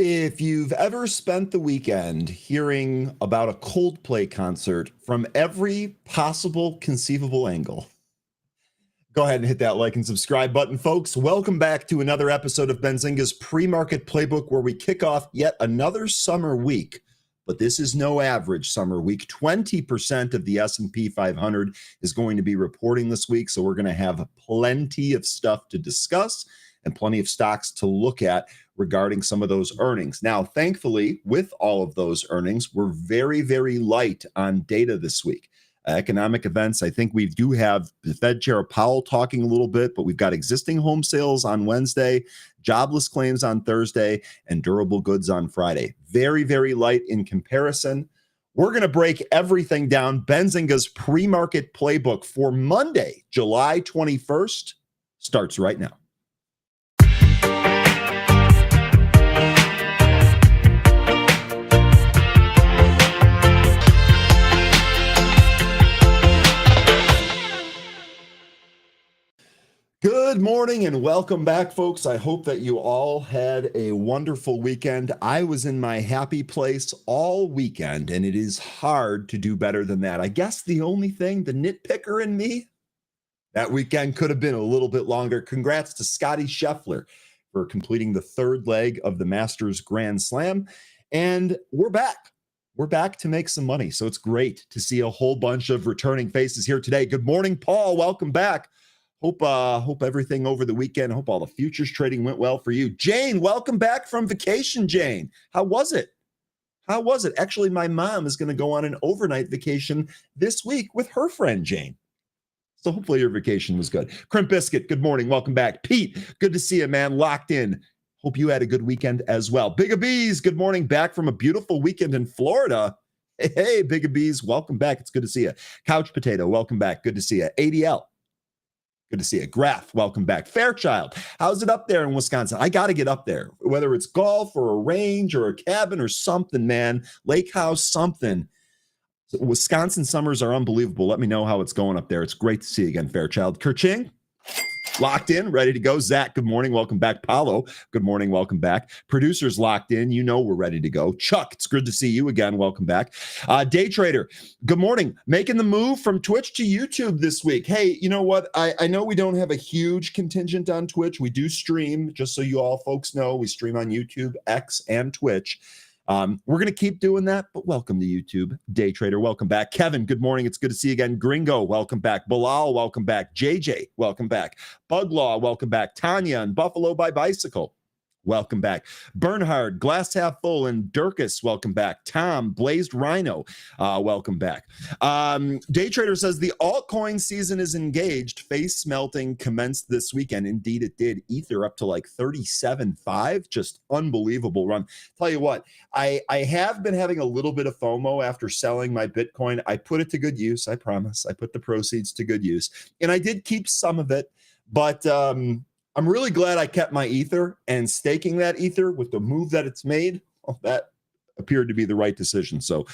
If you've ever spent the weekend hearing about a Coldplay concert from every possible conceivable angle, go ahead and hit that like and subscribe button, folks. Welcome back to another episode of Benzinga's Pre-Market Playbook, where we kick off yet another summer week. But this is no average summer week. 20% of the S&P 500 is going to be reporting this week, so we're going to have plenty of stuff to discuss and plenty of stocks to look at regarding some of those earnings. Now, thankfully, with all of those earnings, we're very, very light on data this week. Economic events, I think we do have the Fed Chair Powell talking a little bit, but we've got existing home sales on Wednesday, jobless claims on Thursday, and durable goods on Friday. Very, very light in comparison. We're going to break everything down. Benzinga's pre-market playbook for Monday, July 21st, starts right now. Good morning and welcome back, folks. I hope that you all had a wonderful weekend. I was in my happy place all weekend, and it is hard to do better than that. I guess the only thing, the nitpicker in me, that weekend could have been a little bit longer. Congrats to Scottie Scheffler for completing the third leg of the Masters Grand Slam. And we're back. We're back to make some money. So it's great to see a whole bunch of returning faces here today. Good morning, Paul. Welcome back. Hope everything over the weekend. Hope all the futures trading went well for you. Jane, welcome back from vacation, Jane. How was it? How was it? Actually, my mom is going to go on an overnight vacation this week with her friend, Jane. So hopefully your vacation was good. Crimp Biscuit, good morning. Welcome back. Pete, good to see you, man. Locked in. Hope you had a good weekend as well. Big Bees, good morning. Back from a beautiful weekend in Florida. Hey, Big Bees, welcome back. It's good to see you. Couch Potato, welcome back. Good to see you. ADL. Good to see you. Graf, welcome back. Fairchild, how's it up there in Wisconsin? I got to get up there, whether it's golf or a range or a cabin or something, man. Lake house, something. Wisconsin summers are unbelievable. Let me know how it's going up there. It's great to see you again, Fairchild. Kerching, locked in, ready to go. Zach, good morning. Welcome back. Paulo, good morning. Welcome back. Producers locked in. You know we're ready to go. Chuck, it's good to see you again. Welcome back. Day Trader, good morning. Making the move from Twitch to YouTube this week. Hey, you know what? I know we don't have a huge contingent on Twitch. We do stream, just so you all folks know. We stream on YouTube, X, and Twitch. We're going to keep doing that, but welcome to YouTube. Day Trader, welcome back. Kevin, good morning. It's good to see you again. Gringo, welcome back. Bilal, welcome back. JJ, welcome back. Buglaw, welcome back. Tanya and Buffalo by Bicycle, welcome back. Bernhard, Glass Half Full, and Durkus, welcome back. Tom, Blazed Rhino, welcome back. Day Trader says the altcoin season is engaged. Face melting commenced this weekend. Indeed, it did. Ether up to like 37.5. Just unbelievable run. Tell you what, I have been having a little bit of FOMO after selling my Bitcoin. I put it to good use. I promise. I put the proceeds to good use. And I did keep some of it, but I'm really glad I kept my Ether, and staking that Ether with the move that it's made, that appeared to be the right decision. So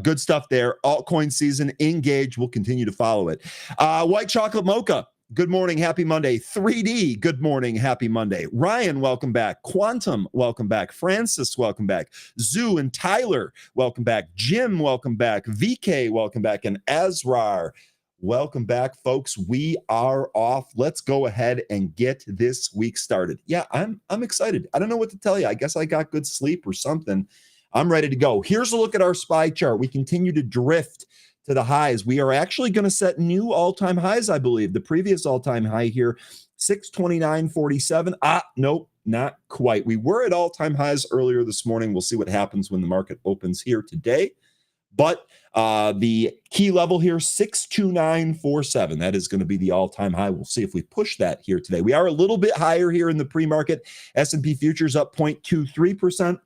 good stuff there. Altcoin season, engage. We'll continue to follow it. White Chocolate Mocha, good morning. Happy Monday. 3D, good morning. Happy Monday. Ryan, welcome back. Quantum, welcome back. Francis, welcome back. Zoo and Tyler, welcome back. Jim, welcome back. VK, welcome back. And Azrar, welcome back, folks. We are off. Let's go ahead and get this week started. Yeah, I'm excited. I don't know what to tell you. I guess I got good sleep or something. I'm ready to go. Here's a look at our SPY chart. We continue to drift to the highs. We are actually going to set new all-time highs, I believe. The previous all-time high here, 629.47. Nope, not quite. We were at all-time highs earlier this morning. We'll see what happens when the market opens here today. But the key level here, 629.47. That is going to be the all-time high. We'll see if we push that here today. We are a little bit higher here in the pre-market. S&P futures up 0.23%.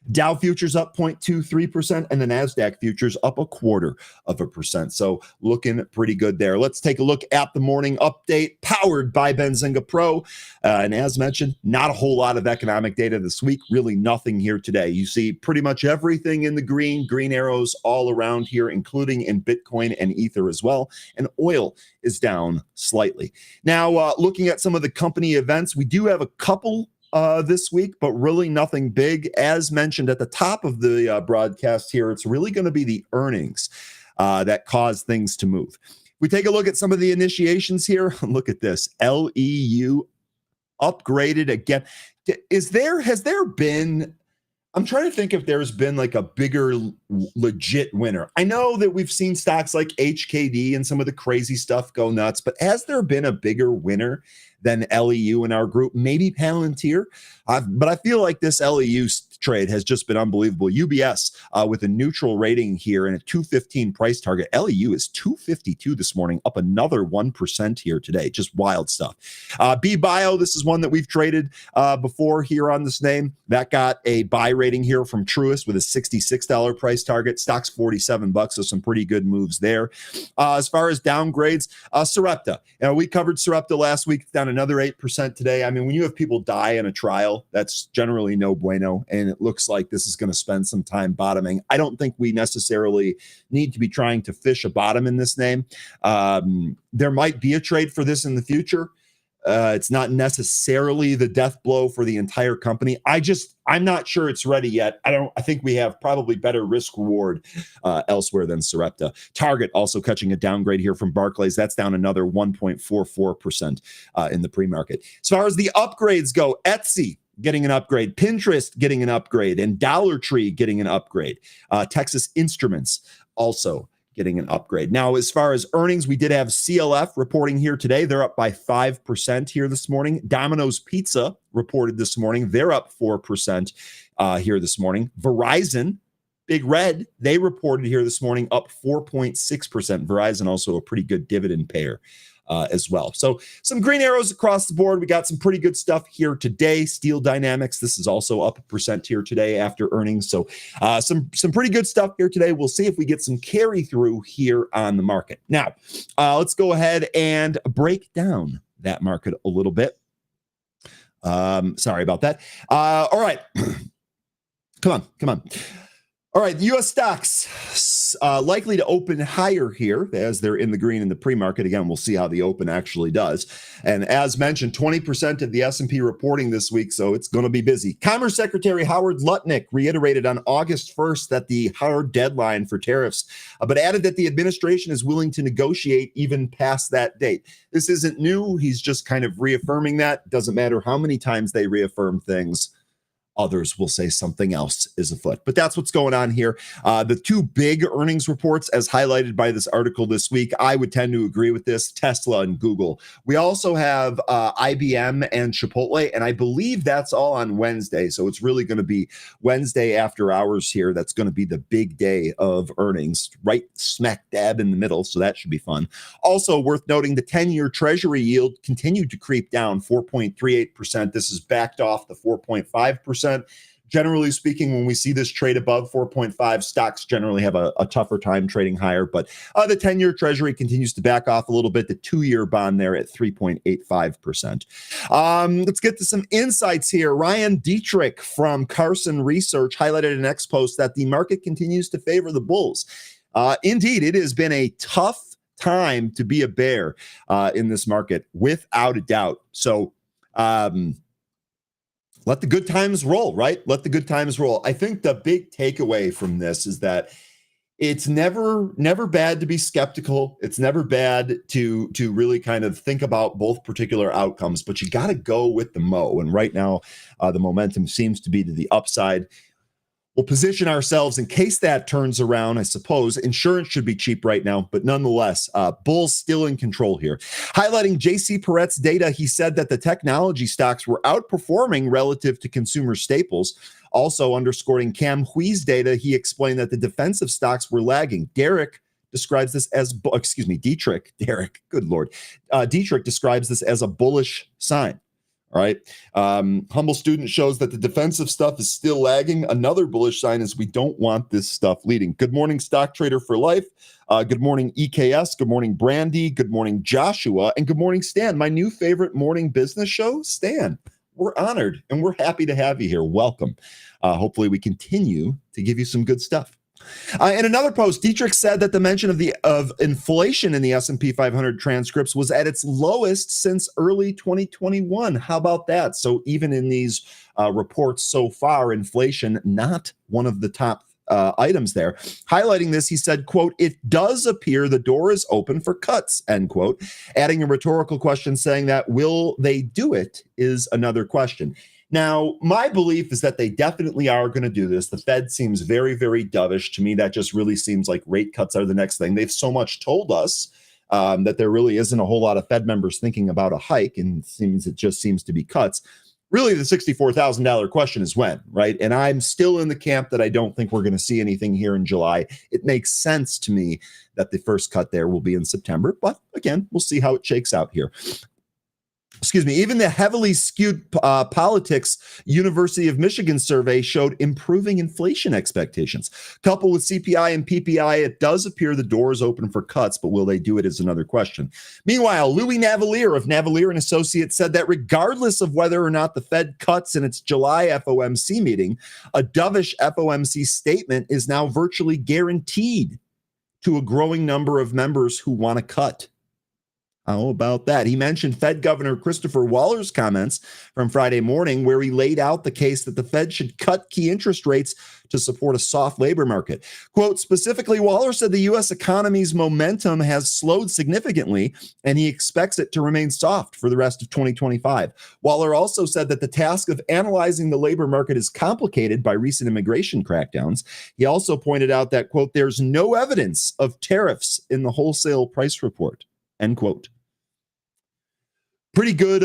Dow futures up 0.23%, and the NASDAQ futures up 0.25%. So looking pretty good there. Let's take a look at the morning update powered by Benzinga Pro. And as mentioned, not a whole lot of economic data this week. Really nothing here today. You see pretty much everything in the green arrows all around here, including in Bitcoin and Ether as well. And oil is down slightly. Now, looking at some of the company events, we do have a couple this week, but really nothing big. As mentioned at the top of the broadcast here, it's really going to be the earnings that cause things to move. We take a look at some of the initiations here. Look at this. LEU upgraded again. Has there been, I'm trying to think if there's been like a bigger legit winner. I know that we've seen stocks like HKD and some of the crazy stuff go nuts, but has there been a bigger winner than LEU in our group? Maybe Palantir, but I feel like this LEU trade has just been unbelievable. UBS with a neutral rating here and a 215 price target. LEU is 252 this morning, up another 1% here today. Just wild stuff. B-Bio, this is one that we've traded before here on this name. That got a buy rating here from Truist with a $66 price target. Stock's $47, so some pretty good moves there. As far as downgrades, Sarepta. We covered Sarepta last week, down another 8% today. I mean, when you have people die in a trial, that's generally no bueno, and it looks like this is going to spend some time bottoming. I don't think we necessarily need to be trying to fish a bottom in this name. There might be a trade for this in the future. It's not necessarily the death blow for the entire company. I'm not sure it's ready yet. I think we have probably better risk reward elsewhere than Sarepta. Target also catching a downgrade here from Barclays. That's down another 1.44% in the pre-market. As far as the upgrades go, Etsy getting an upgrade, Pinterest getting an upgrade, and Dollar Tree getting an upgrade. Texas Instruments also getting an upgrade. Now, as far as earnings, we did have CLF reporting here today. They're up by 5% here this morning. Domino's Pizza reported this morning. They're up 4% here this morning. Verizon, Big Red, they reported here this morning up 4.6%. Verizon also a pretty good dividend payer as well. So some green arrows across the board. We got some pretty good stuff here today. Steel Dynamics, this is also up 1% here today after earnings. So some pretty good stuff here today. We'll see if we get some carry through here on the market. Now, let's go ahead and break down that market a little bit. Sorry about that. All right. Come on. All right, the U.S. stocks likely to open higher here as they're in the green in the pre-market. Again, we'll see how the open actually does. And as mentioned, 20% of the S&P reporting this week, so it's going to be busy. Commerce Secretary Howard Lutnick reiterated on August 1st that the hard deadline for tariffs, but added that the administration is willing to negotiate even past that date. This isn't new. He's just kind of reaffirming that. Doesn't matter how many times they reaffirm things. Others will say something else is afoot. But that's what's going on here. The two big earnings reports, as highlighted by this article this week, I would tend to agree with this, Tesla and Google. We also have IBM and Chipotle, and I believe that's all on Wednesday. So it's really going to be Wednesday after hours here. That's going to be the big day of earnings, right smack dab in the middle. So that should be fun. Also worth noting, the 10-year Treasury yield continued to creep down, 4.38%. This is backed off the 4.5%. Generally speaking, when we see this trade above 4.5, stocks generally have a tougher time trading higher. But the 10-year Treasury continues to back off a little bit. The 2-year bond there at 3.85%. Let's get to some insights here. Ryan Dietrich from Carson Research highlighted in an X post that the market continues to favor the bulls. Indeed, it has been a tough time to be a bear in this market, without a doubt. So, let the good times roll, right? Let the good times roll. I think the big takeaway from this is that it's never bad to be skeptical. It's never bad to really kind of think about both particular outcomes, but you got to go with the mo. And right now, the momentum seems to be to the upside. We'll position ourselves in case that turns around, I suppose. Insurance should be cheap right now, but nonetheless, bulls still in control here. Highlighting JC Peret's data, he said that the technology stocks were outperforming relative to consumer staples. Also underscoring Cam Hui's data, he explained that the defensive stocks were lagging. Dietrich describes this as a bullish sign. All right. Humble Student shows that the defensive stuff is still lagging. Another bullish sign is we don't want this stuff leading. Good morning, Stock Trader for Life. Good morning, EKS. Good morning, Brandy. Good morning, Joshua. And good morning, Stan, my new favorite morning business show. Stan, we're honored and we're happy to have you here. Welcome. Hopefully we continue to give you some good stuff. In another post, Dietrich said that the mention of inflation in the S&P 500 transcripts was at its lowest since early 2021. How about that? So even in these reports so far, inflation not one of the top items there. Highlighting this, he said, quote, "It does appear the door is open for cuts," end quote, adding a rhetorical question saying that will they do it is another question. Now, my belief is that they definitely are going to do this. The Fed seems very, very dovish. To me, that just really seems like rate cuts are the next thing. They've so much told us that there really isn't a whole lot of Fed members thinking about a hike, and it just seems to be cuts. Really, the $64,000 question is when, right? And I'm still in the camp that I don't think we're going to see anything here in July. It makes sense to me that the first cut there will be in September. But again, we'll see how it shakes out here. Excuse me, even the heavily skewed politics University of Michigan survey showed improving inflation expectations. Coupled with CPI and PPI, it does appear the door is open for cuts, but will they do it is another question. Meanwhile, Louis Navellier of Navellier and Associates said that regardless of whether or not the Fed cuts in its July FOMC meeting, a dovish FOMC statement is now virtually guaranteed to a growing number of members who want to cut. How about that? He mentioned Fed Governor Christopher Waller's comments from Friday morning, where he laid out the case that the Fed should cut key interest rates to support a soft labor market. Quote, specifically, Waller said the U.S. economy's momentum has slowed significantly, and he expects it to remain soft for the rest of 2025. Waller also said that the task of analyzing the labor market is complicated by recent immigration crackdowns. He also pointed out that, quote, there's no evidence of tariffs in the wholesale price report, end quote. Pretty good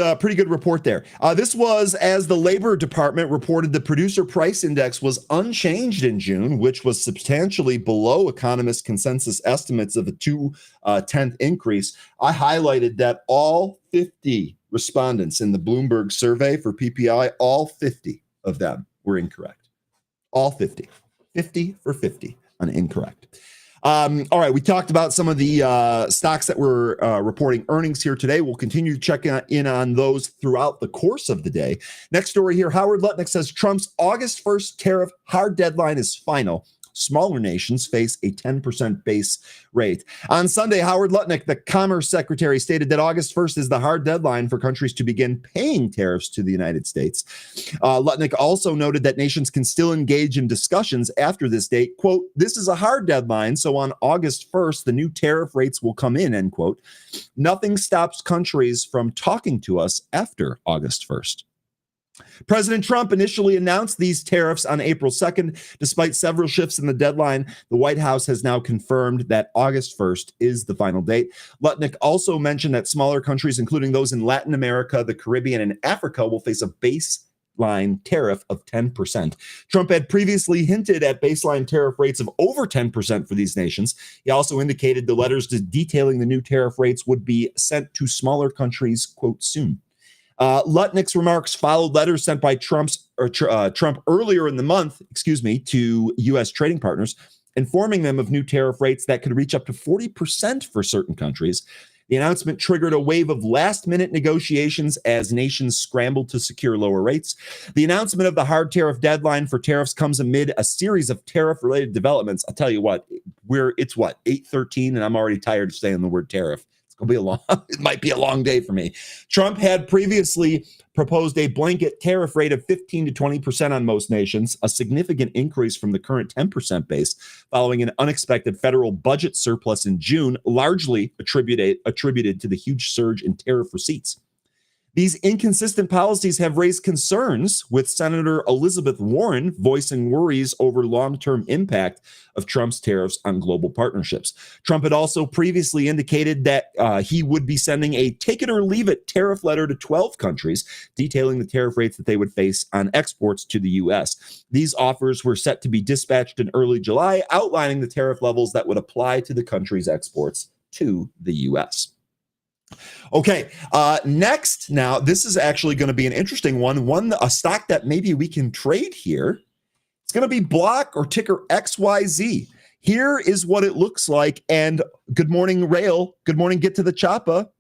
report there. This was as the Labor Department reported the producer price index was unchanged in June, which was substantially below economist consensus estimates of a 0.2 increase. I highlighted that all 50 respondents in the Bloomberg survey for PPI, all 50 of them were incorrect. All 50. 50 for 50 on incorrect. All right, we talked about some of the stocks that were reporting earnings here today. We'll continue to check in on those throughout the course of the day. Next story here, Howard Lutnick says Trump's August 1st tariff hard deadline is final. Smaller nations face a 10% base rate. On Sunday, Howard Lutnick, the Commerce Secretary, stated that August 1st is the hard deadline for countries to begin paying tariffs to the United States. Lutnick also noted that nations can still engage in discussions after this date. Quote, this is a hard deadline, so on August 1st, the new tariff rates will come in, end quote. Nothing stops countries from talking to us after August 1st. President Trump initially announced these tariffs on April 2nd. Despite several shifts in the deadline, the White House has now confirmed that August 1st is the final date. Lutnick also mentioned that smaller countries, including those in Latin America, the Caribbean, and Africa, will face a baseline tariff of 10%. Trump had previously hinted at baseline tariff rates of over 10% for these nations. He also indicated the letters detailing the new tariff rates would be sent to smaller countries, quote, soon. Lutnick's remarks followed letters sent by Trump earlier in the month, to U.S. trading partners, informing them of new tariff rates that could reach up to 40% for certain countries. The announcement triggered a wave of last-minute negotiations as nations scrambled to secure lower rates. The announcement of the hard tariff deadline for tariffs comes amid a series of tariff-related developments. I'll tell you what, it's 8:13, and I'm already tired of saying the word tariff. It might be a long day for me. Trump had previously proposed a blanket tariff rate of 15 to 20% on most nations, a significant increase from the current 10% base, following an unexpected federal budget surplus in June, largely attributed to the huge surge in tariff receipts. These inconsistent policies have raised concerns, with Senator Elizabeth Warren voicing worries over long-term impact of Trump's tariffs on global partnerships. Trump had also previously indicated that he would be sending a take-it-or-leave-it tariff letter to 12 countries, detailing the tariff rates that they would face on exports to the U.S. These offers were set to be dispatched in early July, outlining the tariff levels that would apply to the country's exports to the U.S. Okay, next, now, this is actually going to be an interesting one, a stock that maybe we can trade here. It's going to be Block or ticker XYZ. Here is what it looks like. And good morning, Rail. Good morning, Get to the Choppa.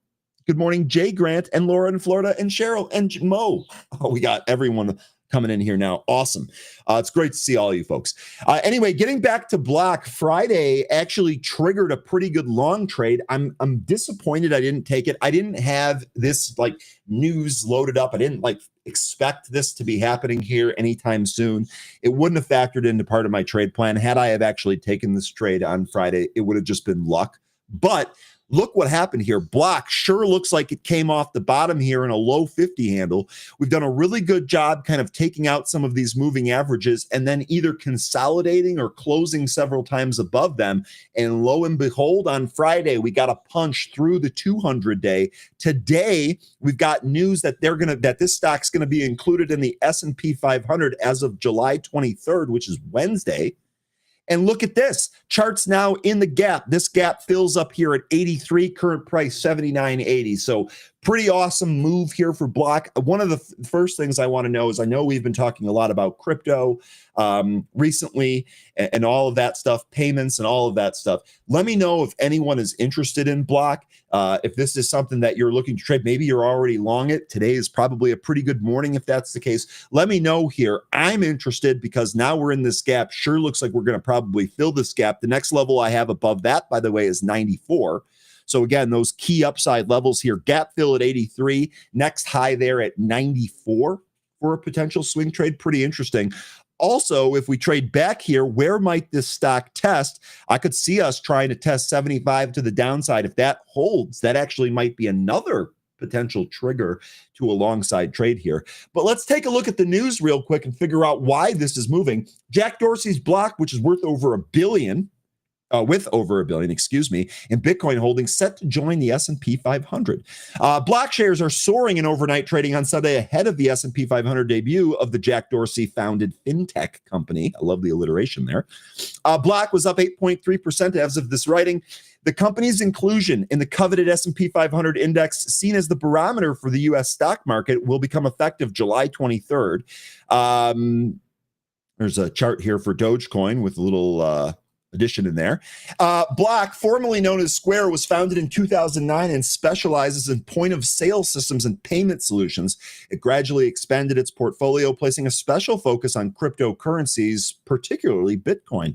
Good morning, Jay Grant and Laura in Florida and Cheryl and Mo. Oh, we got everyone coming in here now. Awesome. It's great to see all you folks. Anyway, getting back to Block, Friday actually triggered a pretty good long trade. I'm disappointed I didn't take it. I didn't have this like news loaded up. I didn't like expect this to be happening here anytime soon. It wouldn't have factored into part of my trade plan. Had I have actually taken this trade on Friday, it would have just been luck. But look what happened here. Block sure looks like it came off the bottom here in a low 50 handle. We've done a really good job kind of taking out some of these moving averages and then either consolidating or closing several times above them. And lo and behold, on Friday, we got a punch through the 200-day. Today, we've got news that that this stock's going to be included in the S&P 500 as of July 23rd, which is Wednesday. And look at this. Charts now in the gap. This gap fills up here at 83, current price 79.80. So pretty awesome move here for Block. One of the first things I want to know is I know we've been talking a lot about crypto recently and all of that stuff, payments and all of that stuff. Let me know if anyone is interested in Block. If this is something that you're looking to trade, maybe you're already long it. Today is probably a pretty good morning if that's the case. Let me know here. I'm interested because now we're in this gap. Sure looks like we're going to probably fill this gap. The next level I have above that, by the way, is 94. So again, those key upside levels here, gap fill at 83, next high there at 94 for a potential swing trade. Pretty interesting. Also, if we trade back here, where might this stock test? I could see us trying to test 75 to the downside. If that holds, that actually might be another potential trigger to a long side trade here. But let's take a look at the news real quick and figure out why this is moving. Jack Dorsey's Block, which is worth over $1 billion, with over $1 billion, in Bitcoin holdings set to join the S&P 500. Block shares are soaring in overnight trading on Sunday ahead of the S&P 500 debut of the Jack Dorsey founded fintech company. I love the alliteration there. Block was up 8.3% as of this writing. The company's inclusion in the coveted S&P 500 index, seen as the barometer for the U.S. stock market, will become effective July 23rd. There's a chart here for Dogecoin with a little addition in there. Block, formerly known as Square, was founded in 2009 and specializes in point-of-sale systems and payment solutions. It gradually expanded its portfolio, placing a special focus on cryptocurrencies, particularly Bitcoin.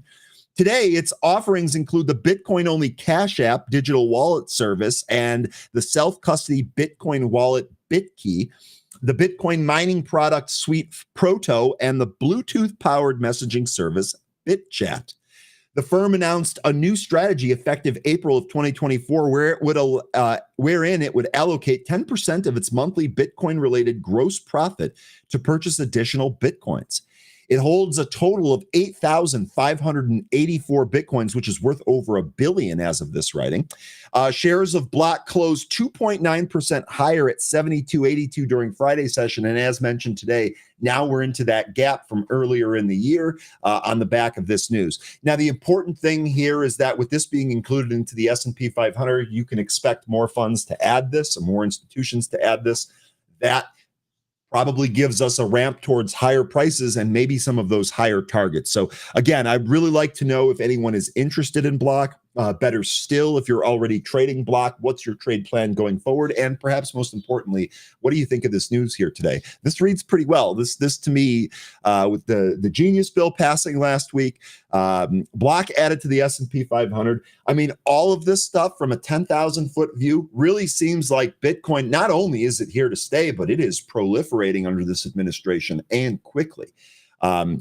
Today, its offerings include the Bitcoin-only Cash App digital wallet service and the self-custody Bitcoin wallet BitKey, the Bitcoin mining product suite Proto, and the Bluetooth-powered messaging service BitChat. The firm announced a new strategy effective April of 2024, wherein it would allocate 10% of its monthly Bitcoin-related gross profit to purchase additional Bitcoins. It holds a total of 8,584 Bitcoins, which is worth over $1 billion as of this writing. Shares of Block closed 2.9% higher at 72.82 during Friday's session. And as mentioned today, now we're into that gap from earlier in the year on the back of this news. Now, the important thing here is that with this being included into the S&P 500, you can expect more funds to add this, or more institutions to add this. That probably gives us a ramp towards higher prices and maybe some of those higher targets. So again, I'd really like to know if anyone is interested in Block. Better still, if you're already trading Block, what's your trade plan going forward? And perhaps most importantly, what do you think of this news here today? This reads pretty well. This to me, with the Genius bill passing last week, Block added to the S&P 500. I mean, all of this stuff from a 10,000-foot view really seems like Bitcoin, not only is it here to stay, but it is proliferating under this administration and quickly.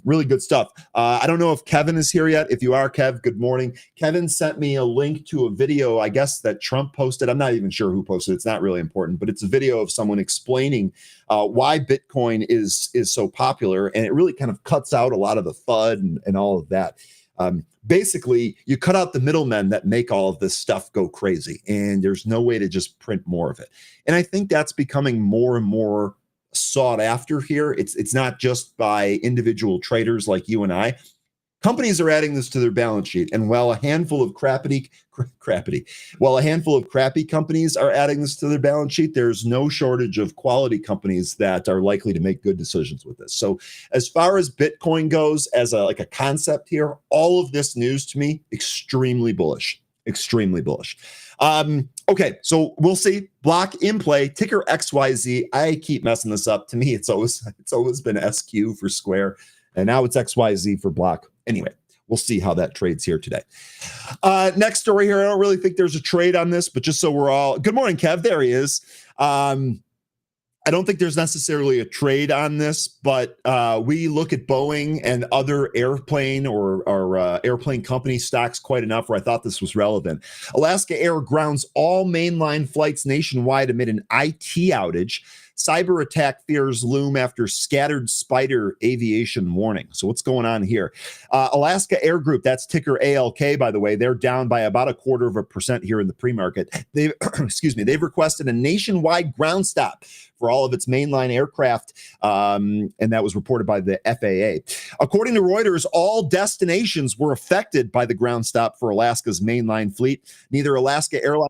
Really good stuff. I don't know if Kevin is here yet. If you are, Kev, good morning. Kevin sent me a link to a video, I guess, that Trump posted. I'm not even sure who posted it. It's not really important, but it's a video of someone explaining why Bitcoin is so popular, and it really kind of cuts out a lot of the FUD and all of that. Basically, you cut out the middlemen that make all of this stuff go crazy, and there's no way to just print more of it. And I think that's becoming more and more sought after here. It's not just by individual traders like you and I. Companies are adding this to their balance sheet, and while a handful of crappy companies are adding this to their balance sheet, there's no shortage of quality companies that are likely to make good decisions with this. So as far as Bitcoin goes, as a concept here, all of this news to me, extremely bullish. extremely bullish. Okay, so we'll see. Block in play, ticker XYZ. I keep messing this up. To me, it's always been SQ for Square, and now it's XYZ for Block. Anyway, we'll see how that trades here today. Next story here. I don't really think there's a trade on this, but just so we're all good morning, Kev. There he is. I don't think there's necessarily a trade on this, but we look at Boeing and other airplane or airplane company stocks quite enough where I thought this was relevant. Alaska Air grounds all mainline flights nationwide amid an IT outage. Cyber attack fears loom after scattered spider aviation warning. So what's going on here? Alaska Air Group, that's ticker ALK, by the way, they're down by about 0.25% here in the pre-market. They've requested a nationwide ground stop for all of its mainline aircraft, and that was reported by the FAA. According to Reuters, all destinations were affected by the ground stop for Alaska's mainline fleet. Neither Alaska Airlines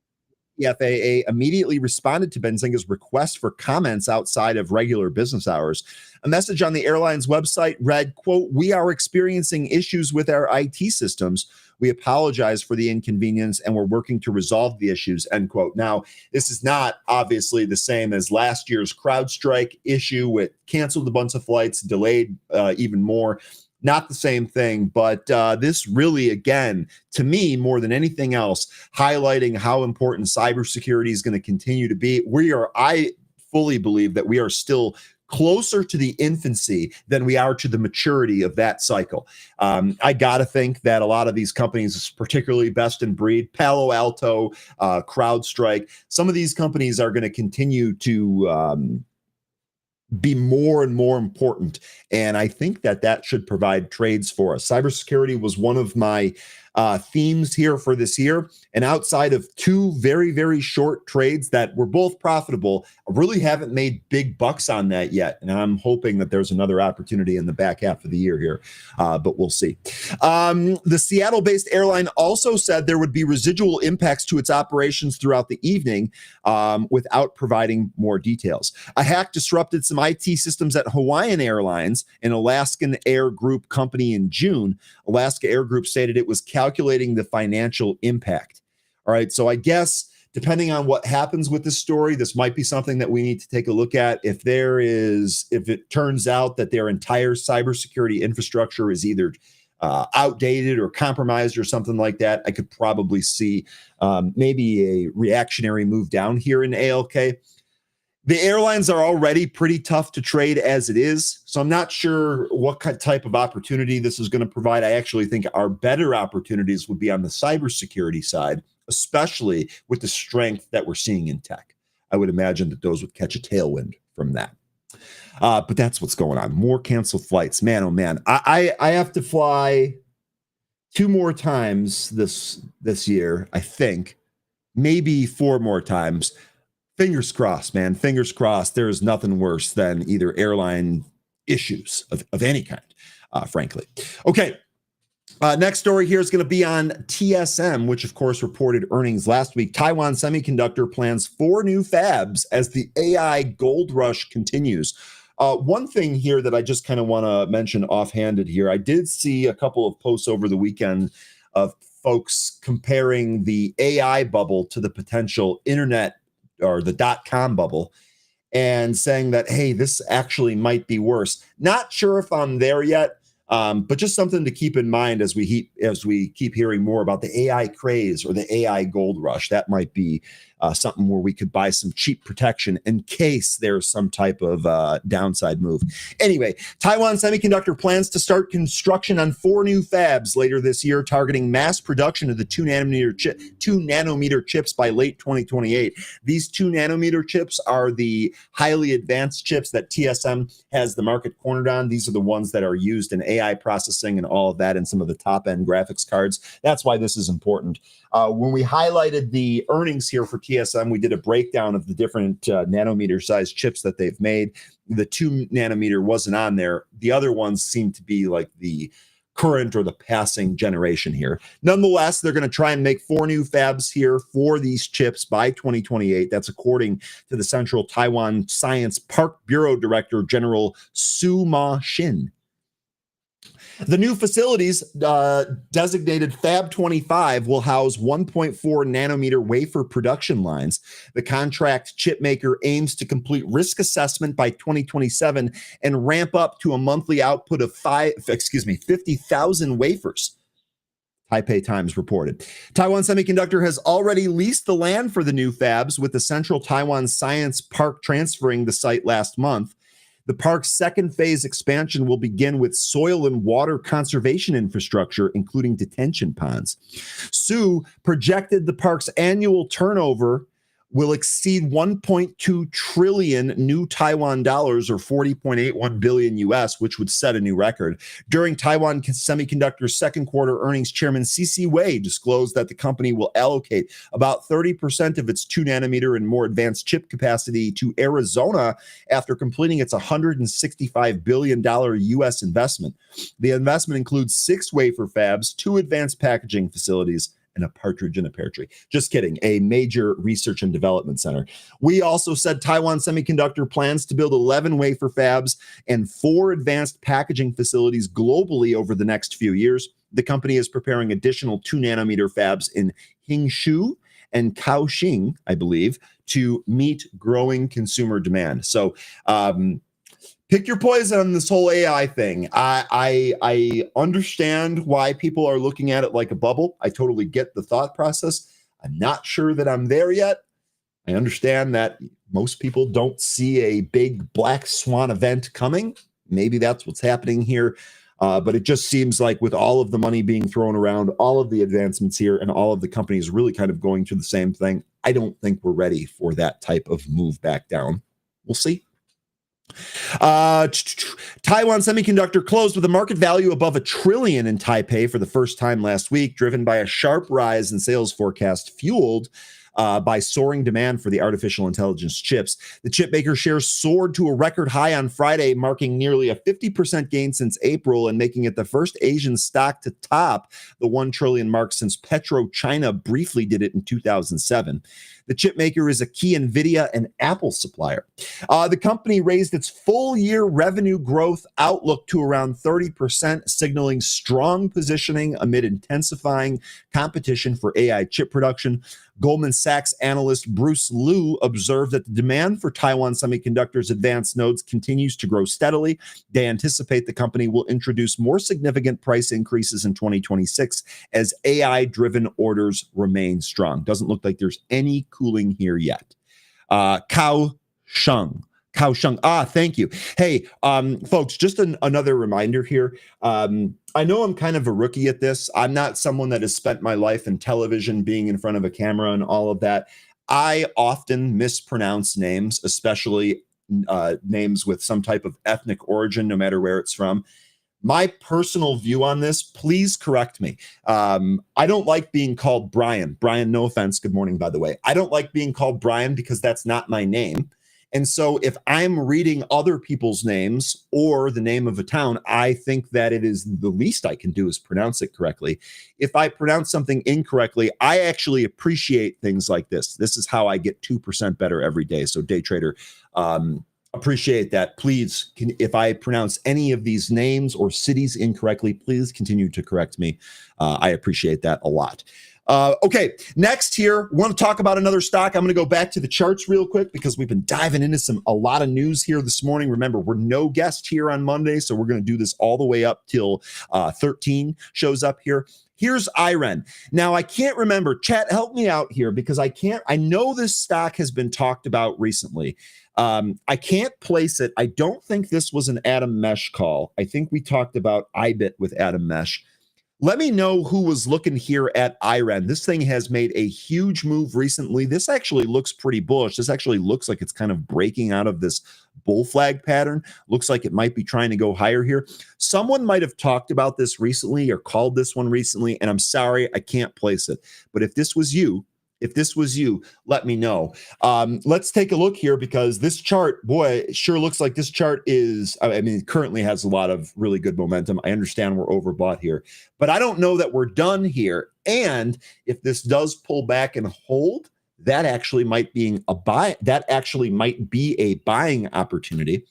the FAA immediately responded to Benzinga's request for comments outside of regular business hours. A message on the airline's website read, quote, "We are experiencing issues with our IT systems. We apologize for the inconvenience and we're working to resolve the issues," end quote. Now, this is not obviously the same as last year's CrowdStrike issue, which canceled a bunch of flights, delayed even more. Not the same thing, but this really, again, to me, more than anything else, highlighting how important cybersecurity is going to continue to be. I fully believe that we are still closer to the infancy than we are to the maturity of that cycle. I got to think that a lot of these companies, particularly best in breed, Palo Alto, CrowdStrike, some of these companies are going to continue to be more and more important. And I think that should provide trades for us. Cybersecurity was one of my themes here for this year. And outside of two very, very short trades that were both profitable, I really haven't made big bucks on that yet. And I'm hoping that there's another opportunity in the back half of the year here, but we'll see. The Seattle-based airline also said there would be residual impacts to its operations throughout the evening without providing more details. A hack disrupted some IT systems at Hawaiian Airlines, an Alaskan Air Group company, in June. Alaska Air Group stated it was calculating the financial impact. All right, so I guess depending on what happens with this story, this might be something that we need to take a look at. If it turns out that their entire cybersecurity infrastructure is either outdated or compromised or something like that, I could probably see maybe a reactionary move down here in ALK. The airlines are already pretty tough to trade as it is, so I'm not sure what type of opportunity this is going to provide. I actually think our better opportunities would be on the cybersecurity side, especially with the strength that we're seeing in tech. I would imagine that those would catch a tailwind from that. But that's what's going on. More canceled flights. Man, oh man. I have to fly 2 more times this year, I think. Maybe 4 more times. Fingers crossed, man. Fingers crossed. There is nothing worse than either airline issues of any kind, frankly. Okay. Next story here is going to be on TSM, which of course reported earnings last week. Taiwan Semiconductor plans 4 new fabs as the AI gold rush continues. One thing here that I just kind of want to mention offhanded here, I did see a couple of posts over the weekend of folks comparing the AI bubble to the potential internet or the .com bubble and saying that, hey, this actually might be worse. Not sure if I'm there yet, but just something to keep in mind as we keep hearing more about the AI craze or the AI gold rush. That might be something where we could buy some cheap protection in case there's some type of downside move. Anyway, Taiwan Semiconductor plans to start construction on 4 new fabs later this year, targeting mass production of the 2 nanometer chips by late 2028. These 2 nanometer chips are the highly advanced chips that TSM has the market cornered on. These are the ones that are used in AI processing and all of that in some of the top end graphics cards. That's why this is important. When we highlighted the earnings here for TSM, we did a breakdown of the different nanometer size chips that they've made. The 2 nanometer wasn't on there. The other ones seem to be like the current or the passing generation here. Nonetheless, they're going to try and make 4 new fabs here for these chips by 2028. That's according to the Central Taiwan Science Park Bureau Director, General Su Ma Shin. The new facilities, designated Fab 25, will house 1.4 nanometer wafer production lines. The contract chip maker aims to complete risk assessment by 2027 and ramp up to a monthly output of 50,000 wafers. Taipei Times reported. Taiwan Semiconductor has already leased the land for the new fabs, with the Central Taiwan Science Park transferring the site last month. The park's second phase expansion will begin with soil and water conservation infrastructure, including detention ponds. Su projected the park's annual turnover will exceed 1.2 trillion new Taiwan dollars, or 40.81 billion US, which would set a new record. During Taiwan Semiconductor's second quarter earnings, Chairman C.C. Wei disclosed that the company will allocate about 30% of its 2 nanometer and more advanced chip capacity to Arizona after completing its $165 billion US investment. The investment includes 6 wafer fabs, 2 advanced packaging facilities, and a partridge in a pear tree. Just kidding, a major research and development center. We also said Taiwan Semiconductor plans to build 11 wafer fabs and 4 advanced packaging facilities globally over the next few years. The company is preparing additional 2 nanometer fabs in Hingshu and Kaohsiung, I believe, to meet growing consumer demand. So, pick your poison on this whole AI thing. I understand why people are looking at it like a bubble. I totally get the thought process. I'm not sure that I'm there yet. I understand that most people don't see a big black swan event coming. Maybe that's what's happening here. But it just seems like with all of the money being thrown around, all of the advancements here, and all of the companies really kind of going through the same thing, I don't think we're ready for that type of move back down. We'll see. Taiwan Semiconductor closed with a market value above $1 trillion in Taipei for the first time last week, driven by a sharp rise in sales forecast fueled by soaring demand for the artificial intelligence chips. The chip maker shares soared to a record high on Friday, marking nearly a 50% gain since April and making it the first Asian stock to top the $1 trillion mark since PetroChina briefly did it in 2007. The chip maker is a key NVIDIA and Apple supplier. The company raised its full-year revenue growth outlook to around 30%, signaling strong positioning amid intensifying competition for AI chip production. Goldman Sachs analyst Bruce Liu observed that the demand for Taiwan Semiconductor's advanced nodes continues to grow steadily. They anticipate the company will introduce more significant price increases in 2026 as AI-driven orders remain strong. Doesn't look like there's any cooling here yet. Kaohsiung. Thank you. Hey, folks, just another reminder here. I know I'm kind of a rookie at this. I'm not someone that has spent my life in television, being in front of a camera and all of that. I often mispronounce names, especially names with some type of ethnic origin, no matter where it's from. My personal view on this, please correct me. I don't like being called Brian. Brian, no offense. Good morning, by the way. I don't like being called Brian because that's not my name. And so if I'm reading other people's names or the name of a town, I think that it is the least I can do is pronounce it correctly. If I pronounce something incorrectly, I actually appreciate things like this. This is how I get 2% better every day. So day trader, appreciate that. Please, if I pronounce any of these names or cities incorrectly, please continue to correct me. I appreciate that a lot. Okay, next here, we want to talk about another stock. I'm going to go back to the charts real quick because we've been diving into a lot of news here this morning. Remember, we're no guest here on Monday, so we're going to do this all the way up till 13 shows up here. Here's IREN. Now, I can't remember. Chat, help me out here because I know this stock has been talked about recently. I can't place it. I don't think this was an Adam Mesh call. I think we talked about IBIT with Adam Mesh. Let me know who was looking here at IREN. This thing has made a huge move recently. This actually looks pretty bullish. This actually looks like it's kind of breaking out of this bull flag pattern. Looks like it might be trying to go higher here. Someone might have talked about this recently or called this one recently, and I'm sorry, I can't place it. But if this was you, let me know. Let's take a look here because this chart, boy, it sure looks like this chart is, I mean, it currently has a lot of really good momentum. I understand we're overbought here, but I don't know that we're done here. And if this does pull back and hold, that actually might be a buying opportunity.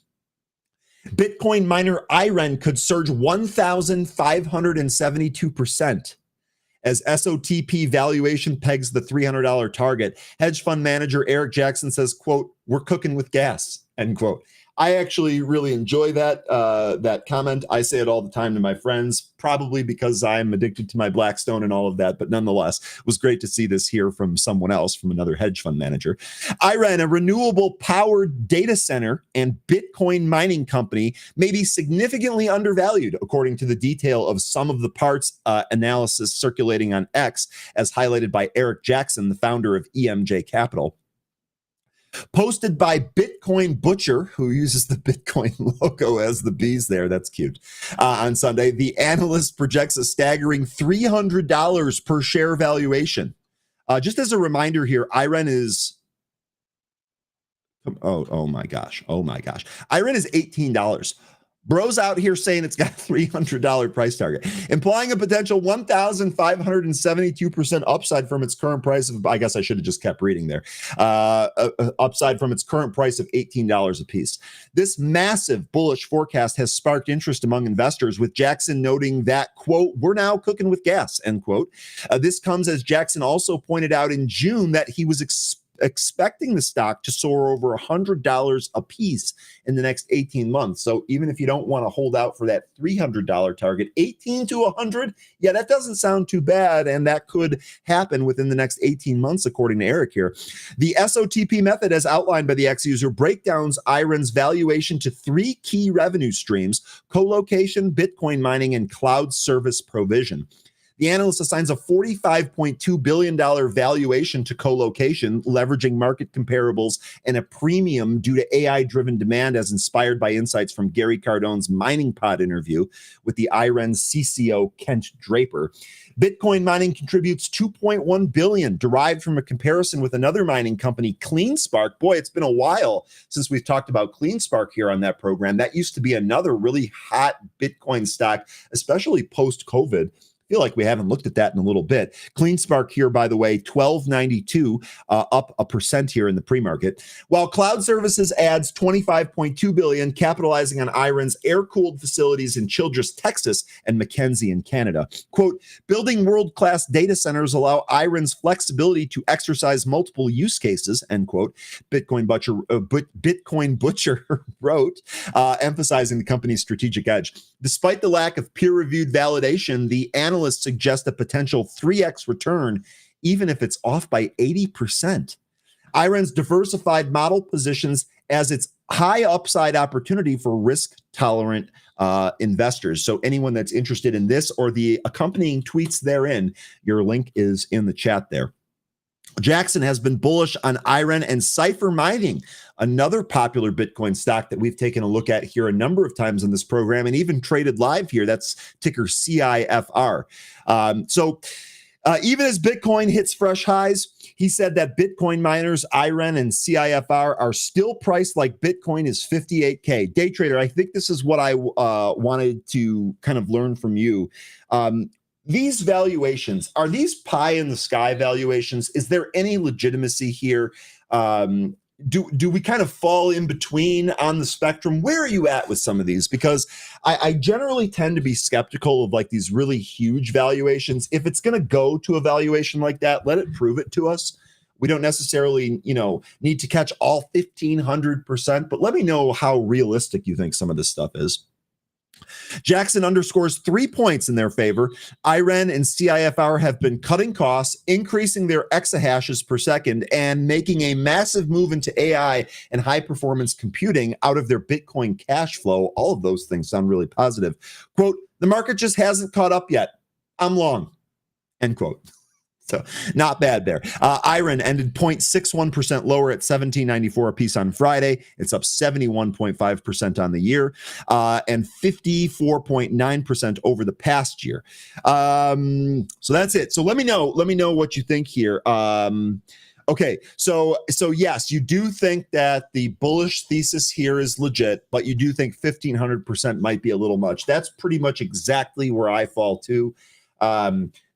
Bitcoin miner IREN could surge 1,572% as SOTP valuation pegs the $300 target. Hedge fund manager Eric Jackson says, quote, "We're cooking with gas," end quote. I actually really enjoy that comment. I say it all the time to my friends, probably because I'm addicted to my Blackstone and all of that. But nonetheless, it was great to see this here from someone else, from another hedge fund manager. IREN, a renewable power data center and Bitcoin mining company, may be significantly undervalued, according to the detail of some of the parts analysis circulating on X, as highlighted by Eric Jackson, the founder of EMJ Capital. Posted by Bitcoin Butcher, who uses the Bitcoin logo as the bees there. That's cute. On Sunday, the analyst projects a staggering $300 per share valuation. Just as a reminder here, IREN is... Oh my gosh. IREN is $18. Bro's out here saying it's got a $300 price target, implying a potential 1,572% upside from its current price of, I guess I should have just kept reading there, upside from its current price of $18 a piece. This massive bullish forecast has sparked interest among investors, with Jackson noting that, quote, "We're now cooking with gas," end quote. This comes as Jackson also pointed out in June that he was expecting the stock to soar over $100 a piece in the next 18 months. So even if you don't want to hold out for that $300 target, 18 to 100, yeah, that doesn't sound too bad. And that could happen within the next 18 months, according to Eric here. The SOTP method, as outlined by the X user, breakdowns IREN's valuation to three key revenue streams: co-location, Bitcoin mining, and cloud service provision. The analyst assigns a $45.2 billion valuation to co-location, leveraging market comparables and a premium due to AI-driven demand, as inspired by insights from Gary Cardone's Mining Pod interview with the IREN CCO Kent Draper. Bitcoin mining contributes $2.1 billion, derived from a comparison with another mining company, CleanSpark. Boy, it's been a while since we've talked about CleanSpark here on that program. That used to be another really hot Bitcoin stock, especially post-COVID. I feel like we haven't looked at that in a little bit. CleanSpark here, by the way, $12.92, up 1% here in the pre-market. While cloud services adds $25.2 billion, capitalizing on IREN's air-cooled facilities in Childress, Texas, and Mackenzie in Canada. Quote, "Building world-class data centers allow IREN's flexibility to exercise multiple use cases," end quote. Bitcoin Butcher wrote, emphasizing the company's strategic edge. Despite the lack of peer-reviewed validation, the analysts suggest a potential 3x return, even if it's off by 80%. IREN's diversified model positions as its high upside opportunity for risk-tolerant investors. So anyone that's interested in this or the accompanying tweets therein, your link is in the chat there. Jackson has been bullish on IREN and Cipher Mining, another popular Bitcoin stock that we've taken a look at here a number of times in this program and even traded live here. That's ticker CIFR. Even as Bitcoin hits fresh highs, he said that Bitcoin miners, IREN and CIFR, are still priced like Bitcoin is 58K. Day trader, I think this is what I wanted to kind of learn from you. These valuations, are these pie in the sky valuations? Is there any legitimacy here? Do we kind of fall in between on the spectrum? Where are you at with some of these? Because I generally tend to be skeptical of like these really huge valuations. If it's going to go to a valuation like that, let it prove it to us. We don't necessarily, need to catch all 1,500%, but let me know how realistic you think some of this stuff is. Jackson underscores 3 points in their favor. IREN and CIFR have been cutting costs, increasing their exahashes per second, and making a massive move into AI and high-performance computing out of their Bitcoin cash flow. All of those things sound really positive. Quote, "The market just hasn't caught up yet. I'm long," end quote. So not bad there. IREN ended 0.61% lower at $17.94 a piece on Friday. It's up 71.5% on the year and 54.9% over the past year. So that's it. So let me know what you think here. Okay, so yes, you do think that the bullish thesis here is legit, but you do think 1,500% might be a little much. That's pretty much exactly where I fall too.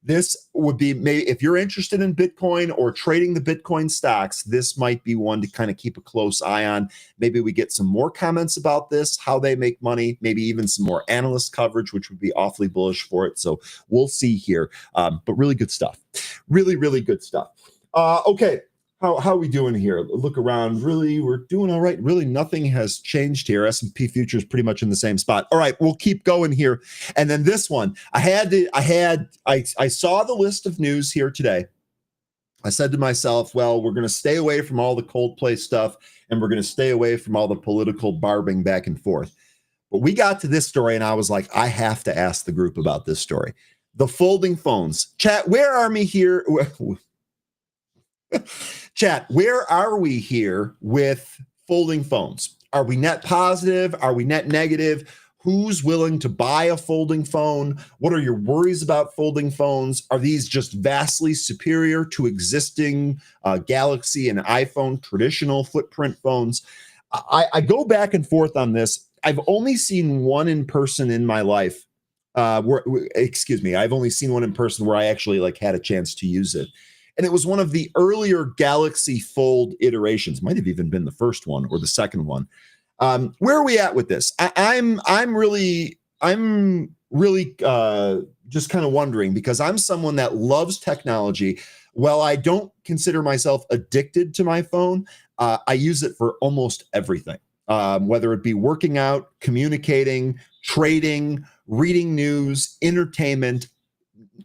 This would be, if you're interested in Bitcoin or trading the Bitcoin stocks, this might be one to kind of keep a close eye on. Maybe we get some more comments about this, how they make money, maybe even some more analyst coverage, which would be awfully bullish for it. So we'll see here. But really good stuff. Really, really good stuff. Okay. How are we doing here? Look around. Really, we're doing all right. Really, nothing has changed here. S&P futures pretty much in the same spot. All right, we'll keep going here. And then this one, I saw the list of news here today. I said to myself, well, we're going to stay away from all the Coldplay stuff, and we're going to stay away from all the political barbing back and forth. But we got to this story, and I was like, I have to ask the group about this story. The folding phones. Chat, where are we here? Chat, where are we here with folding phones? Are we net positive? Are we net negative? Who's willing to buy a folding phone? What are your worries about folding phones? Are these just vastly superior to existing Galaxy and iPhone traditional footprint phones? I go back and forth on this. I've only seen one in person in my life. I've only seen one in person where I actually had a chance to use it. And it was one of the earlier Galaxy Fold iterations. Might have even been the first one or the second one. Where are we at with this? I'm really just kind of wondering, because I'm someone that loves technology. While I don't consider myself addicted to my phone, I use it for almost everything, whether it be working out, communicating, trading, reading news, entertainment,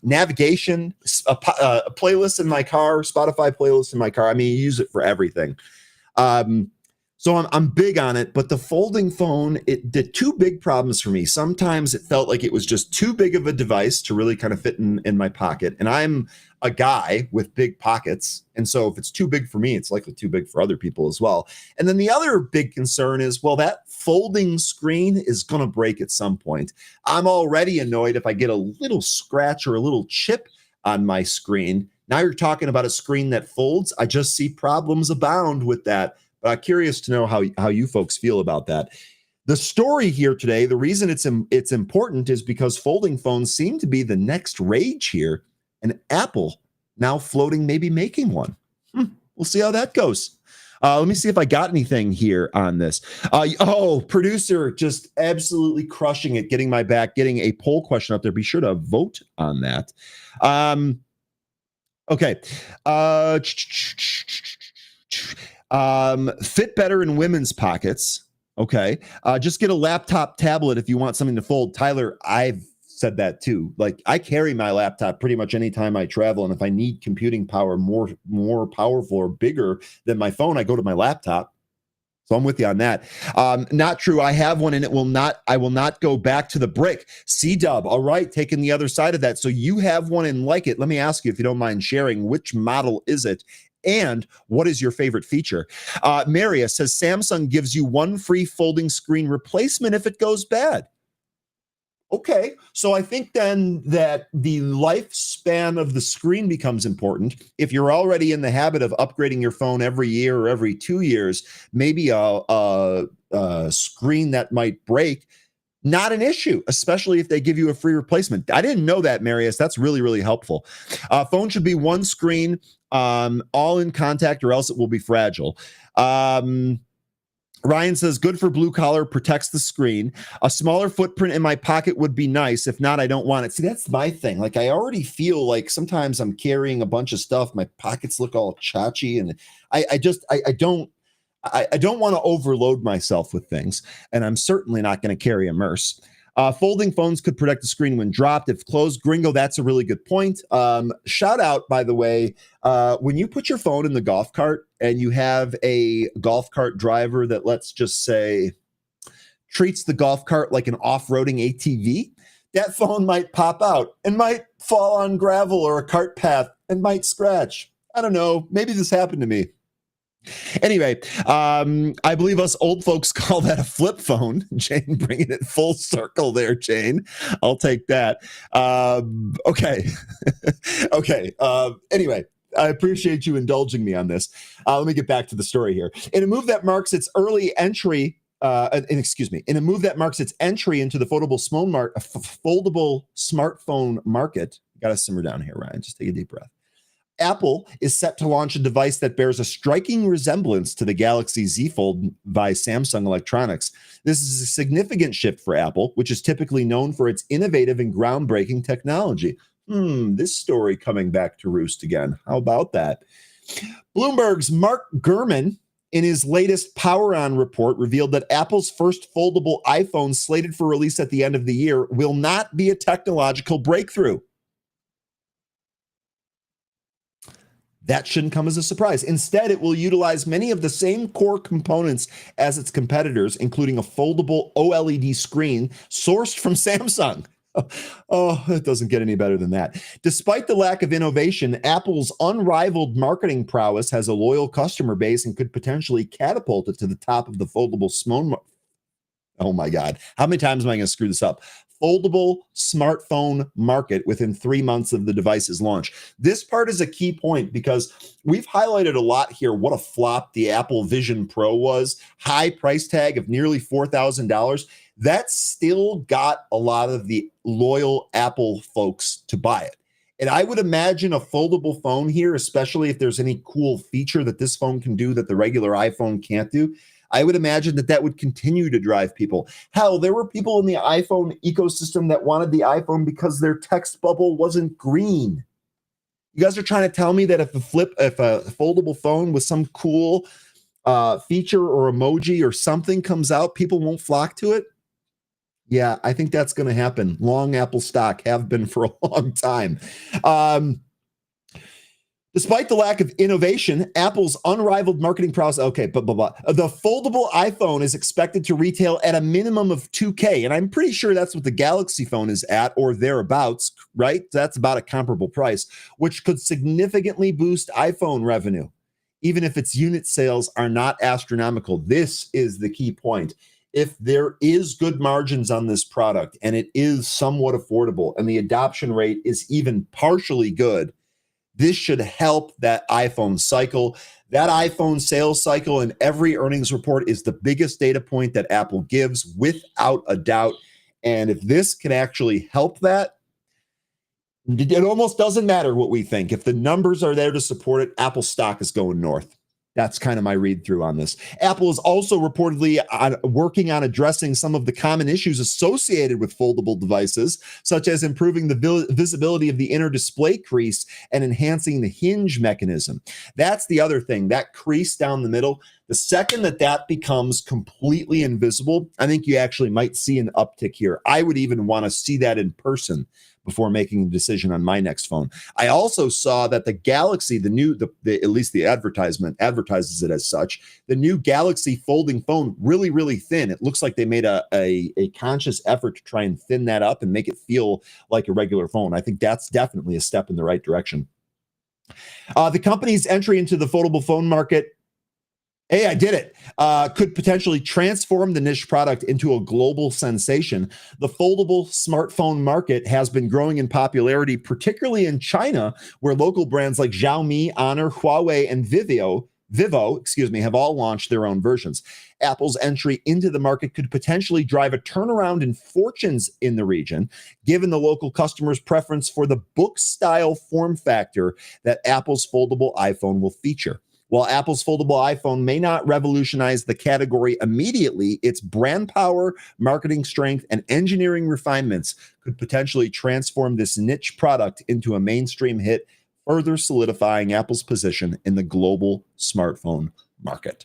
navigation, a playlist in my car, Spotify playlist in my car. I mean, you use it for everything. So I'm big on it, but the folding phone, it did two big problems for me. Sometimes it felt like it was just too big of a device to really kind of fit in my pocket. And I'm a guy with big pockets. And so if it's too big for me, it's likely too big for other people as well. And then the other big concern is, well, that folding screen is going to break at some point. I'm already annoyed if I get a little scratch or a little chip on my screen. Now you're talking about a screen that folds. I just see problems abound with that. Curious to know how you folks feel about that. The story here today, the reason it's important is because folding phones seem to be the next rage here, and Apple now floating, maybe making one. We'll see how that goes. Let me see if I got anything here on this. Producer just absolutely crushing it, getting my back, getting a poll question up there. Be sure to vote on that. Okay. Fit better in women's pockets. Okay. Just get a laptop tablet if you want something to fold. Tyler, I've said that too. I carry my laptop pretty much anytime I travel. And if I need computing power more powerful or bigger than my phone, I go to my laptop. So I'm with you on that. Not true. I have one and I will not go back to the brick. C-Dub. All right. Taking the other side of that. So you have one and like it. Let me ask you, if you don't mind sharing, which model is it? And what is your favorite feature? Maria says Samsung gives you one free folding screen replacement if it goes bad. Okay, so I think then that the lifespan of the screen becomes important. If you're already in the habit of upgrading your phone every year or every 2 years, maybe a screen that might break, not an issue, especially if they give you a free replacement. I didn't know that, Marius. That's really, really helpful. Phone should be one screen, all in contact, or else it will be fragile. Ryan says, good for blue collar, protects the screen. A smaller footprint in my pocket would be nice. If not, I don't want it. See, that's my thing. I already feel like sometimes I'm carrying a bunch of stuff. My pockets look all chachi, and I don't want to overload myself with things. And I'm certainly not going to carry a Merce. Folding phones could protect the screen when dropped. If closed, Gringo, that's a really good point. Shout out, by the way, when you put your phone in the golf cart and you have a golf cart driver that, let's just say, treats the golf cart like an off-roading ATV, that phone might pop out and might fall on gravel or a cart path and might scratch. I don't know. Maybe this happened to me. Anyway, I believe us old folks call that a flip phone. Jane, bringing it full circle there, Jane. I'll take that. Okay. Okay. Anyway, I appreciate you indulging me on this. Let me get back to the story here. In a move that marks its early entry, in a move that marks its entry into the foldable smartphone market, Got to simmer down here, Ryan. Just take a deep breath. Apple is set to launch a device that bears a striking resemblance to the Galaxy Z Fold by Samsung Electronics. This is a significant shift for Apple, which is typically known for its innovative and groundbreaking technology. This story coming back to roost again. How about that? Bloomberg's Mark Gurman, in his latest Power On report, revealed that Apple's first foldable iPhone, slated for release at the end of the year, will not be a technological breakthrough. That shouldn't come as a surprise. Instead, it will utilize many of the same core components as its competitors, including a foldable OLED screen sourced from Samsung. Oh, it doesn't get any better than that. Despite the lack of innovation, Apple's unrivaled marketing prowess has a loyal customer base and could potentially catapult it to the top of the foldable smartphone. Oh my God. How many times am I going to screw this up? Foldable smartphone market within 3 months of the device's launch. This part is a key point because we've highlighted a lot here what a flop the Apple Vision Pro was. High price tag of nearly $4,000. That still got a lot of the loyal Apple folks to buy it. And I would imagine a foldable phone here, especially if there's any cool feature that this phone can do that the regular iPhone can't do, I would imagine that would continue to drive people. Hell, there were people in the iPhone ecosystem that wanted the iPhone because their text bubble wasn't green. You guys are trying to tell me that if a foldable phone with some cool feature or emoji or something comes out, people won't flock to it? Yeah, I think that's going to happen. Long Apple stock, have been for a long time. Despite the lack of innovation, Apple's unrivaled marketing prowess. Okay, The foldable iPhone is expected to retail at a minimum of $2,000, and I'm pretty sure that's what the Galaxy phone is at or thereabouts, right? That's about a comparable price, which could significantly boost iPhone revenue, even if its unit sales are not astronomical. This is the key point. If there is good margins on this product and it is somewhat affordable and the adoption rate is even partially good, this should help that iPhone cycle. That iPhone sales cycle in every earnings report is the biggest data point that Apple gives without a doubt. And if this can actually help that, it almost doesn't matter what we think. If the numbers are there to support it, Apple stock is going north. That's kind of my read through on this. Apple is also reportedly working on addressing some of the common issues associated with foldable devices, such as improving the visibility of the inner display crease and enhancing the hinge mechanism. That's the other thing, that crease down the middle. The second that becomes completely invisible, I think you actually might see an uptick here. I would even want to see that in person before making a decision on my next phone. I also saw that the Galaxy, at least the advertisement advertises it as such, the new Galaxy folding phone, really, really thin. It looks like they made a conscious effort to try and thin that up and make it feel like a regular phone. I think that's definitely a step in the right direction. The company's entry into the foldable phone market, hey, I did it, could potentially transform the niche product into a global sensation. The foldable smartphone market has been growing in popularity, particularly in China, where local brands like Xiaomi, Honor, Huawei, and Vivo, have all launched their own versions. Apple's entry into the market could potentially drive a turnaround in fortunes in the region, given the local customers' preference for the book-style form factor that Apple's foldable iPhone will feature. While Apple's foldable iPhone may not revolutionize the category immediately, its brand power, marketing strength, and engineering refinements could potentially transform this niche product into a mainstream hit, further solidifying Apple's position in the global smartphone market.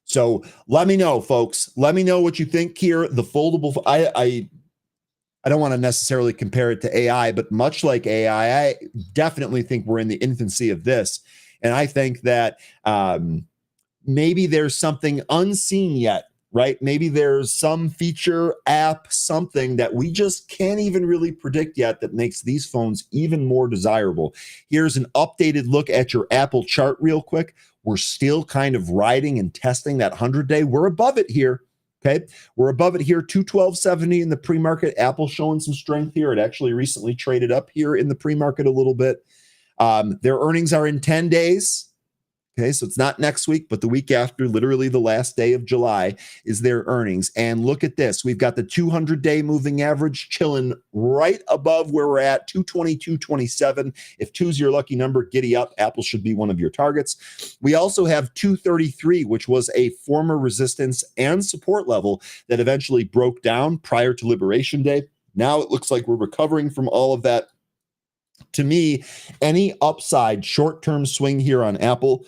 So let me know, folks. Let me know what you think here. The foldable, I don't want to necessarily compare it to AI, but much like AI, I definitely think we're in the infancy of this. And I think that maybe there's something unseen yet, right? Maybe there's some feature, app, something that we just can't even really predict yet that makes these phones even more desirable. Here's an updated look at your Apple chart real quick. We're still kind of riding and testing that 100-day. We're above it here. Okay, we're above it here, 212.70 in the pre-market. Apple showing some strength here. It actually recently traded up here in the pre-market a little bit. Their earnings are in 10 days. Okay, so it's not next week, but the week after, literally the last day of July, is their earnings. And look at this. We've got the 200-day moving average chilling right above where we're at, 222.27. If 2 is your lucky number, giddy up. Apple should be one of your targets. We also have 233, which was a former resistance and support level that eventually broke down prior to Liberation Day. Now it looks like we're recovering from all of that. To me, any upside short-term swing here on Apple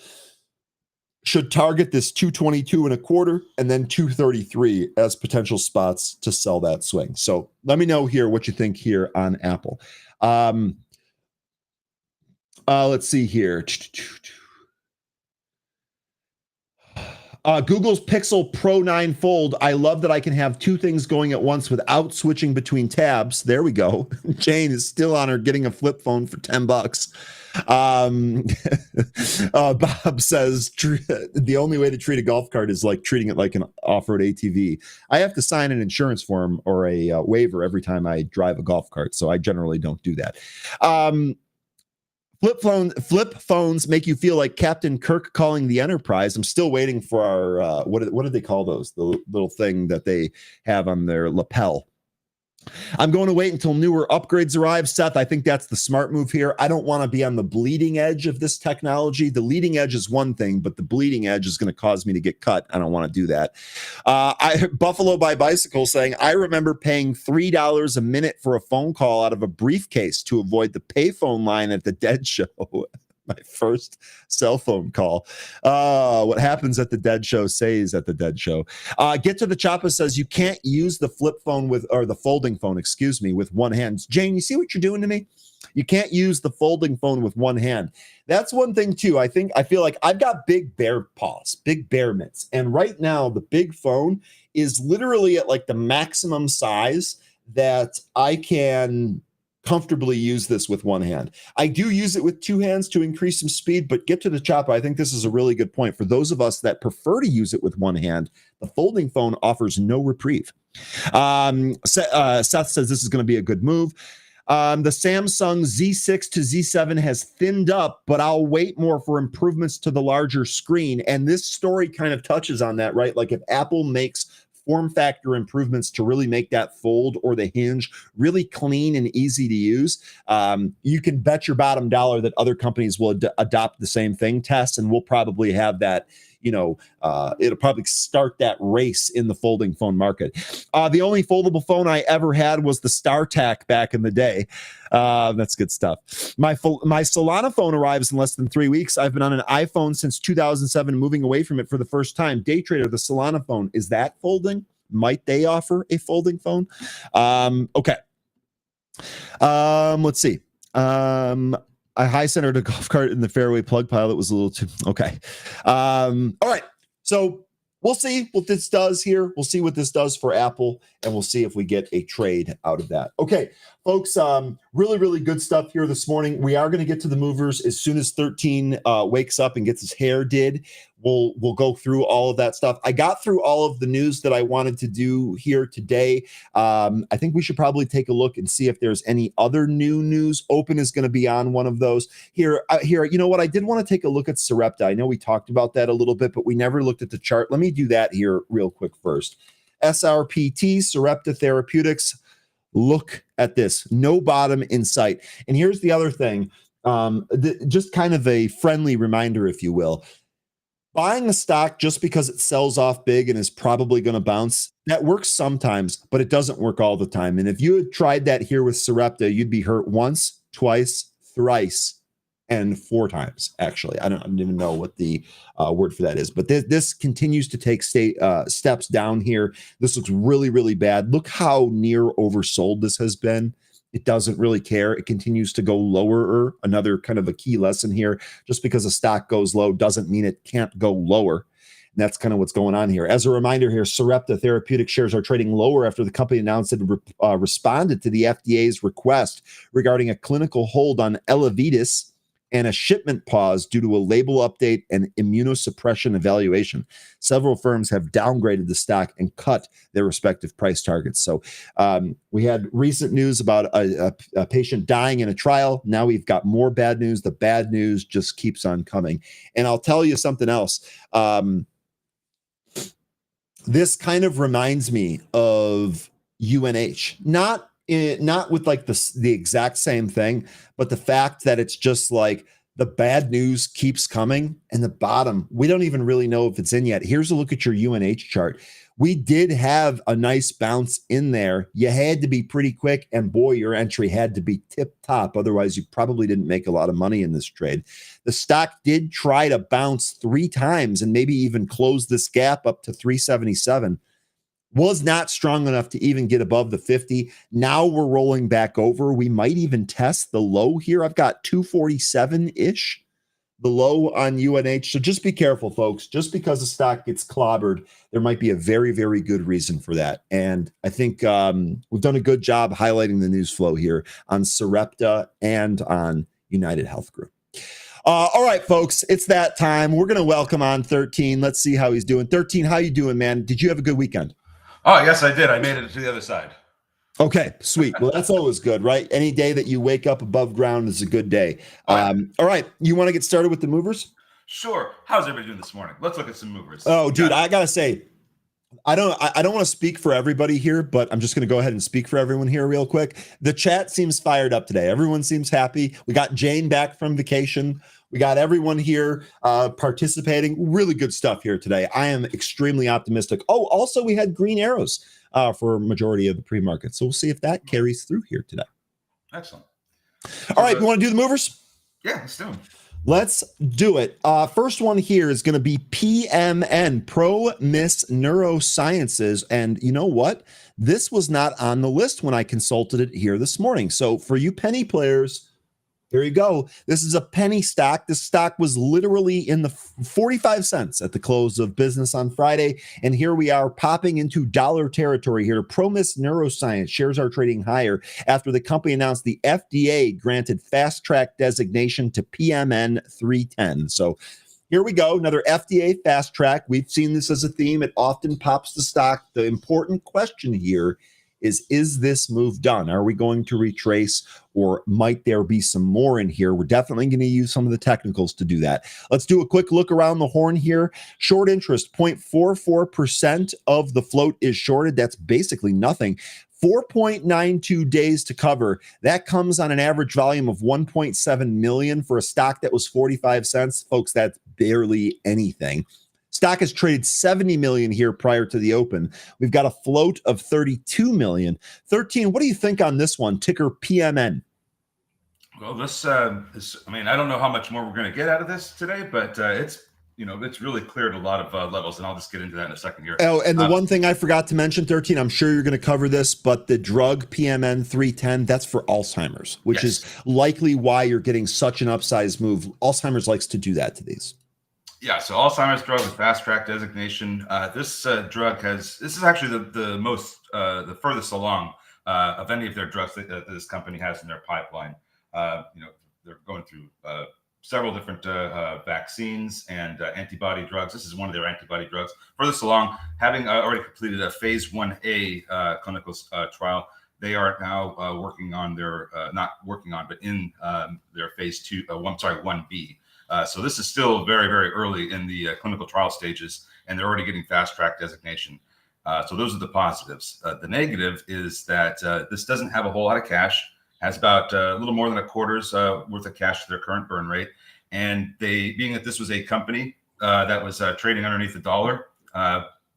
should target this 222.25 and then 233 as potential spots to sell that swing. So let me know here what you think here on Apple. Let's see here. Google's Pixel Pro 9 Fold. I love that I can have two things going at once without switching between tabs. There we go. Jane is still on her getting a flip phone for $10. Bob says the only way to treat a golf cart is like treating it like an off-road ATV. I have to sign an insurance form or a waiver every time I drive a golf cart, so I generally don't do that. Flip phones make you feel like Captain Kirk calling the Enterprise. I'm still waiting for our what do they call those? The little thing that they have on their lapel. I'm going to wait until newer upgrades arrive, Seth. I think that's the smart move here. I don't want to be on the bleeding edge of this technology. The leading edge is one thing, but the bleeding edge is going to cause me to get cut. I don't want to do that. Buffalo by Bicycle saying, I remember paying $3 a minute for a phone call out of a briefcase to avoid the payphone line at the Dead Show. My first cell phone call. What happens at the Dead Show stays at the Dead Show. Get to the Choppa says you can't use the flip phone the folding phone, with one hand. Jane, you see what you're doing to me? You can't use the folding phone with one hand. That's one thing too. I feel like I've got big bear paws, big bear mitts. And right now the big phone is literally at like the maximum size that I can comfortably use this with one hand. I do use it with two hands to increase some speed, but get to the Choppa. I think this is a really good point for those of us that prefer to use it with one hand. The folding phone offers no reprieve. Seth says this is going to be a good move. The Samsung Z6 to Z7 has thinned up, but I'll wait more for improvements to the larger screen. And this story kind of touches on that, right? Like if Apple makes form factor improvements to really make that fold or the hinge really clean and easy to use, you can bet your bottom dollar that other companies will adopt the same thing, Tess, and we'll probably have that, it'll probably start that race in the folding phone market. The only foldable phone I ever had was the StarTAC back in the day. That's good stuff. My Solana phone arrives in less than 3 weeks. I've been on an iPhone since 2007, moving away from it for the first time. Day Trader, the Solana phone, is that folding? Might they offer a folding phone? Okay. Let's see. I high-centered a golf cart in the fairway plug pile. That was a little too... Okay. All right. So we'll see what this does here. We'll see what this does for Apple, and we'll see if we get a trade out of that. Okay, folks, really, really good stuff here this morning. We are going to get to the movers as soon as 13 wakes up and gets his hair did. We'll go through all of that stuff. I got through all of the news that I wanted to do here today. I think we should probably take a look and see if there's any other new news. Open is going to be on one of those. Here, you know what? I did want to take a look at Sarepta. I know we talked about that a little bit, but we never looked at the chart. Let me do that here real quick first. SRPT, Sarepta Therapeutics. Look at this. No bottom in sight. And here's the other thing. Just kind of a friendly reminder, if you will. Buying a stock just because it sells off big and is probably going to bounce, that works sometimes, but it doesn't work all the time. And if you had tried that here with Sarepta, you'd be hurt once, twice, thrice, and 4 times, actually. I don't even know what the word for that is. But this continues to take steps down here. This looks really, really bad. Look how near oversold this has been. It doesn't really care. It continues to go lower. Another kind of a key lesson here. Just because a stock goes low doesn't mean it can't go lower. And that's kind of what's going on here. As a reminder here, Sarepta Therapeutic shares are trading lower after the company announced it responded to the FDA's request regarding a clinical hold on Elevidys, and a shipment pause due to a label update and immunosuppression evaluation. Several firms have downgraded the stock and cut their respective price targets. So we had recent news about a patient dying in a trial. Now we've got more bad news. The bad news just keeps on coming. And I'll tell you something else. This kind of reminds me of UNH, not with like the exact same thing, but the fact that it's just like the bad news keeps coming and the bottom, we don't even really know if it's in yet. Here's a look at your UNH chart. We did have a nice bounce in there. You had to be pretty quick, and boy, your entry had to be tip top. Otherwise, you probably didn't make a lot of money in this trade. The stock did try to bounce 3 times and maybe even close this gap up to 377. Was not strong enough to even get above the 50. Now we're rolling back over. We might even test the low here. I've got 247-ish, the low on UNH. So just be careful, folks. Just because the stock gets clobbered, there might be a very, very good reason for that. And I think we've done a good job highlighting the news flow here on Sarepta and on United Health Group. All right, folks, it's that time. We're going to welcome on 13. Let's see how he's doing. 13, how you doing, man? Did you have a good weekend? Oh, yes, I did. I made it to the other side. Okay, sweet. Well, that's always good, right? Any day that you wake up above ground is a good day. All right, you want to get started with the movers? Sure. How's everybody doing this morning? Let's look at some movers. Oh, dude, I gotta say, I don't want to speak for everybody here, but I'm just going to go ahead and speak for everyone here real quick. The chat seems fired up today. Everyone seems happy. We got Jane back from vacation. We got everyone here participating. Really good stuff here today. I am extremely optimistic. Oh, also we had green arrows for a majority of the pre-market. So we'll see if that carries through here today. Excellent. All right, you want to do the movers? Yeah, let's do them. Let's do it. First one here is going to be PMN, ProMIS Neurosciences. And you know what? This was not on the list when I consulted it here this morning. So for you penny players, here you go. This is a penny stock. This stock was literally in the 45 cents at the close of business on Friday. And here we are popping into dollar territory here. ProMIS Neuroscience shares are trading higher after the company announced the FDA granted fast track designation to PMN 310. So here we go. Another FDA fast track. We've seen this as a theme. It often pops the stock. The important question here is this move done? Are we going to retrace, or might there be some more in here? We're definitely going to use some of the technicals to do that. Let's do a quick look around the horn here. Short interest, 0.44% of the float is shorted. That's basically nothing. 4.92 days to cover. That comes on an average volume of 1.7 million for a stock that was 45 cents. Folks, that's barely anything. Stock has traded 70 million here prior to the open. We've got a float of 32 million. 13, what do you think on this one? Ticker PMN. Well, this is, I mean, I don't know how much more we're going to get out of this today, but it's really cleared a lot of levels, and I'll just get into that in a second here. Oh, and the one thing I forgot to mention, 13, I'm sure you're going to cover this, but the drug PMN 310, that's for Alzheimer's, which is likely why you're getting such an upsized move. Alzheimer's likes to do that to these. Yeah, so Alzheimer's drug with fast track designation. This drug this is actually the furthest along of any of their drugs that this company has in their pipeline. They're going through several different vaccines and antibody drugs. This is one of their antibody drugs. Furthest along, having already completed a phase 1A clinical trial, they are now working on their, but in their phase 1B. So this is still very, very early in the clinical trial stages, and they're already getting fast track designation. So those are the positives. The negative is that this doesn't have a whole lot of cash, has about a little more than a quarter's worth of cash to their current burn rate. And being that this was a company that was trading underneath the dollar,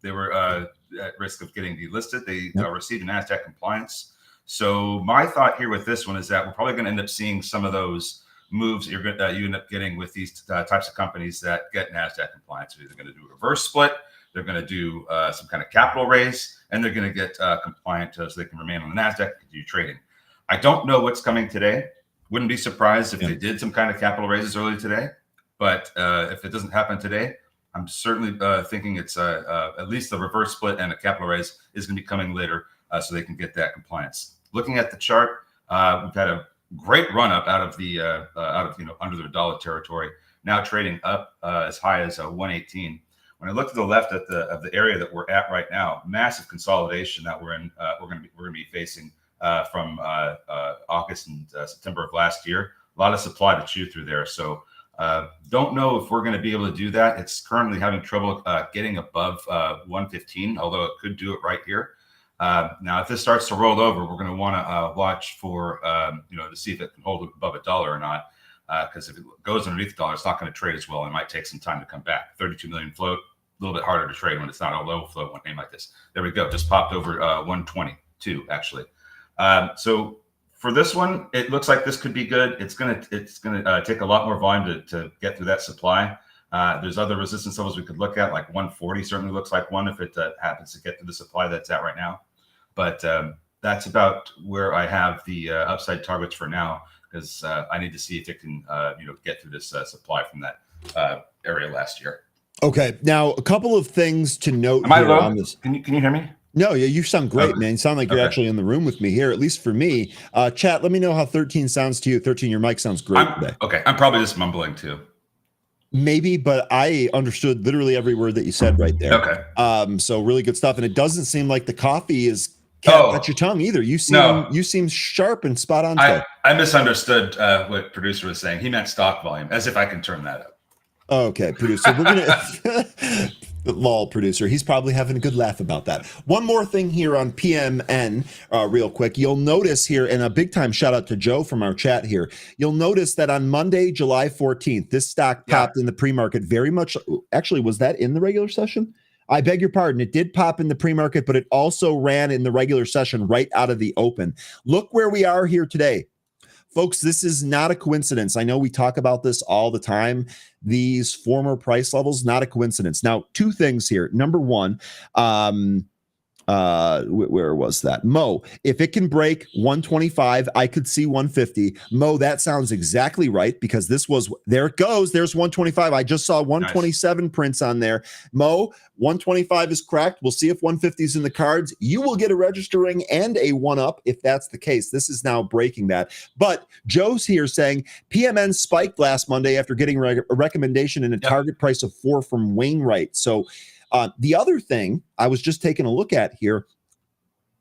they were at risk of getting delisted. They received a NASDAQ compliance. So my thought here with this one is that we're probably going to end up seeing some of those moves you end up getting with these types of companies that get NASDAQ compliance. They're going to do a reverse split, they're going to do some kind of capital raise, and they're going to get compliant so they can remain on the NASDAQ and continue trading. I don't know what's coming today. Wouldn't be surprised if they did some kind of capital raises early today. But if it doesn't happen today, I'm certainly thinking it's at least the reverse split and a capital raise is going to be coming later so they can get that compliance. Looking at the chart, we've had a great run up out of under the dollar territory. Now trading up as high as 118. When I look to the left at the area that we're at right now, massive consolidation that we're in. We're going to be facing from August and September of last year. A lot of supply to chew through there. So don't know if we're going to be able to do that. It's currently having trouble getting above 115, although it could do it right here. Now, if this starts to roll over, we're going to want to watch for to see if it can hold above $1 or not. Because if it goes underneath $1, it's not going to trade as well. It might take some time to come back. 32 million float, a little bit harder to trade when it's not a low float one name like this. There we go. Just popped over 122 actually. So for this one, it looks like this could be good. It's gonna take a lot more volume to get through that supply. There's other resistance levels we could look at, like 140 certainly looks like one if it happens to get through the supply that's at right now. But that's about where I have the upside targets for now, because I need to see if it can get through this supply from that area last year. Okay, now a couple of things to note Am I here low? on this. Can you hear me? No, yeah, you sound great, man. You sound like you're actually in the room with me here, at least for me. Chat, let me know how 13 sounds to you. 13, your mic sounds great today. Okay, I'm probably just mumbling too. Maybe, but I understood literally every word that you said right there. Okay. So really good stuff, and it doesn't seem like the coffee is at your tongue either. You seem sharp and spot on. I misunderstood what producer was saying. He meant stock volume, as if I can turn that up. Okay, producer, we're gonna lol, producer. He's probably having a good laugh about that. One more thing here on PMN, real quick. You'll notice here, and a big time shout out to Joe from our chat here. You'll notice that on Monday, July 14th, this stock popped in the pre-market very much. Actually, was that in the regular session? I beg your pardon. It did pop in the pre-market, but it also ran in the regular session right out of the open. Look where we are here today. Folks, this is not a coincidence. I know we talk about this all the time. These former price levels, not a coincidence. Now, two things here. Number one, where was that? Mo, if it can break 125, I could see 150. Mo, that sounds exactly right, because this was, there it goes. There's 125. I just saw 127 prints on there. Mo, 125 is cracked. We'll see if 150 is in the cards. You will get a registering and a one up if that's the case. This is now breaking that. But Joe's here saying PMN spiked last Monday after getting a recommendation and a target price of 4 from Wainwright. So the other thing I was just taking a look at here,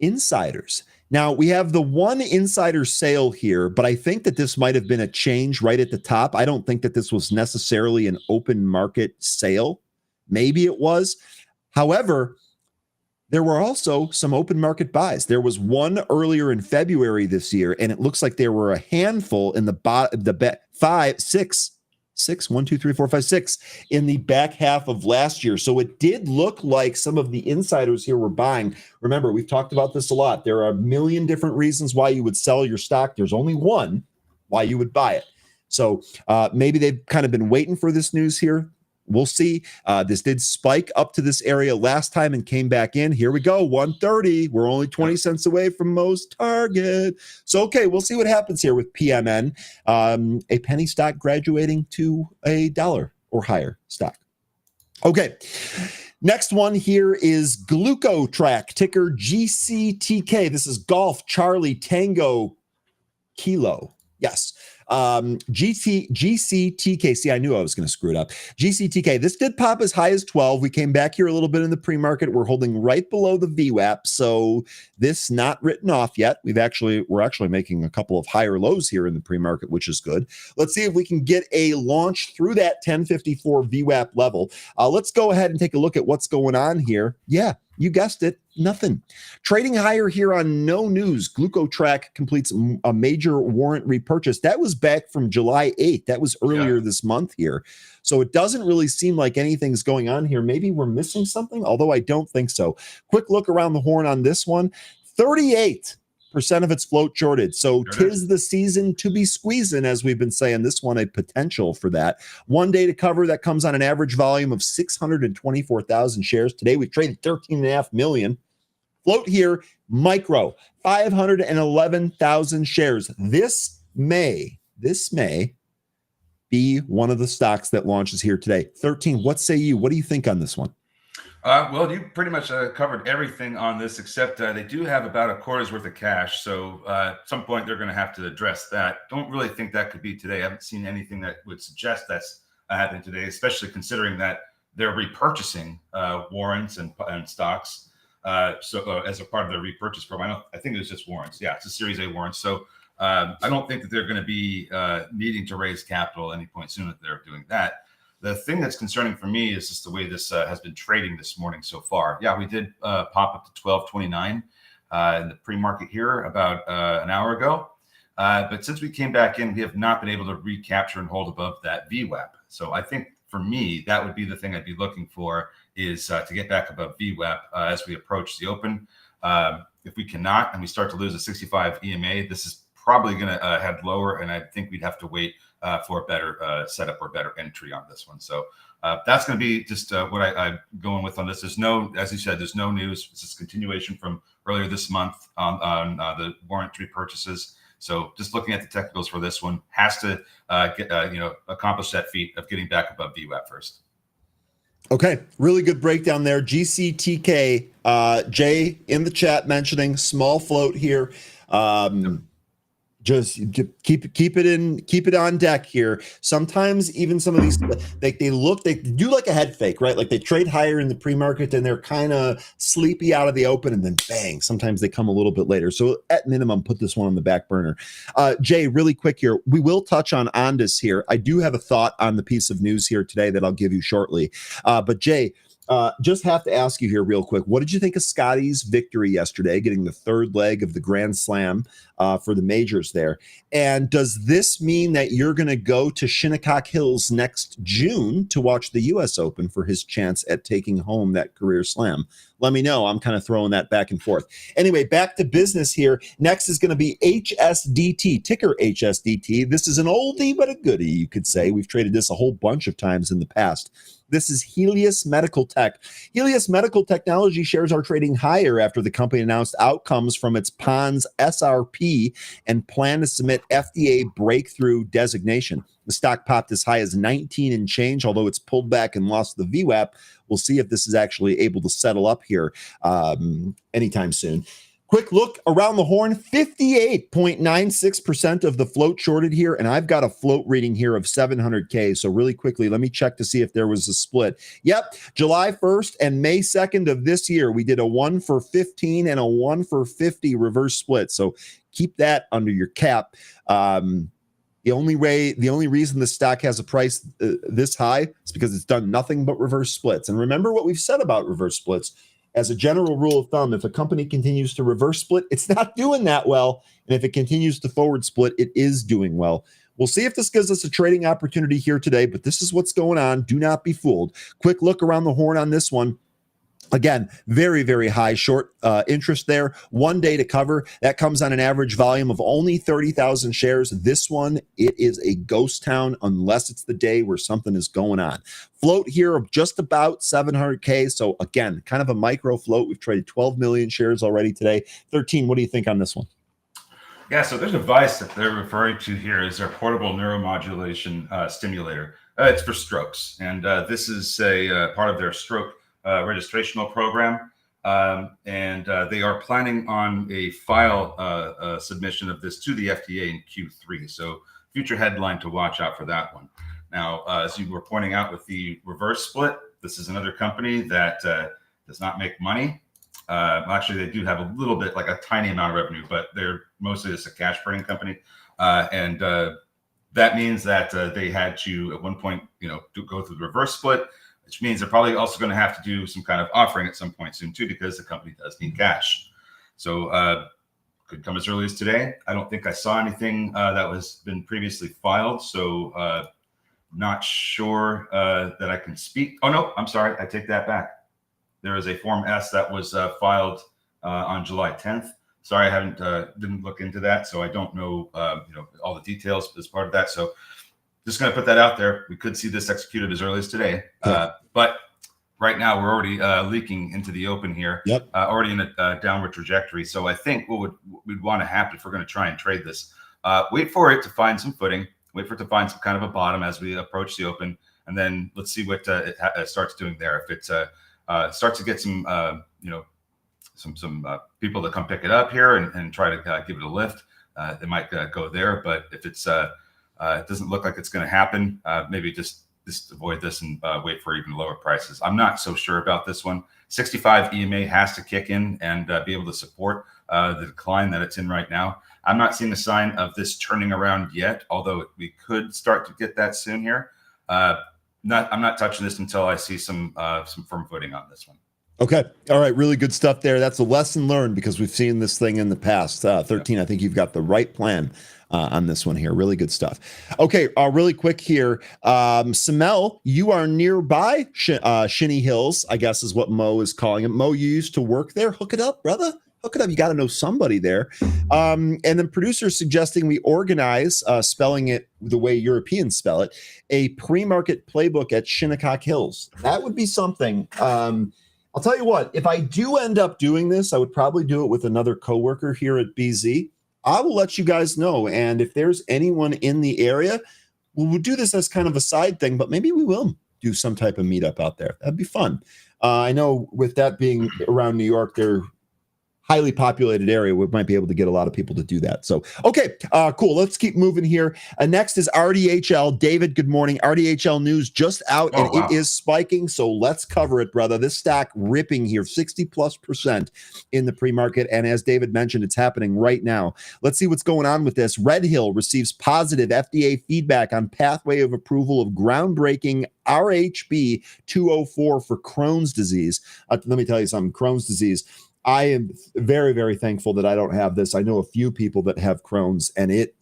insiders. Now, we have the one insider sale here, but I think that this might have been a change right at the top. I don't think that this was necessarily an open market sale. Maybe it was. However, there were also some open market buys. There was one earlier in February this year, and it looks like there were a handful in the 6 in the back half of last year. So it did look like some of the insiders here were buying. Remember, we've talked about this a lot. There are a million different reasons why you would sell your stock. There's only one why you would buy it. So maybe they've kind of been waiting for this news here. We'll see. This did spike up to this area last time and came back in. Here we go, 130. We're only 20 cents away from Mo's target. So, okay, we'll see what happens here with PMN. A penny stock graduating to $1 or higher stock. Okay, next one here is GlucoTrack, ticker GCTK. This is Golf Charlie Tango Kilo. Yes. GCTK. See, I knew I was going to screw it up. GCTK. This did pop as high as 12. We came back here a little bit in the pre-market. We're holding right below the VWAP. So this not written off yet. We're actually making a couple of higher lows here in the pre-market, which is good. Let's see if we can get a launch through that 1054 VWAP level. Let's go ahead and take a look at what's going on here. Yeah. You guessed it, nothing. Trading higher here on no news. GlucoTrack completes a major warrant repurchase. That was back from July 8th. That was earlier this month here. So it doesn't really seem like anything's going on here. Maybe we're missing something, although I don't think so. Quick look around the horn on this one. 38% of its float shorted. So tis the season to be squeezing, as we've been saying. This one, a potential for that. 1 day to cover, that comes on an average volume of 624,000 shares. Today we traded 13.5 million. Float here, micro, 511,000 shares. This may be one of the stocks that launches here today. 13, what say you? What do you think on this one? Well, you pretty much covered everything on this, except they do have about a quarter's worth of cash. So at some point, they're going to have to address that. Don't really think that could be today. I haven't seen anything that would suggest that's happening today, especially considering that they're repurchasing warrants and stocks. As a part of their repurchase program, I think it was just warrants. Yeah, it's a Series A warrants. So I don't think that they're going to be needing to raise capital any point soon if they're doing that. The thing that's concerning for me is just the way this has been trading this morning so far. Yeah, we did pop up to 12.29 in the pre-market here about an hour ago. But since we came back in, we have not been able to recapture and hold above that VWAP. So I think for me, that would be the thing I'd be looking for is to get back above VWAP as we approach the open. If we cannot and we start to lose a 65 EMA, this is probably going to head lower, and I think we'd have to wait for a better setup or better entry on this one. So that's going to be just what I'm going with on this. There's no, as you said, there's no news. It's just continuation from earlier this month on the warrant repurchases. So just looking at the technicals for this one has to accomplish that feat of getting back above VWAP first. Okay, really good breakdown there. GCTK, Jay in the chat mentioning small float here. Just keep it on deck here. Sometimes even some of these they do like a head fake, right? Like they trade higher in the pre-market and they're kind of sleepy out of the open, and then bang, sometimes they come a little bit later. So at minimum, put this one on the back burner. Jay, really quick here, we will touch on Ondas here. I do have a thought on the piece of news here today that I'll give you shortly. But Jay, just have to ask you here real quick. What did you think of Scotty's victory yesterday, getting the third leg of the Grand Slam for the majors there? And does this mean that you're going to go to Shinnecock Hills next June to watch the U.S. Open for his chance at taking home that career slam? Let me know. I'm kind of throwing that back and forth. Anyway, back to business here. Next is going to be HSDT, ticker HSDT. This is an oldie but a goodie, you could say. We've traded this a whole bunch of times in the past. This is Helios Medical Tech. Helios Medical Technology shares are trading higher after the company announced outcomes from its PONS SRP and plan to submit FDA breakthrough designation. The stock popped as high as 19 and change, although it's pulled back and lost the VWAP. We'll see if this is actually able to settle up here anytime soon. Quick look around the horn, 58.96% of the float shorted here, and I've got a float reading here of 700K. So really quickly, let me check to see if there was a split. Yep, July 1st and May 2nd of this year, we did a 1 for 15 and a 1 for 50 reverse split. So keep that under your cap. The only reason the stock has a price this high is because it's done nothing but reverse splits. And remember what we've said about reverse splits. As a general rule of thumb, if a company continues to reverse split, it's not doing that well. And if it continues to forward split, it is doing well. We'll see if this gives us a trading opportunity here today, but this is what's going on. Do not be fooled. Quick look around the horn on this one. Again, very, very high short interest there. 1 day to cover. That comes on an average volume of only 30,000 shares. This one, it is a ghost town unless it's the day where something is going on. Float here of just about 700K. So again, kind of a micro float. We've traded 12 million shares already today. 13, what do you think on this one? Yeah, so their device that they're referring to here is their portable neuromodulation stimulator. It's for strokes, and this is a part of their stroke registrational program, and they are planning on a file submission of this to the FDA in Q3. So future headline to watch out for that one. Now, as you were pointing out with the reverse split, this is another company that does not make money. Actually, they do have a little bit, like a tiny amount of revenue, but they're mostly just a cash burning company. And that means that they had to, at one point, go through the reverse split, which means they're probably also going to have to do some kind of offering at some point soon too, because the company does need cash. So could come as early as today. I don't think I saw anything that was been previously filed. So not sure that I can speak. Oh, no, I'm sorry. I take that back. There is a Form S that was filed on July 10th. Sorry, I didn't look into that, so I don't know all the details as part of that. So just going to put that out there. We could see this executed as early as today, but right now we're already leaking into the open here. Yep. Already in a downward trajectory. So I think what we'd want to happen if we're going to try and trade this, wait for it to find some footing, wait for it to find some kind of a bottom as we approach the open, and then let's see what it starts doing there. If it's starts to get some, some people to come pick it up here and try to give it a lift, they might go there. But if it doesn't look like it's going to happen, maybe just avoid this and wait for even lower prices. I'm not so sure about this one. 65 EMA has to kick in and be able to support the decline that it's in right now. I'm not seeing a sign of this turning around yet, although we could start to get that soon here. I'm not touching this until I see some firm footing on this one. Okay. All right. Really good stuff there. That's a lesson learned because we've seen this thing in the past. 13, I think you've got the right plan on this one here. Really good stuff. Okay. Really quick here. Samel, you are nearby Shinny Hills, I guess is what Mo is calling it. Mo, you used to work there. Hook it up, brother. Hook it up. You got to know somebody there. And then producers suggesting we organize, spelling it the way Europeans spell it, a pre-market playbook at Shinnecock Hills. That would be something. I'll tell you what, if I do end up doing this, I would probably do it with another coworker here at BZ. I will let you guys know. And if there's anyone in the area, we'll do this as kind of a side thing, but maybe we will do some type of meetup out there. That'd be fun. I know with that being around New York, they're highly populated area, we might be able to get a lot of people to do that. So, okay, cool. Let's keep moving here. Next is RDHL. David, good morning. RDHL news just out, and wow, it is spiking. So let's cover it, brother. This stock ripping here, 60+% in the pre-market. And as David mentioned, it's happening right now. Let's see what's going on with this. Red Hill receives positive FDA feedback on pathway of approval of groundbreaking RHB 204 for Crohn's disease. Let me tell you something, Crohn's disease. I am very, very thankful that I don't have this. I know a few people that have Crohn's, and it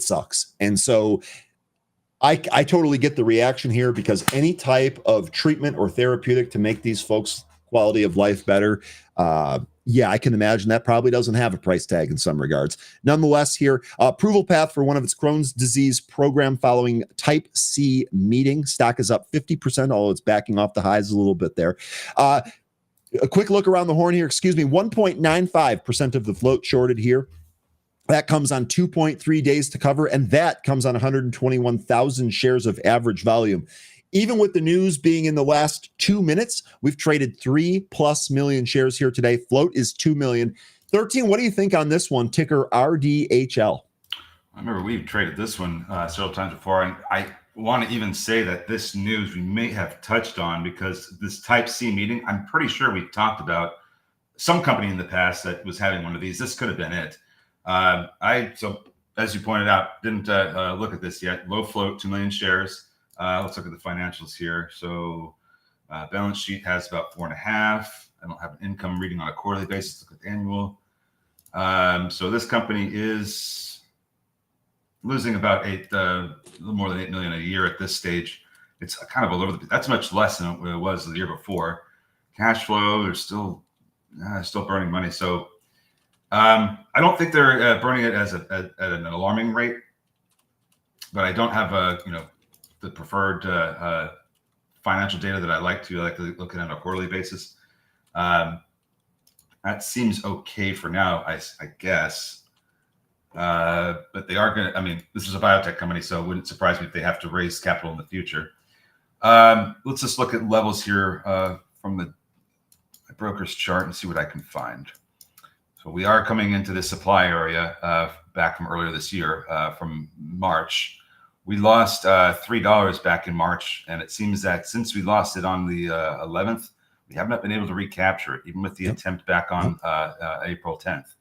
sucks. And so I totally get the reaction here, because any type of treatment or therapeutic to make these folks' quality of life better, yeah, I can imagine that probably doesn't have a price tag in some regards. Nonetheless, here, approval path for one of its Crohn's disease program following Type C meeting. Stock is up 50%, although it's backing off the highs a little bit there. A quick look around the horn here. 1.95% of the float shorted here. That comes on 2.3 days to cover, and that comes on 121,000 shares of average volume. Even with the news being in the last 2 minutes, we've traded 3+ million shares here today. Float is 2 million. 13, what do you think on this one? Ticker RDHL. I remember we've traded this one several times before, and I want to even say that this news we may have touched on, because this Type C meeting, I'm pretty sure we talked about some company in the past that was having one of these. This could have been it. So as you pointed out, didn't look at this yet. Low float, 2 million shares. Let's look at the financials here. So balance sheet has about 4.5. I don't have an income reading on a quarterly basis. Look at annual. So this company is losing about a little more than 8 million a year at this stage. It's kind of all over the place. That's much less than it was the year before. Cash flow, they're still burning money. So I don't think they're burning it at an alarming rate, but I don't have the preferred financial data that I like to look at on a quarterly basis. That seems okay for now, I guess. But they are going to, I mean, this is a biotech company, so it wouldn't surprise me if they have to raise capital in the future. Let's just look at levels here from the broker's chart and see what I can find. So we are coming into the supply area back from earlier this year, from March. We lost $3 back in March, and it seems that since we lost it on the 11th, we have not been able to recapture it, even with the attempt back on April 10th.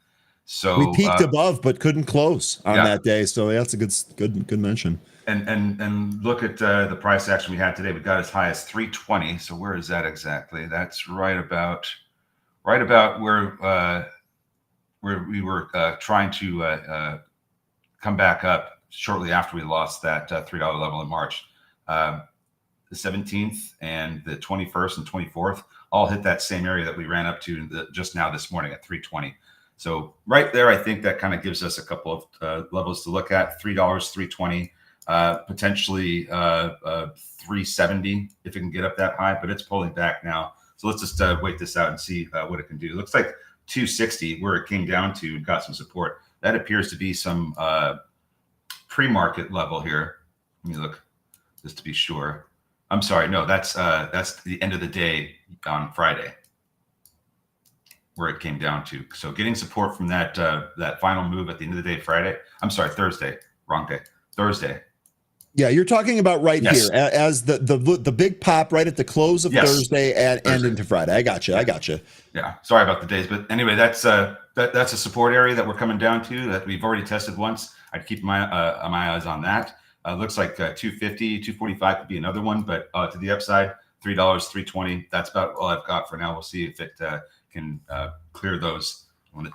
So we peaked above, but couldn't close on that day. So that's a good mention. And look at the price action we had today. We got as high as 320. So where is that exactly? That's right about where we were trying to come back up shortly after we lost that $3 level in March. The 17th and the 21st and 24th all hit that same area that we ran up to just now this morning at 320. So right there, I think that kind of gives us a couple of levels to look at. $3, 320, potentially 370 if it can get up that high, but it's pulling back now. So let's just wait this out and see what it can do. It looks like 260, where it came down to and got some support. That appears to be some pre-market level here. Let me look just to be sure. I'm sorry. No, that's the end of the day on Friday, where it came down to. So getting support from that final move at the end of the day Friday. I'm sorry, Thursday. Wrong day. Thursday. Yeah, you're talking about right Yes. here as the big pop right at the close of Yes. Thursday and into Friday. I got you. I got you. Yeah. Sorry about the days, but anyway, that's a support area that we're coming down to that we've already tested once. I'd keep my eyes on that. Looks like 250, 245 could be another one, but to the upside, $3, 320. That's about all I've got for now. We'll see if it can clear those.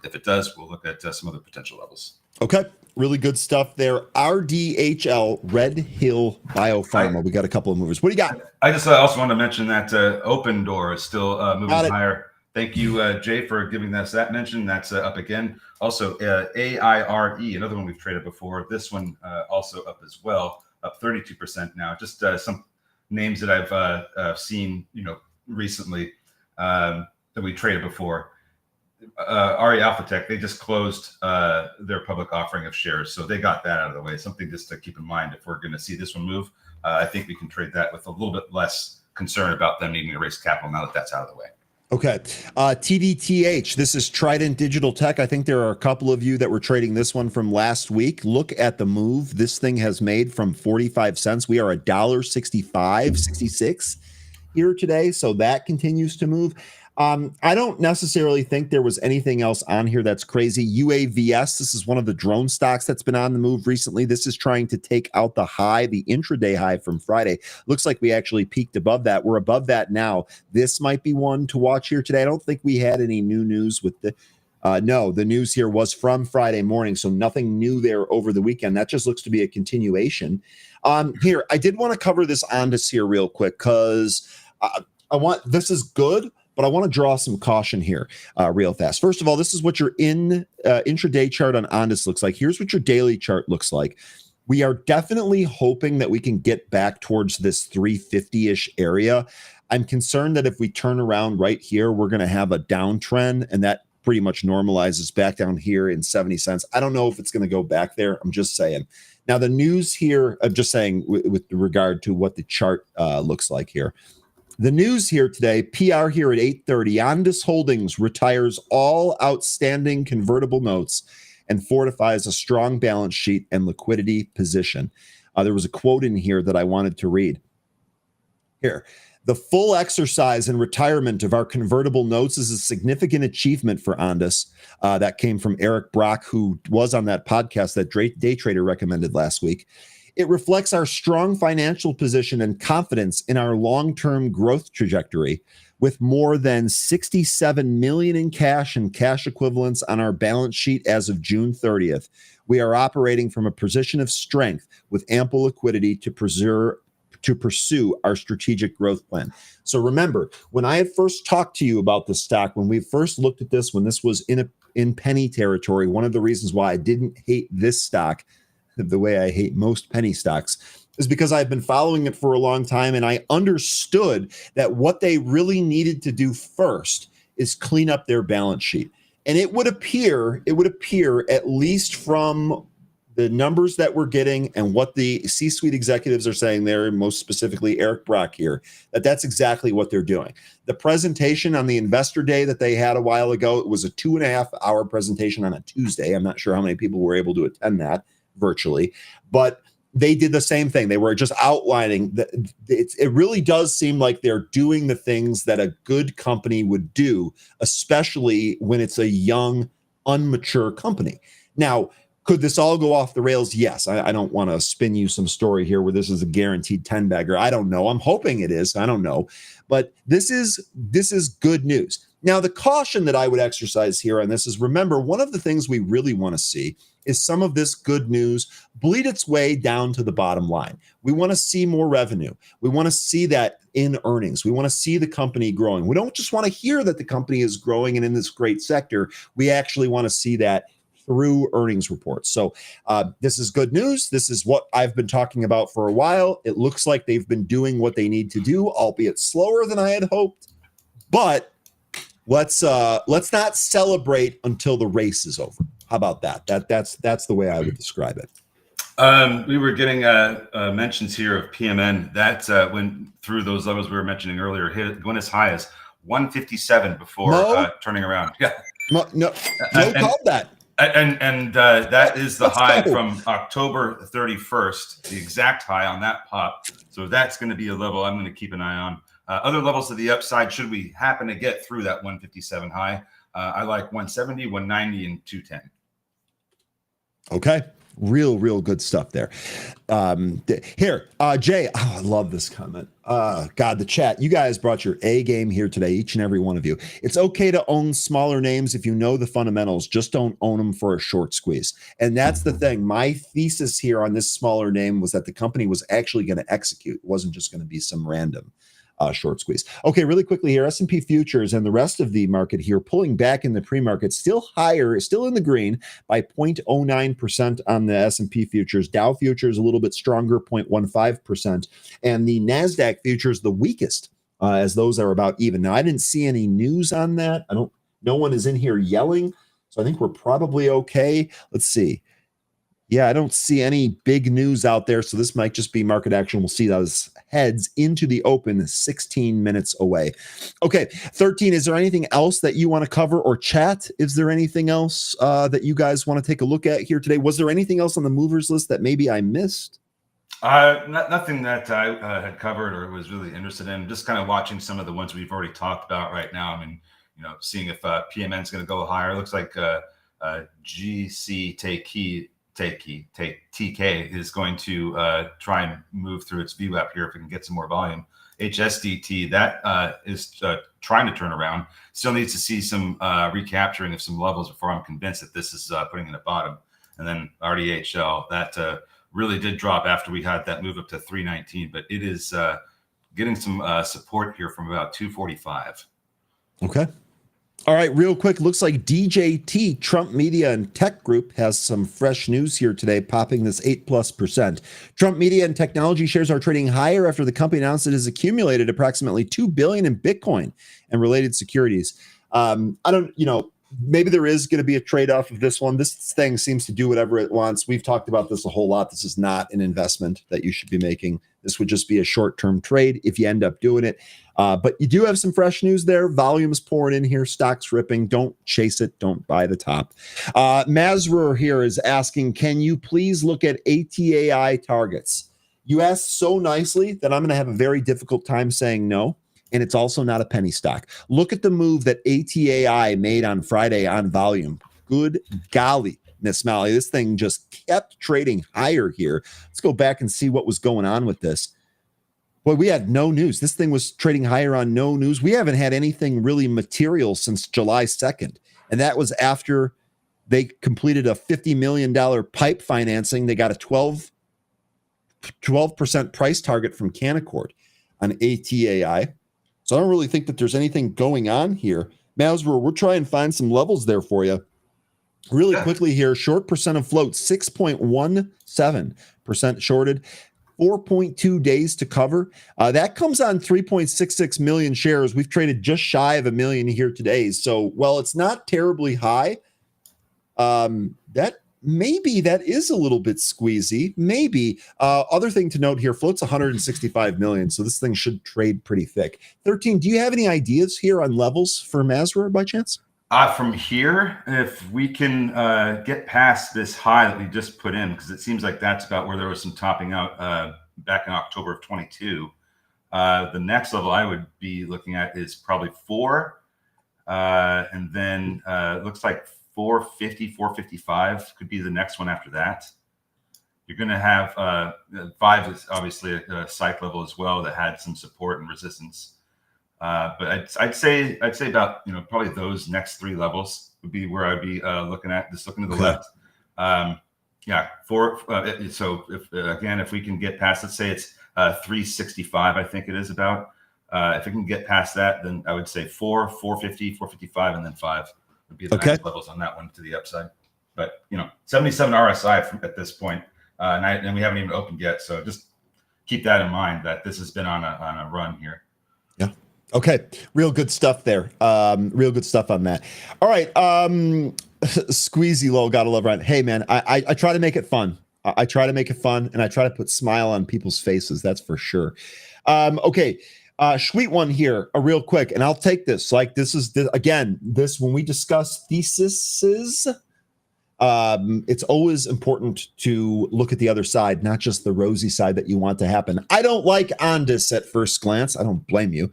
If it does, we'll look at some other potential levels. Okay. Really good stuff there. RDHL, Red Hill Biopharma. We got a couple of movers. What do you got? I just also want to mention that Open Door is still moving higher. Thank you, Jay, for giving us that mention. That's up again. Also, AIRE, another one we've traded before. This one also up as well, up 32% now. Just some names that I've seen, recently that we traded before. RE Alphatech, they just closed their public offering of shares, so they got that out of the way. Something just to keep in mind if we're going to see this one move. I think we can trade that with a little bit less concern about them needing to raise capital now that that's out of the way. Okay. TDTH, this is Trident Digital Tech. I think there are a couple of you that were trading this one from last week. Look at the move this thing has made from 45 cents. We are $1.65.66 here today, so that continues to move. I don't necessarily think there was anything else on here that's crazy. UAVS, this is one of the drone stocks that's been on the move recently. This is trying to take out the high, the intraday high from Friday. Looks like we actually peaked above that. We're above that now. This might be one to watch here today. I don't think we had any new news with the no, the news here was from Friday morning, so nothing new there over the weekend. That just looks to be a continuation. Here, I did want to cover this Ondas here real quick because this is good, but I want to draw some caution here real fast. First of all, this is what your intraday chart on Ondas looks like. Here's what your daily chart looks like. We are definitely hoping that we can get back towards this 350-ish area. I'm concerned that if we turn around right here, we're going to have a downtrend, and that pretty much normalizes back down here in 70 cents. I don't know if it's going to go back there. I'm just saying. Now, the news here, I'm just saying with regard to what the chart looks like here. The news here today, PR here at 8:30, Ondas Holdings retires all outstanding convertible notes and fortifies a strong balance sheet and liquidity position. There was a quote in here that I wanted to read. Here, the full exercise and retirement of our convertible notes is a significant achievement for Ondas. That came from Eric Brock, who was on that podcast that Day Trader recommended last week. It reflects our strong financial position and confidence in our long-term growth trajectory. With more than $67 million in cash and cash equivalents on our balance sheet as of June 30th, we are operating from a position of strength with ample liquidity to pursue our strategic growth plan. So remember, when I had first talked to you about the stock, when we first looked at this, when this was in penny territory, one of the reasons why I didn't hate this stock the way I hate most penny stocks is because I've been following it for a long time, and I understood that what they really needed to do first is clean up their balance sheet. And it would appear, at least from the numbers that we're getting and what the C-suite executives are saying there, most specifically Eric Brock here, that's exactly what they're doing. The presentation on the investor day that they had a while ago, it was a 2.5-hour presentation on a Tuesday. I'm not sure how many people were able to attend that virtually, but they did the same thing. They were just outlining that it really does seem like they're doing the things that a good company would do, especially when it's a young, unmature company. Now, could this all go off the rails? Yes. I don't want to spin you some story here where this is a guaranteed 10-bagger. I don't know. I'm hoping it is. I don't know. But this is good news. Now, the caution that I would exercise here on this is, remember, one of the things we really want to see is some of this good news bleed its way down to the bottom line. We want to see more revenue. We want to see that in earnings. We want to see the company growing. We don't just want to hear that the company is growing and in this great sector. We actually want to see that through earnings reports. So this is good news. This is what I've been talking about for a while. It looks like they've been doing what they need to do, albeit slower than I had hoped. But let's not celebrate until the race is over. How about that? That's the way I would describe it. We were getting mentions here of PMN that went through those levels we were mentioning earlier, went as high as 157 before turning around. Yeah, No, called that. And that is the Let's high go. from October 31st, the exact high on that pop. So that's going to be a level I'm going to keep an eye on. Other levels of the upside, should we happen to get through that 157 high, I like 170, 190, and 210. Okay. Real good stuff there. Here, Jay, I love this comment. God, the chat, you guys brought your A game here today, each and every one of you. It's okay to own smaller names if you know the fundamentals, just don't own them for a short squeeze. And that's the thing. My thesis here on this smaller name was that the company was actually going to execute. It wasn't just going to be some random short squeeze. Okay, really quickly here, S&P futures and the rest of the market here pulling back in the pre-market, still higher, still in the green by 0.09% on the S&P futures. Dow futures a little bit stronger, 0.15%, and the Nasdaq futures the weakest, as those are about even. Now, I didn't see any news on that. No one is in here yelling, so I think we're probably okay. Let's see. Yeah, I don't see any big news out there, so this might just be market action. We'll see those heads into the open 16 minutes away. Okay, 13, is there anything else that you want to cover or chat? Is there anything else that you guys want to take a look at here today? Was there anything else on the movers list that maybe I missed? Nothing that I had covered or was really interested in. Just kind of watching some of the ones we've already talked about right now. I mean, seeing if PMN is going to go higher. It looks like GC TK is going to try and move through its VWAP here if it can get some more volume. HSDT, that is trying to turn around. Still needs to see some recapturing of some levels before I'm convinced that this is putting in a bottom. And then RDHL, that really did drop after we had that move up to 319, but it is getting some support here from about 245. Okay. All right, real quick, looks like DJT, Trump Media and Tech Group, has some fresh news here today, popping this 8+%. Trump Media and Technology shares are trading higher after the company announced it has accumulated approximately $2 billion in Bitcoin and related securities. Maybe there is going to be a trade-off of this one. This thing seems to do whatever it wants. We've talked about this a whole lot. This is not an investment that you should be making. This would just be a short-term trade if you end up doing it. But you do have some fresh news there. Volumes pouring in here. Stocks ripping. Don't chase it. Don't buy the top. Mazrur here is asking, can you please look at ATAI targets? You asked so nicely that I'm going to have a very difficult time saying no. And it's also not a penny stock. Look at the move that ATAI made on Friday on volume. Good golly, Miss Mally. This thing just kept trading higher here. Let's go back and see what was going on with this. Boy, we had no news. This thing was trading higher on no news. We haven't had anything really material since July 2nd. And that was after they completed a $50 million pipe financing. They got a 12% price target from Canaccord on ATAI. So I don't really think that there's anything going on here. Mazrur, we're trying to find some levels there for you. Really quickly here, short percent of float, 6.17% shorted, 4.2 days to cover. That comes on 3.66 million shares. We've traded just shy of 1 million here today. So, well, it's not terribly high. Maybe that is a little bit squeezy. Maybe. Other thing to note here, float's 165 million, so this thing should trade pretty thick. 13, do you have any ideas here on levels for Mazrur by chance? From here, if we can get past this high that we just put in, because it seems like that's about where there was some topping out back in October of 22. The next level I would be looking at is probably 4. And then looks like 450, 455 could be the next one after that. You're going to have 5 is obviously a psych level as well that had some support and resistance. But I'd say about probably those next 3 levels would be where I'd be looking at. Just looking to the left. So if we can get past, let's say it's 365, I think it is about. If we can get past that, then I would say 4, 450, 455, and then 5 would be the next levels on that one to the upside. But 77 RSI at this point, and we haven't even opened yet. So just keep that in mind that this has been on a run here. Yeah. Okay. Real good stuff there. Real good stuff on that. All right. Squeezy low. Gotta love Ryan. Hey man, I try to make it fun. I try to make it fun, and I try to put smile on people's faces. That's for sure. Okay. Sweet one here, real quick, and I'll take this. Like this is again, this when we discuss theses, it's always important to look at the other side, not just the rosy side that you want to happen. I don't like Ondas at first glance. I don't blame you.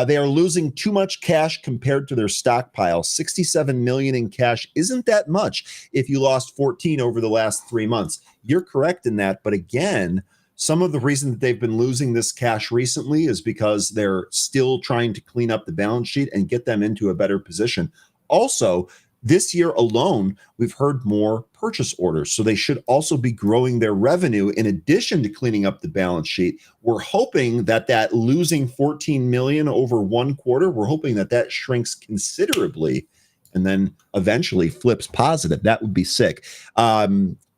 They are losing too much cash compared to their stockpile. 67 million in cash isn't that much if you lost 14 over the last 3 months. You're correct in that, but again, some of the reason that they've been losing this cash recently is because they're still trying to clean up the balance sheet and get them into a better position. Also, this year alone, we've heard more purchase orders. So they should also be growing their revenue in addition to cleaning up the balance sheet. We're hoping that losing 14 million over 1 quarter, we're hoping that shrinks considerably and then eventually flips positive. That would be sick.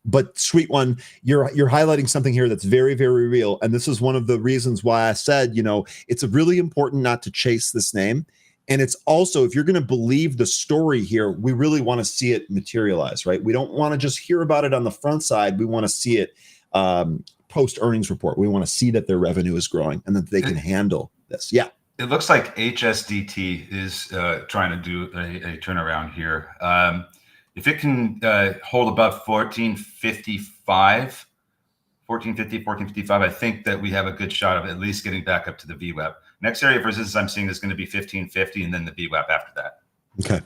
But sweet one, you're highlighting something here that's very, very real. And this is one of the reasons why I said, it's really important not to chase this name. And it's also, if you're going to believe the story here, we really want to see it materialize, right? We don't want to just hear about it on the front side. We want to see it post earnings report. We want to see that their revenue is growing and that they can handle this. Yeah. It looks like HSDT is trying to do a turnaround here. If it can hold above 1455, 1455, I think that we have a good shot of at least getting back up to the VWAP. Next area of resistance I'm seeing is going to be 1550 and then the VWAP after that. Okay.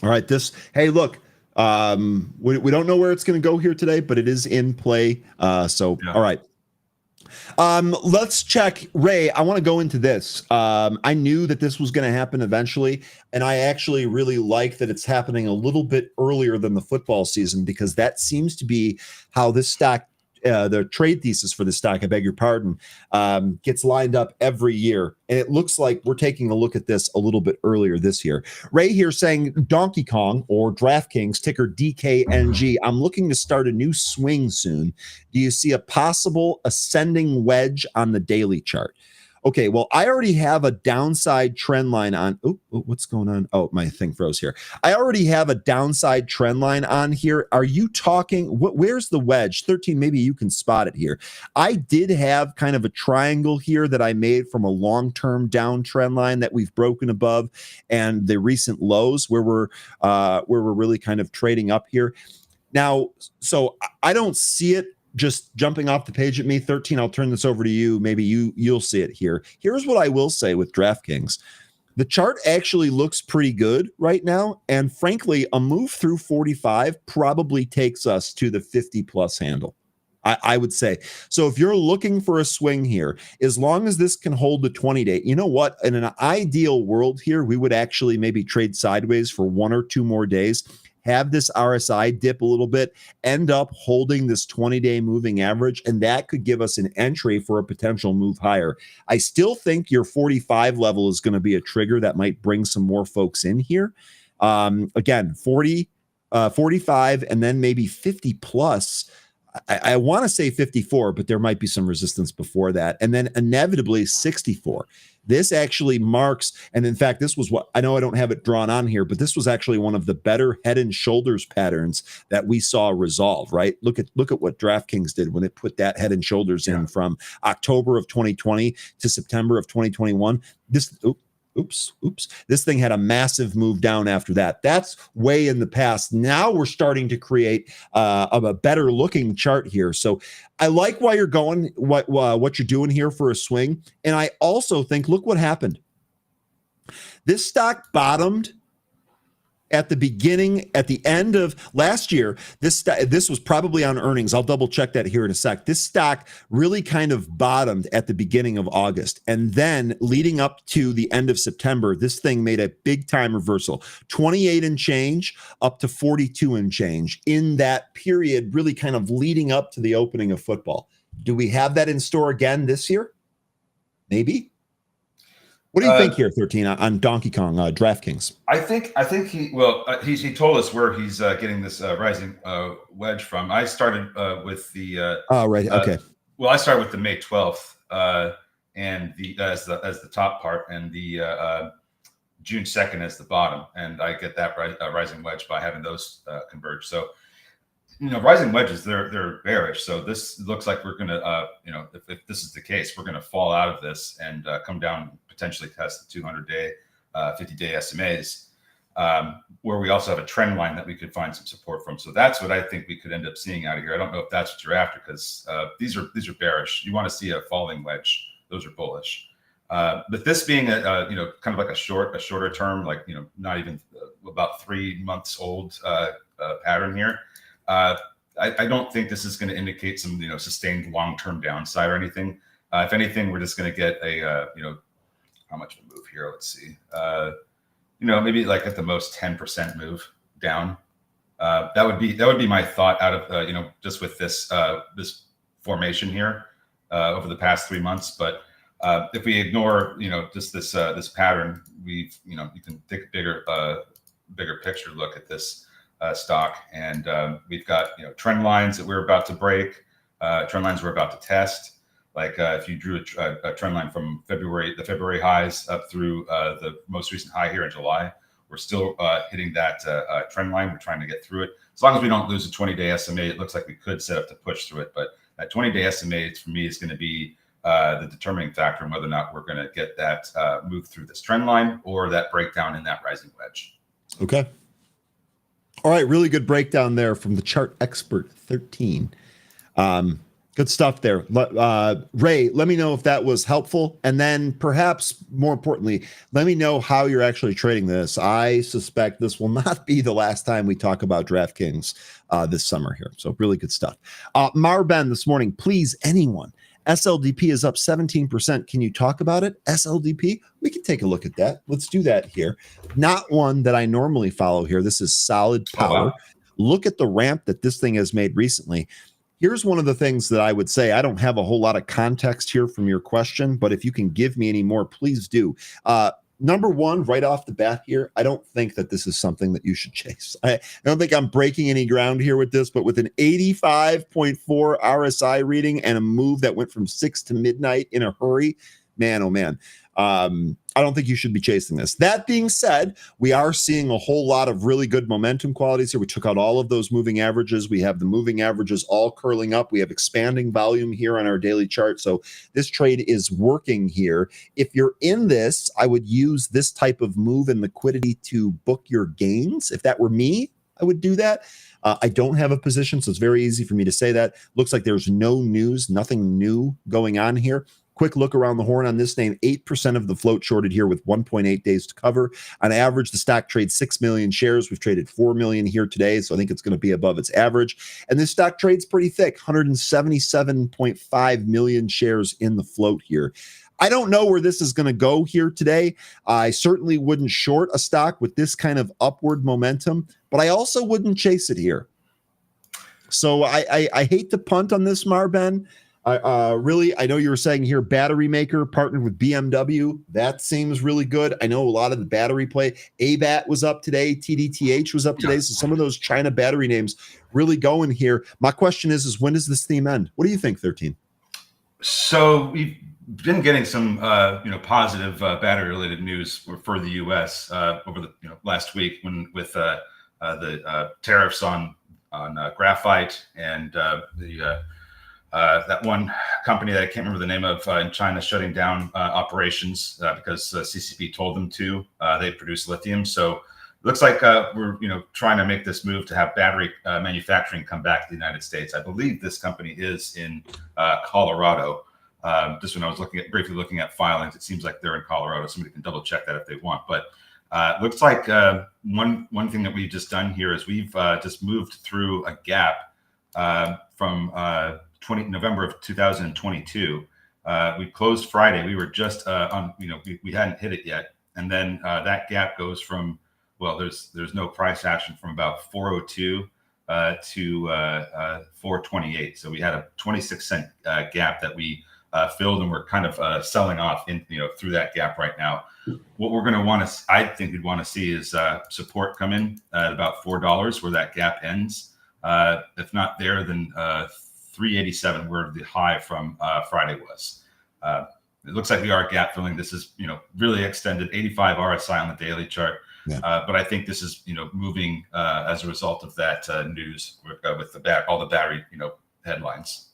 All right. Hey, look, we don't know where it's going to go here today, but it is in play. Yeah. All right. Let's check. Ray, I want to go into this. I knew that this was going to happen eventually, and I actually really like that it's happening a little bit earlier than the football season because that seems to be how this stock, the trade thesis for the stock, I beg your pardon, gets lined up every year. And it looks like we're taking a look at this a little bit earlier this year. Ray here saying Donkey Kong or DraftKings, ticker DKNG. I'm looking to start a new swing soon. Do you see a possible ascending wedge on the daily chart? Okay, well, I already have a downside trend line on. Oh, what's going on? Oh, my thing froze here. I already have a downside trend line on here. Are you talking? Where's the wedge? 13, maybe you can spot it here. I did have kind of a triangle here that I made from a long-term down trend line that we've broken above and the recent lows where we're really kind of trading up here. Now, so I don't see it just jumping off the page at me. 13, I'll turn this over to you. Maybe you'll see it here. Here's what I will say with DraftKings. The chart actually looks pretty good right now. And frankly, a move through 45 probably takes us to the 50 plus handle. I would say. So if you're looking for a swing here, as long as this can hold the 20-day, you know what? In an ideal world here, we would actually maybe trade sideways for 1 or 2 more days, have this RSI dip a little bit, end up holding this 20-day moving average, and that could give us an entry for a potential move higher. I still think your 45 level is going to be a trigger that might bring some more folks in here. Again, 45, and then maybe 50 plus. I want to say 54, but there might be some resistance before that. And then inevitably 64. This actually marks, and in fact, this was what, I know I don't have it drawn on here, but this was actually one of the better head and shoulders patterns that we saw resolve, right? Look at what DraftKings did when it put that head and shoulders in from October of 2020 to September of 2021. This thing had a massive move down after that. That's way in the past. Now we're starting to create a better looking chart here. So I like why you're going, what you're doing here for a swing. And I also think, look what happened. This stock bottomed at the end of last year. This was probably on earnings. I'll double check that here in a sec. This stock really kind of bottomed at the beginning of August. And then leading up to the end of September, this thing made a big time reversal, 28 and change up to 42 and change in that period, really kind of leading up to the opening of football. Do we have that in store again this year? Maybe. What do you think here, 13, on Donkey Kong, DraftKings? I think he told us where he's getting this rising wedge from. I started with the okay. I started with the May 12th and as the top part, and the June 2nd as the bottom, and I get that rising wedge by having those converge. So rising wedges, they're bearish. So this looks like we're going to, if this is the case, we're going to fall out of this and come down, potentially test the 200-day, 50-day SMAs, where we also have a trend line that we could find some support from. So that's what I think we could end up seeing out of here. I don't know if that's what you're after, because these are bearish. You want to see a falling wedge. Those are bullish. But this being a kind of like a shorter term, like not even about 3 months old pattern here. I don't think this is going to indicate some sustained long-term downside or anything. If anything, we're just going to get a how much of a move here? Let's see. Maybe like at the most 10% move down. That would be my thought out of just with this this formation here over the past 3 months. But if we ignore just this this pattern, you can take a bigger picture look at this stock, and we've got trend lines that we're about to break, trend lines we're about to test. Like if you drew a trend line from the February highs up through the most recent high here in July, we're still hitting that trend line. We're trying to get through it. As long as we don't lose a 20-day SMA, it looks like we could set up to push through it. But that 20-day SMA for me is going to be the determining factor in whether or not we're going to get that move through this trend line or that breakdown in that rising wedge. Okay. All right. Really good breakdown there from the chart expert 13. Good stuff there. Ray, let me know if that was helpful. And then perhaps more importantly, let me know how you're actually trading this. I suspect this will not be the last time we talk about DraftKings this summer here. So really good stuff. Marben this morning, please, anyone. SLDP is up 17%. Can you talk about it? SLDP? We can take a look at that. Let's do that here. Not one that I normally follow here. This is Solid Power. Oh, wow. Look at the ramp that this thing has made recently. Here's one of the things that I would say. I don't have a whole lot of context here from your question, but if you can give me any more, please do. Number one, right off the bat here, I don't think that this is something that you should chase. I don't think I'm breaking any ground here with this, but with an 85.4 RSI reading and a move that went from 6 to midnight in a hurry, man, oh man. I don't think you should be chasing this. That being said, we are seeing a whole lot of really good momentum qualities here. We took out all of those moving averages. We have the moving averages all curling up. We have expanding volume here on our daily chart. So this trade is working here. If you're in this, I would use this type of move and liquidity to book your gains. If that were me, I would do that. I don't have a position, so it's very easy for me to say that. Looks like there's no news, nothing new going on here. Quick look around the horn on this name, 8% of the float shorted here with 1.8 days to cover. On average, the stock trades 6 million shares. We've traded 4 million here today, so I think it's going to be above its average. And this stock trades pretty thick, 177.5 million shares in the float here. I don't know where this is going to go here today. I certainly wouldn't short a stock with this kind of upward momentum, but I also wouldn't chase it here. So I hate to punt on this, Marben. Really, I know you were saying here, battery maker partnered with BMW. That seems really good. I know a lot of the battery play. ABAT was up today. TDTH was up today. So some of those China battery names really going here. My question is when does this theme end? What do you think, 13? So we've been getting some, positive battery-related news for the U.S. Over the last week with the tariffs on graphite and that one company that I can't remember the name of in China shutting down operations because CCP told them to. They produce lithium, so it looks like we're trying to make this move to have battery manufacturing come back to the United States. I believe this company is in Colorado. Just when I was briefly looking at filings, it seems like they're in Colorado. Somebody can double check that if they want. But it looks like one thing that we've just done here is we've just moved through a gap from November of 2022. We closed Friday. We were just on, we hadn't hit it yet. And then that gap goes from, there's no price action from about 402 to 428. So we had a 26-cent gap that we filled, and we're kind of selling off through that gap right now. What we're going to want to, I think we'd want to see is support come in at about $4 where that gap ends. If not there, then 387 where the high from Friday was. It looks like we are gap filling. This is really extended 85 RSI on the daily chart. Yeah. But I think this is, moving as a result of that news with all the battery, headlines.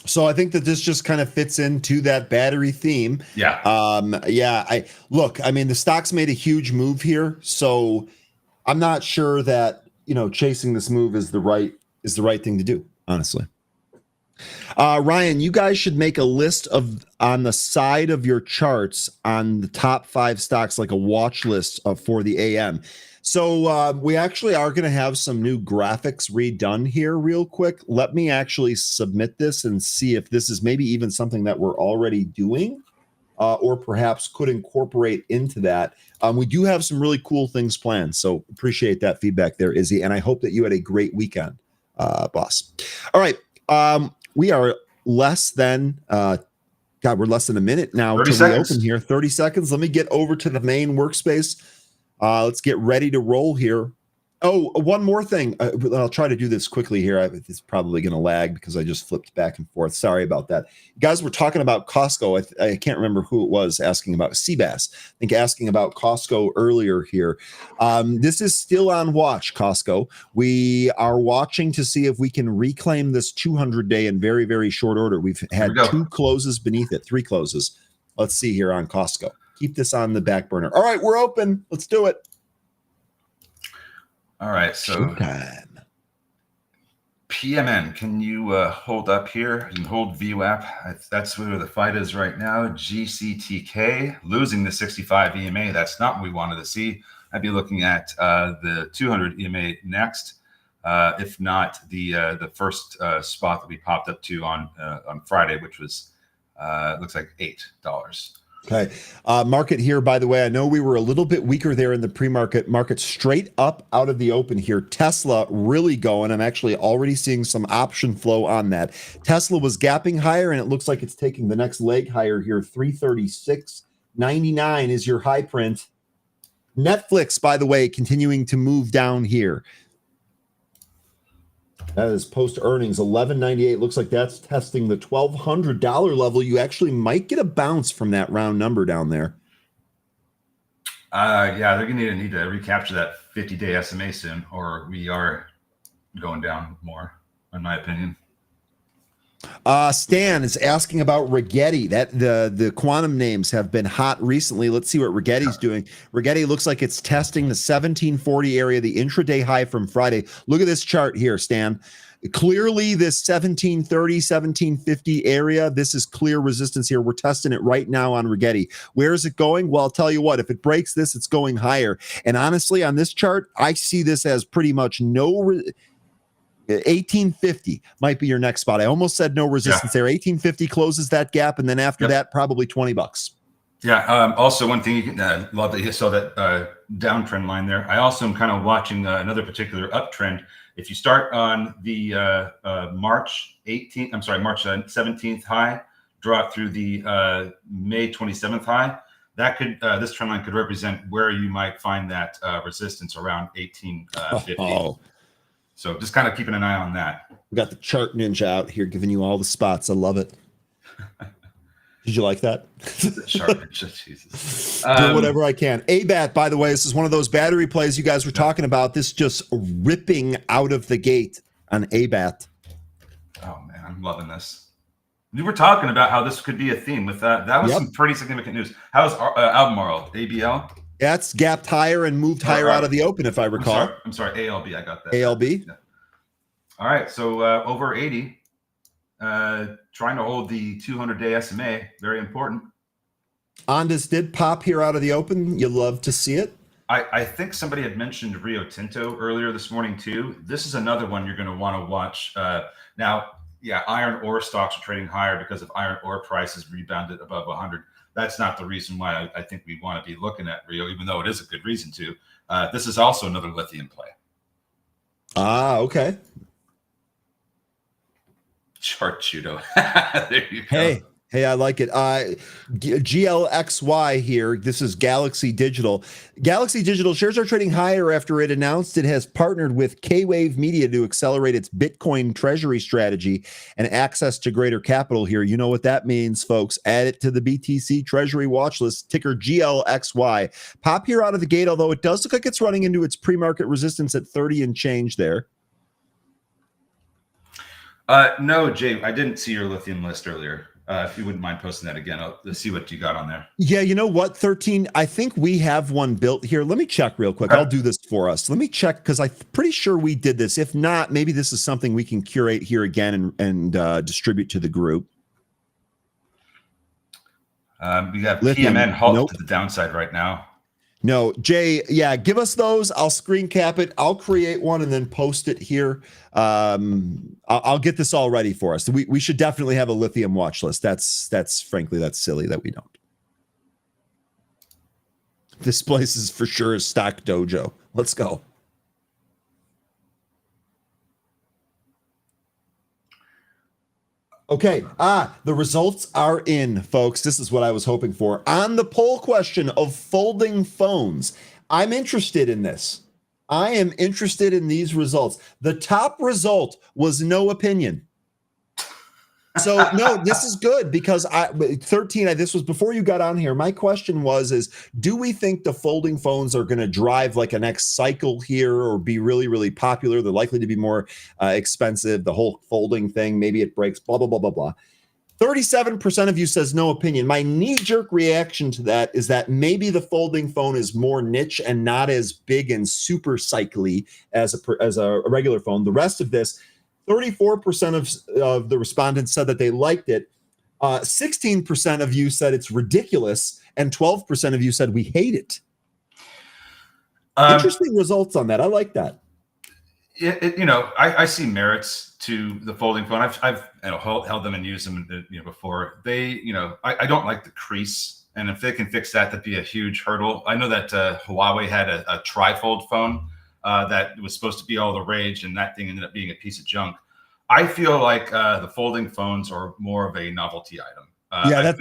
So I think that this just kind of fits into that battery theme. Yeah. I mean, the stock's made a huge move here, so I'm not sure that, chasing this move is the right thing to do, honestly. Ryan, you guys should make a list on the side of your charts on the top 5 stocks, like a watch list for the AM. So we actually are going to have some new graphics redone here real quick. Let me actually submit this and see if this is maybe even something that we're already doing or perhaps could incorporate into that. We do have some really cool things planned. So appreciate that feedback there, Izzy. And I hope that you had a great weekend, boss. All right. We are less than, we're less than a minute now 30 to seconds. reopen here. 30 seconds. Let me get over to the main workspace. Let's get ready to roll here. Oh, one more thing. I'll try to do this quickly here. It's probably going to lag because I just flipped back and forth. Sorry about that. You guys were talking about Costco. I can't remember who it was asking about Seabass. I think asking about Costco earlier here. This is still on watch, Costco. We are watching to see if we can reclaim this 200-day in very, very short order. We've had 2 closes beneath it, 3 closes. Let's see here on Costco. Keep this on the back burner. All right, we're open. Let's do it. All right, so Showtime. PMN, can you hold up here? You can hold VWAP. That's where the fight is right now. GCTK losing the 65 EMA. That's not what we wanted to see. I'd be looking at the 200 EMA next, if not the first spot that we popped up to on Friday, which was looks like $8. Okay. Market here, by the way, I know we were a little bit weaker there in the pre-market. Market straight up out of the open here. Tesla really going. I'm actually already seeing some option flow on that. Tesla was gapping higher, and it looks like it's taking the next leg higher here. 336.99 is your high print. Netflix, by the way, continuing to move down here. That is post earnings, $11.98. Looks like that's testing the $1,200 level. You actually might get a bounce from that round number down there. Yeah, they're going to need to recapture that 50-day SMA soon, or we are going down more, in my opinion. Stan is asking about Rigetti. That the quantum names have been hot recently. Let's see what Rigetti's doing. Rigetti looks like it's testing the 1740 area, the intraday high from Friday. Look at this chart here, Stan. Clearly this 1730, 1750 area, this is clear resistance here. We're testing it right now on Rigetti. Where is it going? Well, I'll tell you what, if it breaks this, it's going higher. And honestly, on this chart, I see this as pretty much 1850 might be your next spot. I almost said no resistance there. 1850 closes that gap, and then after that, probably $20. Yeah. Also, one thing you can love that you saw that downtrend line there. I also am kind of watching another particular uptrend. If you start on the March 17th high, draw it through the May 27th high. That could this trend line could represent where you might find that resistance around 1850. So just kind of keeping an eye on that. We got the chart ninja out here giving you all the spots. I love it. Did you like that? Chart ninja, Jesus. Do whatever I can. ABAT, by the way, this is one of those battery plays you guys were talking about. This just ripping out of the gate on ABAT. Oh, man, I'm loving this. We were talking about how this could be a theme with that. That was some pretty significant news. How's Albemarle, ABL? That's gapped higher and moved higher out of the open, if I recall. I'm sorry, ALB. I got that. ALB. Yeah. All right, so over 80, trying to hold the 200-day SMA, very important. Ondas did pop here out of the open. You love to see it. I think somebody had mentioned Rio Tinto earlier this morning too. This is another one you're going to want to watch. Now, yeah, iron ore stocks are trading higher because of iron ore prices rebounded above 100. That's not the reason why I think we want to be looking at Rio, even though it is a good reason to. This is also another lithium play. Okay. Chart judo. There you go. Hey, Hey, I like it. GLXY here. This is Galaxy Digital. Galaxy Digital shares are trading higher after it announced it has partnered with K-Wave Media to accelerate its Bitcoin treasury strategy and access to greater capital here. You know what that means, folks. Add it to the BTC treasury watch list, ticker GLXY. Pop here out of the gate, although it does look like it's running into its pre-market resistance at 30 and change there. No, Jay, I didn't see your lithium list earlier. If you wouldn't mind posting that again, let's see what you got on there. Yeah, you know what, 13, I think we have one built here. Let me check real quick. I'll do this for us. Let me check because I'm pretty sure we did this. If not, maybe this is something we can curate here again and distribute to the group. We have Lithium. PMN halt Nope. to the downside right now. No, Jay, yeah, give us those. I'll screen cap it. I'll create one and then post it here. I'll get this all ready for us. We should definitely have a lithium watch list. That's frankly, that's silly that we don't. This place is for sure a stock dojo. Let's go. Okay. The results are in, folks. This is what I was hoping for. On the poll question of folding phones, I'm interested in this. I am interested in these results. The top result was no opinion. So no, this is good because 13, this was before you got on here. My question is, do we think the folding phones are going to drive like a next cycle here or be really, really popular? They're likely to be more expensive. The whole folding thing, maybe it breaks, blah, blah, blah, blah, blah. 37% of you says no opinion. My knee-jerk reaction to that is that maybe the folding phone is more niche and not as big and super cycly as a regular phone. The rest of this, 34% of the respondents said that they liked it. 16% of you said it's ridiculous, and 12% of you said we hate it. Interesting results on that. I like that. I see merits to the folding phone. I've held them and used them before. I don't like the crease, and if they can fix that, that'd be a huge hurdle. I know that Huawei had a trifold phone that was supposed to be all the rage, and that thing ended up being a piece of junk. I feel like the folding phones are more of a novelty item. I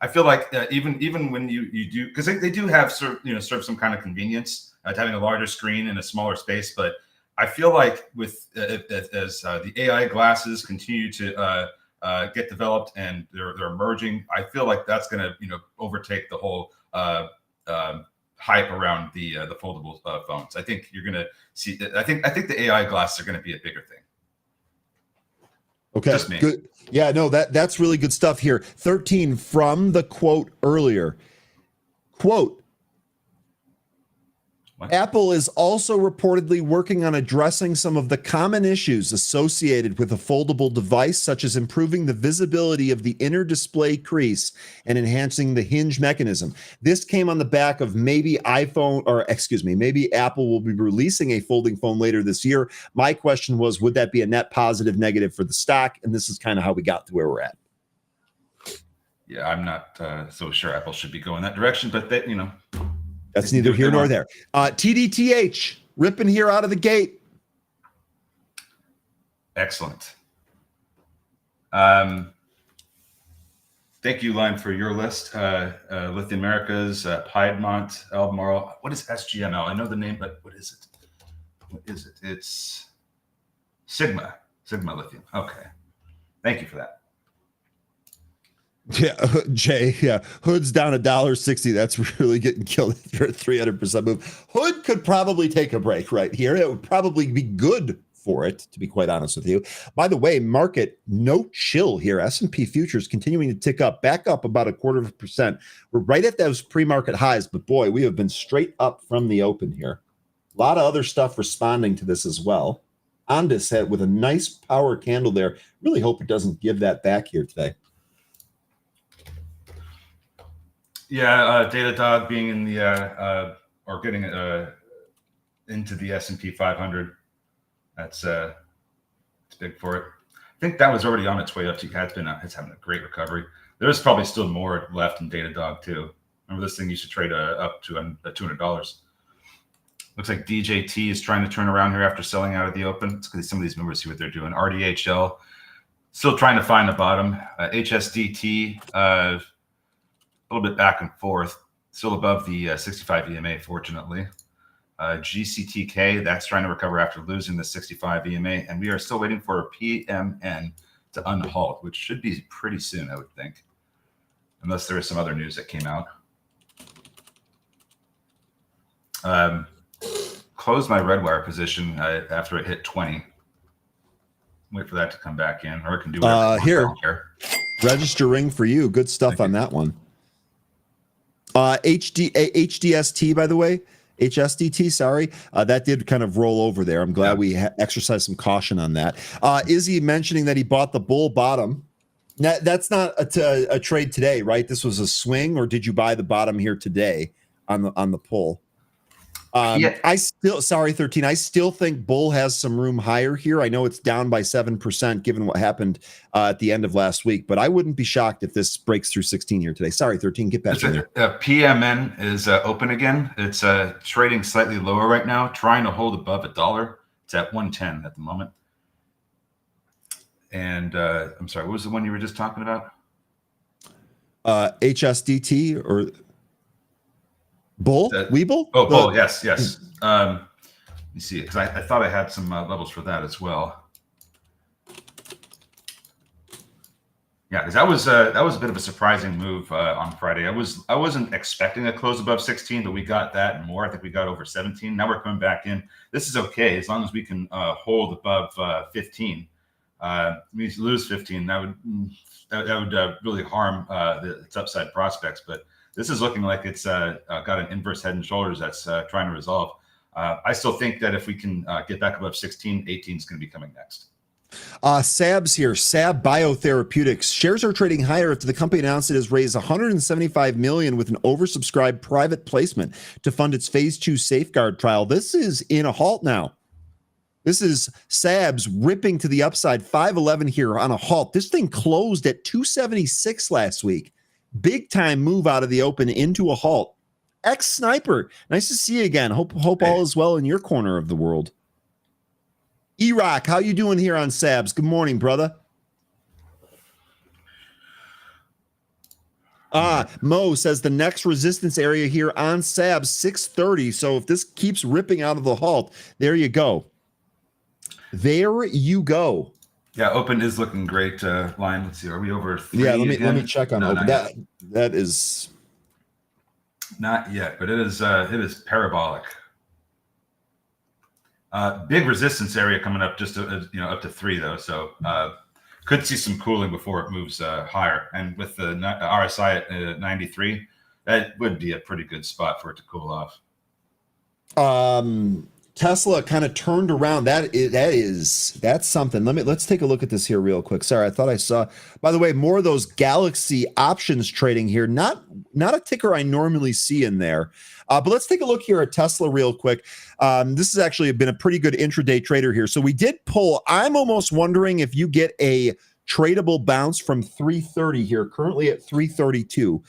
feel like even when you do, because they do have serve some kind of convenience having a larger screen in a smaller space, but I feel like with as the AI glasses continue to get developed and they're emerging, I feel like that's going to overtake the whole hype around the foldable phones. I think you're going to see. I think the AI glasses are going to be a bigger thing. Okay, Just me. Good. Yeah, no, that's really good stuff here. 13 from the quote earlier. Quote, what? Apple is also reportedly working on addressing some of the common issues associated with a foldable device, such as improving the visibility of the inner display crease and enhancing the hinge mechanism. This came on the back of maybe Apple will be releasing a folding phone later this year. My question was, would that be a net positive, negative for the stock? And this is kind of how we got to where we're at. Yeah, I'm not so sure Apple should be going that direction, but that's neither here nor there. TDTH, ripping here out of the gate. Excellent. Thank you, Line, for your list. Lithium Americas, Piedmont, Albemarle. What is SGML? I know the name, but what is it? What is it? It's Sigma Lithium. Okay. Thank you for that. Yeah, Jay. Yeah, Hood's down $1.60. That's really getting killed for a 300% move. Hood could probably take a break right here. It would probably be good for it, to be quite honest with you. By the way, market no chill here. S&P futures continuing to tick up, back up about 0.25%. We're right at those pre-market highs, but boy, we have been straight up from the open here. A lot of other stuff responding to this as well. Ondas had with a nice power candle there. Really hope it doesn't give that back here today. Yeah, Datadog being in the or getting into the S&P 500. That's it's big for it. I think that was already on its way up. It's having a great recovery. There's probably still more left in Datadog too. Remember, this thing used to trade up to $200. Looks like DJT is trying to turn around here after selling out of the open. Let's get some of these movers, see what they're doing. RDHL Still trying to find the bottom. HSDT, a little bit back and forth. Still above the 65 EMA, fortunately. GCTK, that's trying to recover after losing the 65 EMA. And we are still waiting for a PMN to unhalt, which should be pretty soon, I would think. Unless there is some other news that came out. Closed my red wire position after it hit 20. Wait for that to come back in, or it can do whatever. Here, registering for you. Good stuff on that one. HDST, by the way, HSDT, sorry, that did kind of roll over there. I'm glad we exercised some caution on that. Izzy mentioning that he bought the bull bottom. Now, that's not a trade today, right? This was a swing, or did you buy the bottom here today on the pull? I still, sorry, 13. I still think bull has some room higher here. I know it's down by 7% given what happened at the end of last week, but I wouldn't be shocked if this breaks through 16 here today. Sorry, 13. Get back in there. PMN is open again. It's trading slightly lower right now, trying to hold above $1. It's at 110 at the moment. And I'm sorry, what was the one you were just talking about? HSDT or bull? Weeble? Oh, bull. Yes. Let me see, because I thought I had some levels for that as well. Yeah, because that was a bit of a surprising move on Friday. I wasn't expecting a close above 16, but we got that and more. I think we got over 17. Now we're coming back in. This is okay as long as we can hold above 15. We lose 15. That would really harm its upside prospects. But this is looking like it's got an inverse head and shoulders that's trying to resolve. I still think that if we can get back above 16, 18 is going to be coming next. SABs here, SAB Biotherapeutics. Shares are trading higher after the company announced it has raised $175 million with an oversubscribed private placement to fund its phase 2 safeguard trial. This is in a halt now. This is SABs ripping to the upside, 511 here on a halt. This thing closed at 276 last week. Big time move out of the open into a halt. Ex-Sniper, nice to see you again. Hope all is well in your corner of the world. E-Rock, how you doing here on SABs? Good morning, brother. Mo says the next resistance area here on SABs, 630. So if this keeps ripping out of the halt, there you go. There you go. Yeah, open is looking great. Line, let's see, are we over 3? Yeah, let me check on open. That is not yet, but it is parabolic. Big resistance area coming up, just up to 3 though. So could see some cooling before it moves higher. And with the RSI at 93, that would be a pretty good spot for it to cool off. Tesla kind of turned around. That's something. Let's take a look at this here real quick. Sorry, I thought I saw. By the way, more of those Galaxy options trading here. Not a ticker I normally see in there. But let's take a look here at Tesla real quick. This has actually been a pretty good intraday trader here. So we did pull. I'm almost wondering if you get a tradable bounce from 330 here, currently at 332.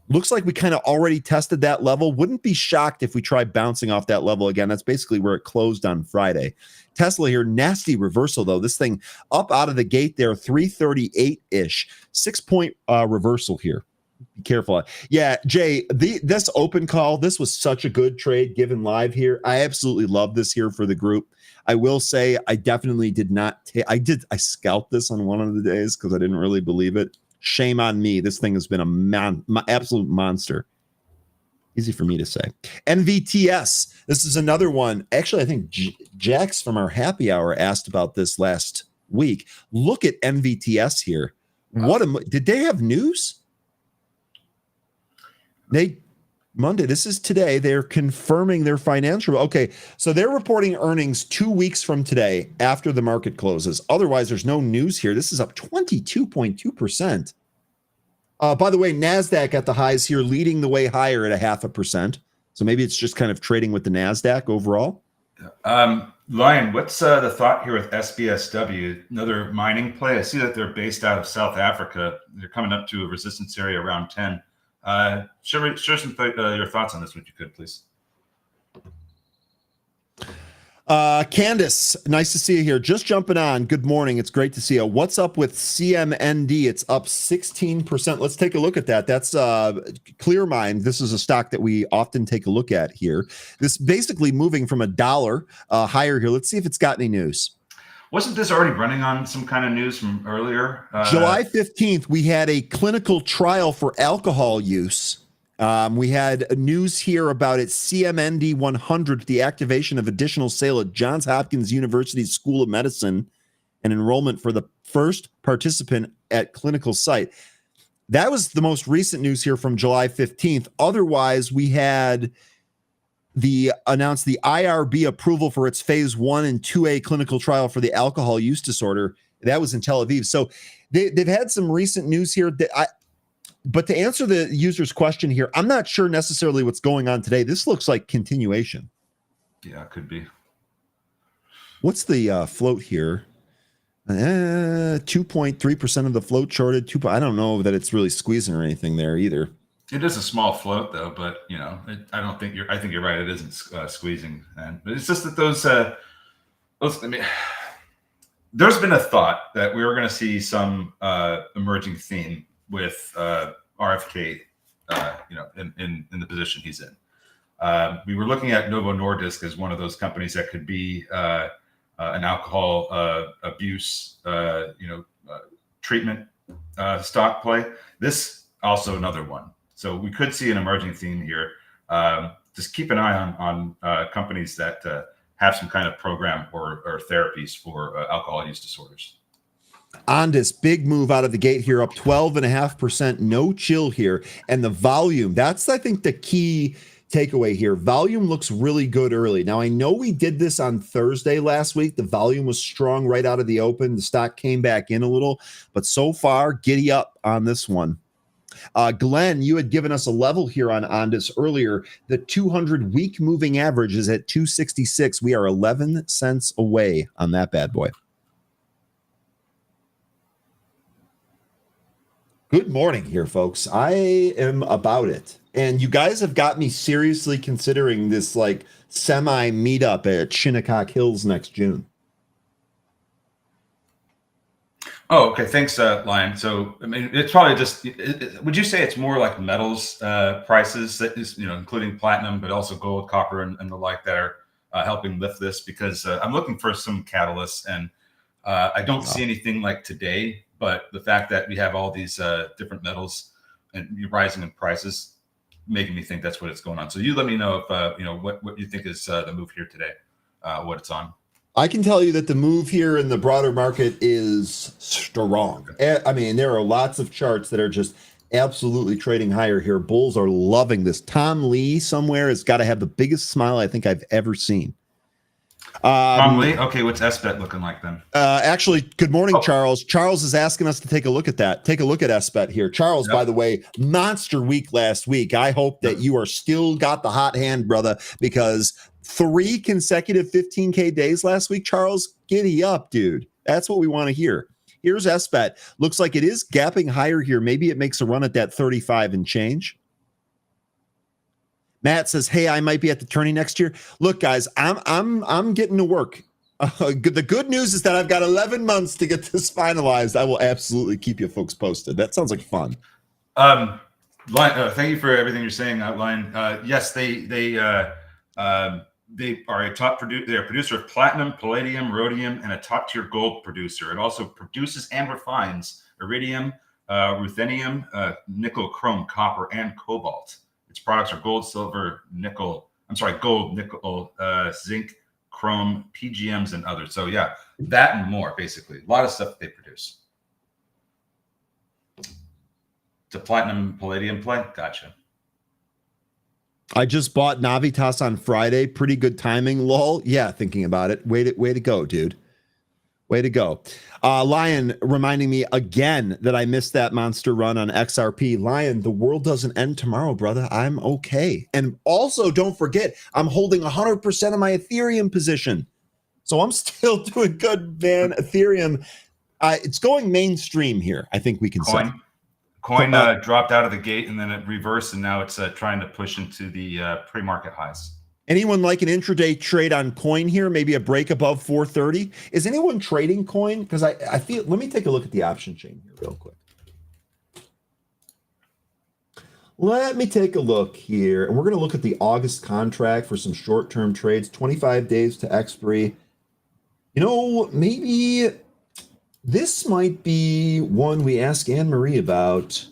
Looks like we kind of already tested that level. Wouldn't be shocked if we try bouncing off that level again. That's basically where it closed on Friday. Tesla here, nasty reversal though. This thing up out of the gate there, 338-ish. 6-point reversal here. Be careful. Yeah, Jay, this open call, this was such a good trade given live here. I absolutely love this here for the group. I will say I definitely did not I scalped this on one of the days because I didn't really believe it. Shame on me. This thing has been a absolute monster. Easy for me to say. NVTS. This is another one. Actually, I think Jax from our happy hour asked about this last week. Look at NVTS here. Did they have news? Monday. This is today. They're confirming their financial. Okay, so they're reporting earnings 2 weeks from today after the market closes. Otherwise, there's no news here. This is up 22.2%. By the way, NASDAQ at the highs here, leading the way higher at 0.5%. So maybe it's just kind of trading with the NASDAQ overall. Lion, what's the thought here with SBSW? Another mining play? I see that they're based out of South Africa. They're coming up to a resistance area around 10. Share some your thoughts on this, if you could, please. Candace, nice to see you here. Just jumping on. Good morning. It's great to see you. What's up with CMND? It's up 16%. Let's take a look at that. That's Clearmind. This is a stock that we often take a look at here. This basically moving from $1 higher here. Let's see if it's got any news. Wasn't this already running on some kind of news from earlier? July 15th, we had a clinical trial for alcohol use. We had news here about its CMND 100, the activation of additional sale at Johns Hopkins University School of Medicine and enrollment for the first participant at clinical site. That was the most recent news here from July 15th. Otherwise, we had announced the IRB approval for its phase 1 and 2A clinical trial for the alcohol use disorder. That was in Tel Aviv. So they've had some recent news here that but to answer the user's question here, I'm not sure necessarily what's going on today. This looks like continuation. Yeah, it could be. What's the float here? 2.3% of the float shorted. I don't know that it's really squeezing or anything there either. It is a small float though, but I think you're right. It isn't squeezing, but it's just that those. There's been a thought that we were going to see some emerging theme with RFK, in the position he's in. We were looking at Novo Nordisk as one of those companies that could be an alcohol abuse, treatment stock play. This also another one. So we could see an emerging theme here. Just keep an eye on companies that have some kind of program or therapies for alcohol use disorders. Ondas, big move out of the gate here, up 12.5%, no chill here. And the volume, that's, I think, the key takeaway here. Volume looks really good early. Now, I know we did this on Thursday last week. The volume was strong right out of the open. The stock came back in a little, but so far, giddy up on this one. Glenn, you had given us a level here on Ondas earlier. The 200-week moving average is at 266. We are 11 cents away on that bad boy. Good morning here, folks. I am about it. And you guys have got me seriously considering this like semi meetup at Shinnecock Hills next June. Oh, okay. Thanks, Lion. So, I mean, it's probably just, would you say it's more like metals prices that is, including platinum, but also gold, copper, and the like that are helping lift this? Because I'm looking for some catalysts, and I don't see anything like today. But the fact that we have all these different metals and rising in prices, making me think that's what it's going on. So you let me know if what you think is the move here today, what it's on. I can tell you that the move here in the broader market is strong. I mean, there are lots of charts that are just absolutely trading higher here. Bulls are loving this. Tom Lee somewhere has got to have the biggest smile I think I've ever seen. Tom Lee? Okay, what's SBET looking like then? Actually, good morning, Charles. Charles is asking us to take a look at that. Take a look at SBET here. Charles, by the way, monster week last week. I hope that you are still got the hot hand, brother, because 3 consecutive 15K days last week, Charles, giddy up, dude. That's what we want to hear. Here's SBET. Looks like it is gapping higher here. Maybe it makes a run at that 35 and change. Matt says, "Hey, I might be at the tourney next year." Look, guys, I'm getting to work. The good news is that I've got 11 months to get this finalized. I will absolutely keep you folks posted. That sounds like fun. Thank you for everything you're saying, Lion. Yes, they are a top producer. They're a producer of platinum, palladium, rhodium, and a top-tier gold producer. It also produces and refines iridium, ruthenium, nickel, chrome, copper, and cobalt. Its products are gold, silver, gold, nickel, zinc, chrome, PGMs, and others. So yeah, that and more, basically. A lot of stuff that they produce. It's a platinum, palladium play. Gotcha. I just bought Navitas on Friday. Pretty good timing, lol. Yeah, thinking about it. Way to go, dude. Way to go. Lion reminding me again that I missed that monster run on XRP. Lion, the world doesn't end tomorrow, brother. I'm okay. And also, don't forget, I'm holding 100% of my Ethereum position. So I'm still doing good, man. Ethereum, it's going mainstream here, I think we can say. Coin dropped out of the gate, and then it reversed, and now it's trying to push into the pre-market highs. Anyone like an intraday trade on coin here? Maybe a break above 430. Is anyone trading coin? Because I feel. Let me take a look at the option chain here real quick. Let me take a look here, and we're going to look at the August contract for some short-term trades. 25 days to expiry. You know, maybe this might be one we ask Anne Marie about.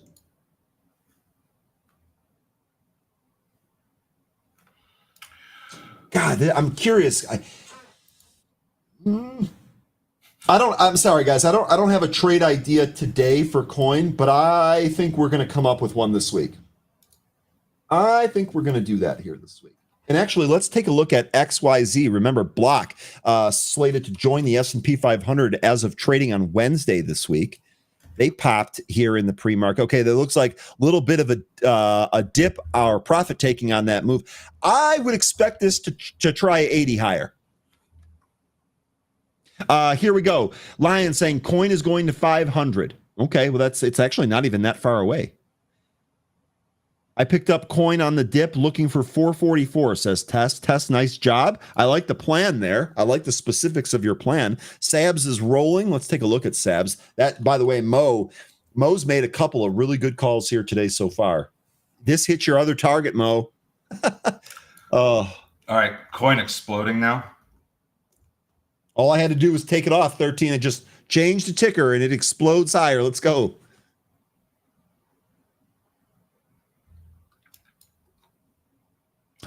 God, I'm curious. I'm sorry, guys. I don't have a trade idea today for coin, but I think we're going to come up with one this week. I think we're going to do that here this week. And actually, let's take a look at XYZ. Remember, Block slated to join the S&P 500 as of trading on Wednesday this week. They popped here in the pre-market. Okay, that looks like a little bit of a dip, our profit taking on that move. I would expect this to try 80 higher. Here we go. Lion saying coin is going to 500. Okay, well it's actually not even that far away. I picked up coin on the dip looking for 444, says Tess. Tess, nice job. I like the plan there. I like the specifics of your plan. Sabs is rolling. Let's take a look at Sabs. That, by the way, Mo's made a couple of really good calls here today so far. This hits your other target, Mo. All right, coin exploding now. All I had to do was take it off 13 and just change the ticker and it explodes higher. Let's go.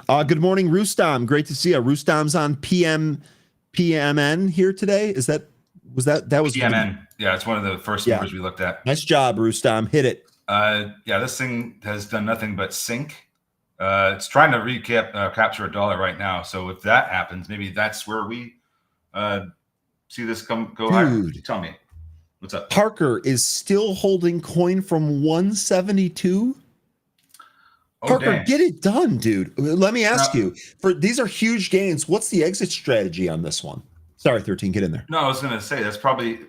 Good morning, Rustam. Great to see you. Rustam's on PMN here today. Was that PMN? Yeah, it's one of the first numbers we looked at. Nice job, Rustam. Hit it. Yeah, this thing has done nothing but sink. It's trying to capture a dollar right now. So if that happens, maybe that's where we see this go higher. Tell me, what's up? Parker is still holding coin from 172. Parker, dang. Get it done, dude. Let me ask you, these are huge gains. What's the exit strategy on this one? Sorry, 13, get in there. No, I was going to say that's probably,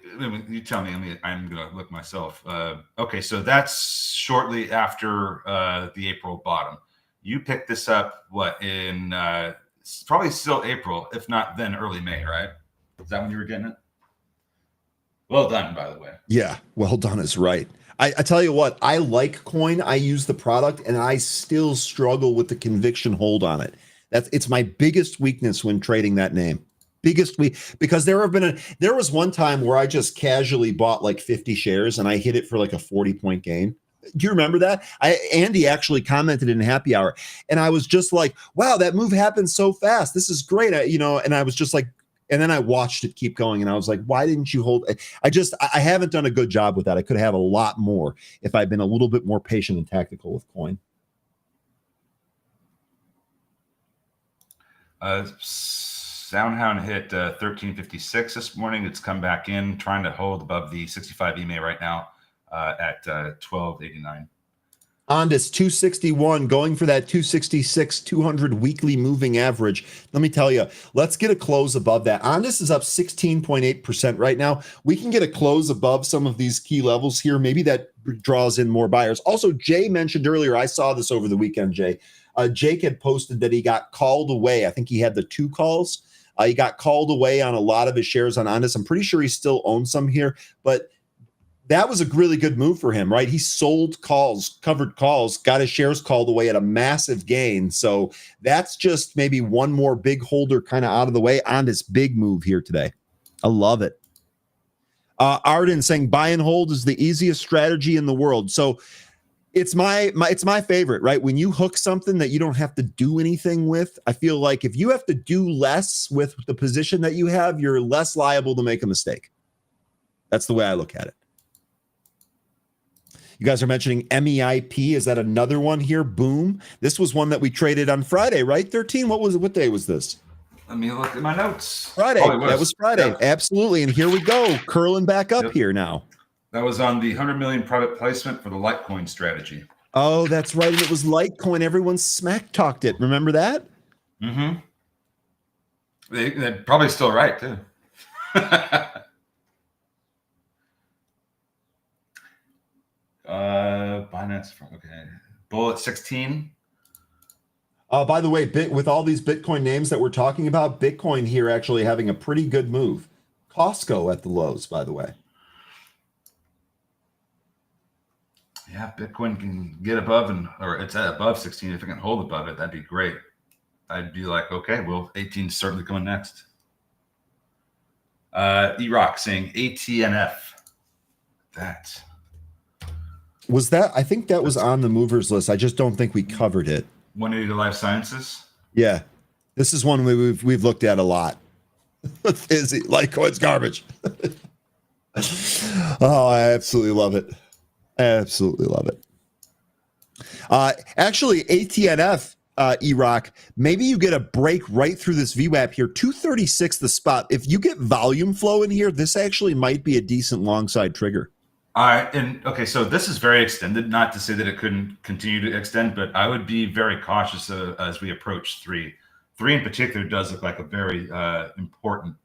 you tell me, I'm going to look myself. Okay, so that's shortly after the April bottom. You picked this up, in probably still April, if not then early May, right? Is that when you were getting it? Well done, by the way. Yeah, well done is right. I tell you what, I like coin. I use the product, and I still struggle with the conviction hold on it. It's my biggest weakness when trading that name. Because there was one time where I just casually bought like 50 shares and I hit it for like a 40-point gain. Do you remember that? Andy actually commented in happy hour, and I was just like, "Wow, that move happened so fast. This is great." And I was just like. And then I watched it keep going, and I was like, why didn't you hold? I haven't done a good job with that. I could have a lot more if I'd been a little bit more patient and tactical with coin. Soundhound hit 1356 this morning. It's come back in, trying to hold above the 65 EMA right now at 1289. Ondas 261, going for that 266, 200 weekly moving average. Let me tell you, let's get a close above that. Ondas is up 16.8% right now. We can get a close above some of these key levels here. Maybe that draws in more buyers. Also, Jay mentioned earlier, I saw this over the weekend, Jay. Jake had posted that he got called away. I think he had the 2 calls. He got called away on a lot of his shares on Ondas. I'm pretty sure he still owns some here, but that was a really good move for him, right? He sold calls, covered calls, got his shares called away at a massive gain. So that's just maybe one more big holder kind of out of the way on this big move here today. I love it. Arden saying buy and hold is the easiest strategy in the world. So it's my favorite, right? When you hook something that you don't have to do anything with, I feel like if you have to do less with the position that you have, you're less liable to make a mistake. That's the way I look at it. You guys are mentioning MEIP. Is that another one here? Boom. This was one that we traded on Friday, right? 13. What day was this? Let me look at my notes. Friday. That was Friday. Yep. Absolutely. And here we go. Curling back up here now. That was on the 100 million private placement for the Litecoin strategy. Oh, that's right. And it was Litecoin. Everyone smack talked it. Remember that? Mm-hmm. They're probably still right, too. Binance, okay. Bull at 16. By the way, with all these Bitcoin names that we're talking about, Bitcoin here actually having a pretty good move. Costco at the lows, by the way. Yeah, Bitcoin can get above or it's at above 16. If it can hold above it, that'd be great. I'd be like, okay, well, 18 is certainly coming next. E-Rock saying ATNF. That was that. I think that was on the movers list. I just don't think we covered it. 180 to Life Sciences. Yeah, this is one we've looked at a lot. Izzy, Litecoin's garbage. Oh, I absolutely love it. Absolutely love it. Actually, ATNF, E-Rock, maybe you get a break right through this VWAP here. 236 the spot. If you get volume flow in here, this actually might be a decent long side trigger. Okay, so this is very extended. Not to say that it couldn't continue to extend, but I would be very cautious as we approach 3. 3 in particular does look like a very important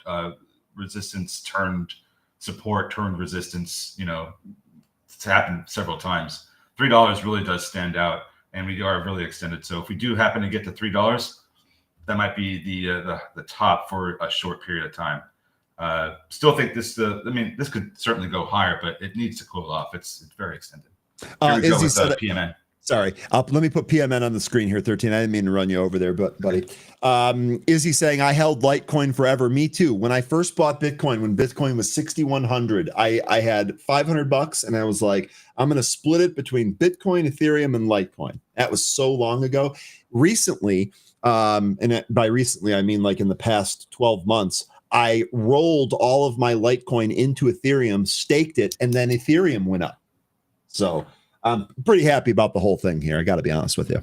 resistance turned support, turned resistance. It's happened several times. $3 really does stand out, and we are really extended. So if we do happen to get to $3, that might be the top for a short period of time. Still think this. This could certainly go higher, but it needs to cool off. It's very extended. Here we go with PMN. Sorry, let me put PMN on the screen here. 13. I didn't mean to run you over there, buddy. Izzy saying I held Litecoin forever. Me too. When I first bought Bitcoin, when Bitcoin was 6,100, I had $500, and I was like, I'm going to split it between Bitcoin, Ethereum, and Litecoin. That was so long ago. Recently, and by recently I mean like in the past 12 months. I rolled all of my Litecoin into Ethereum, staked it, and then Ethereum went up. So I'm pretty happy about the whole thing here. I got to be honest with you.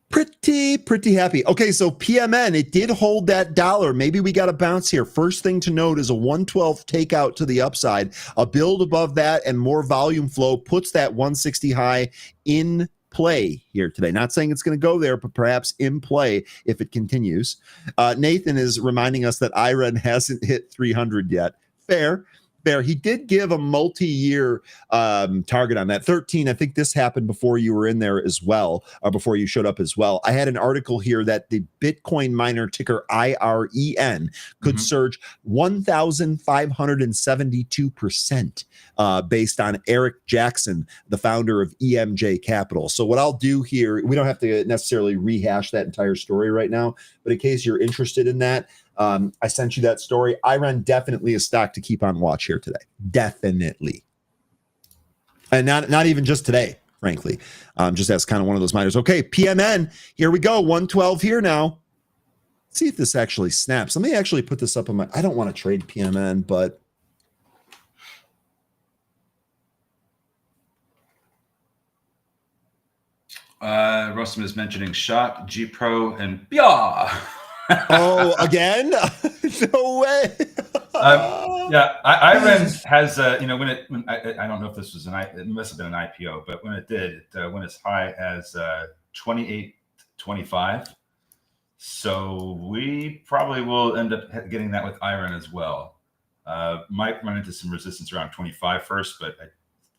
Pretty happy. Okay, so PMN, it did hold that dollar. Maybe we got a bounce here. First thing to note is a 112 takeout to the upside. A build above that and more volume flow puts that 160 high in play here today. Not saying it's going to go there, but perhaps in play if it continues. Nathan is reminding us that IREN hasn't hit 300 yet. Fair. He did give a multi-year target on that. 13, I think this happened before you were in there as well, or before you showed up as well. I had an article here that the Bitcoin miner ticker IREN could surge 1,572% based on Eric Jackson, the founder of EMJ Capital. So what I'll do here, we don't have to necessarily rehash that entire story right now, but in case you're interested in that, I sent you that story. IREN definitely a stock to keep on watch here today. Definitely. And not even just today, frankly. Just as kind of one of those miners. Okay, PMN, here we go. 112 here now. Let's see if this actually snaps. Let me actually put this up on my, I don't want to trade PMN, but Rustam is mentioning Shot, G Pro, and Bia. Oh, again? No way. Yeah, IREN has I don't know if this was it must have been an IPO, but when it did, it went as high as 28.25. So we probably will end up getting that with IREN as well. Might run into some resistance around 25 first, but I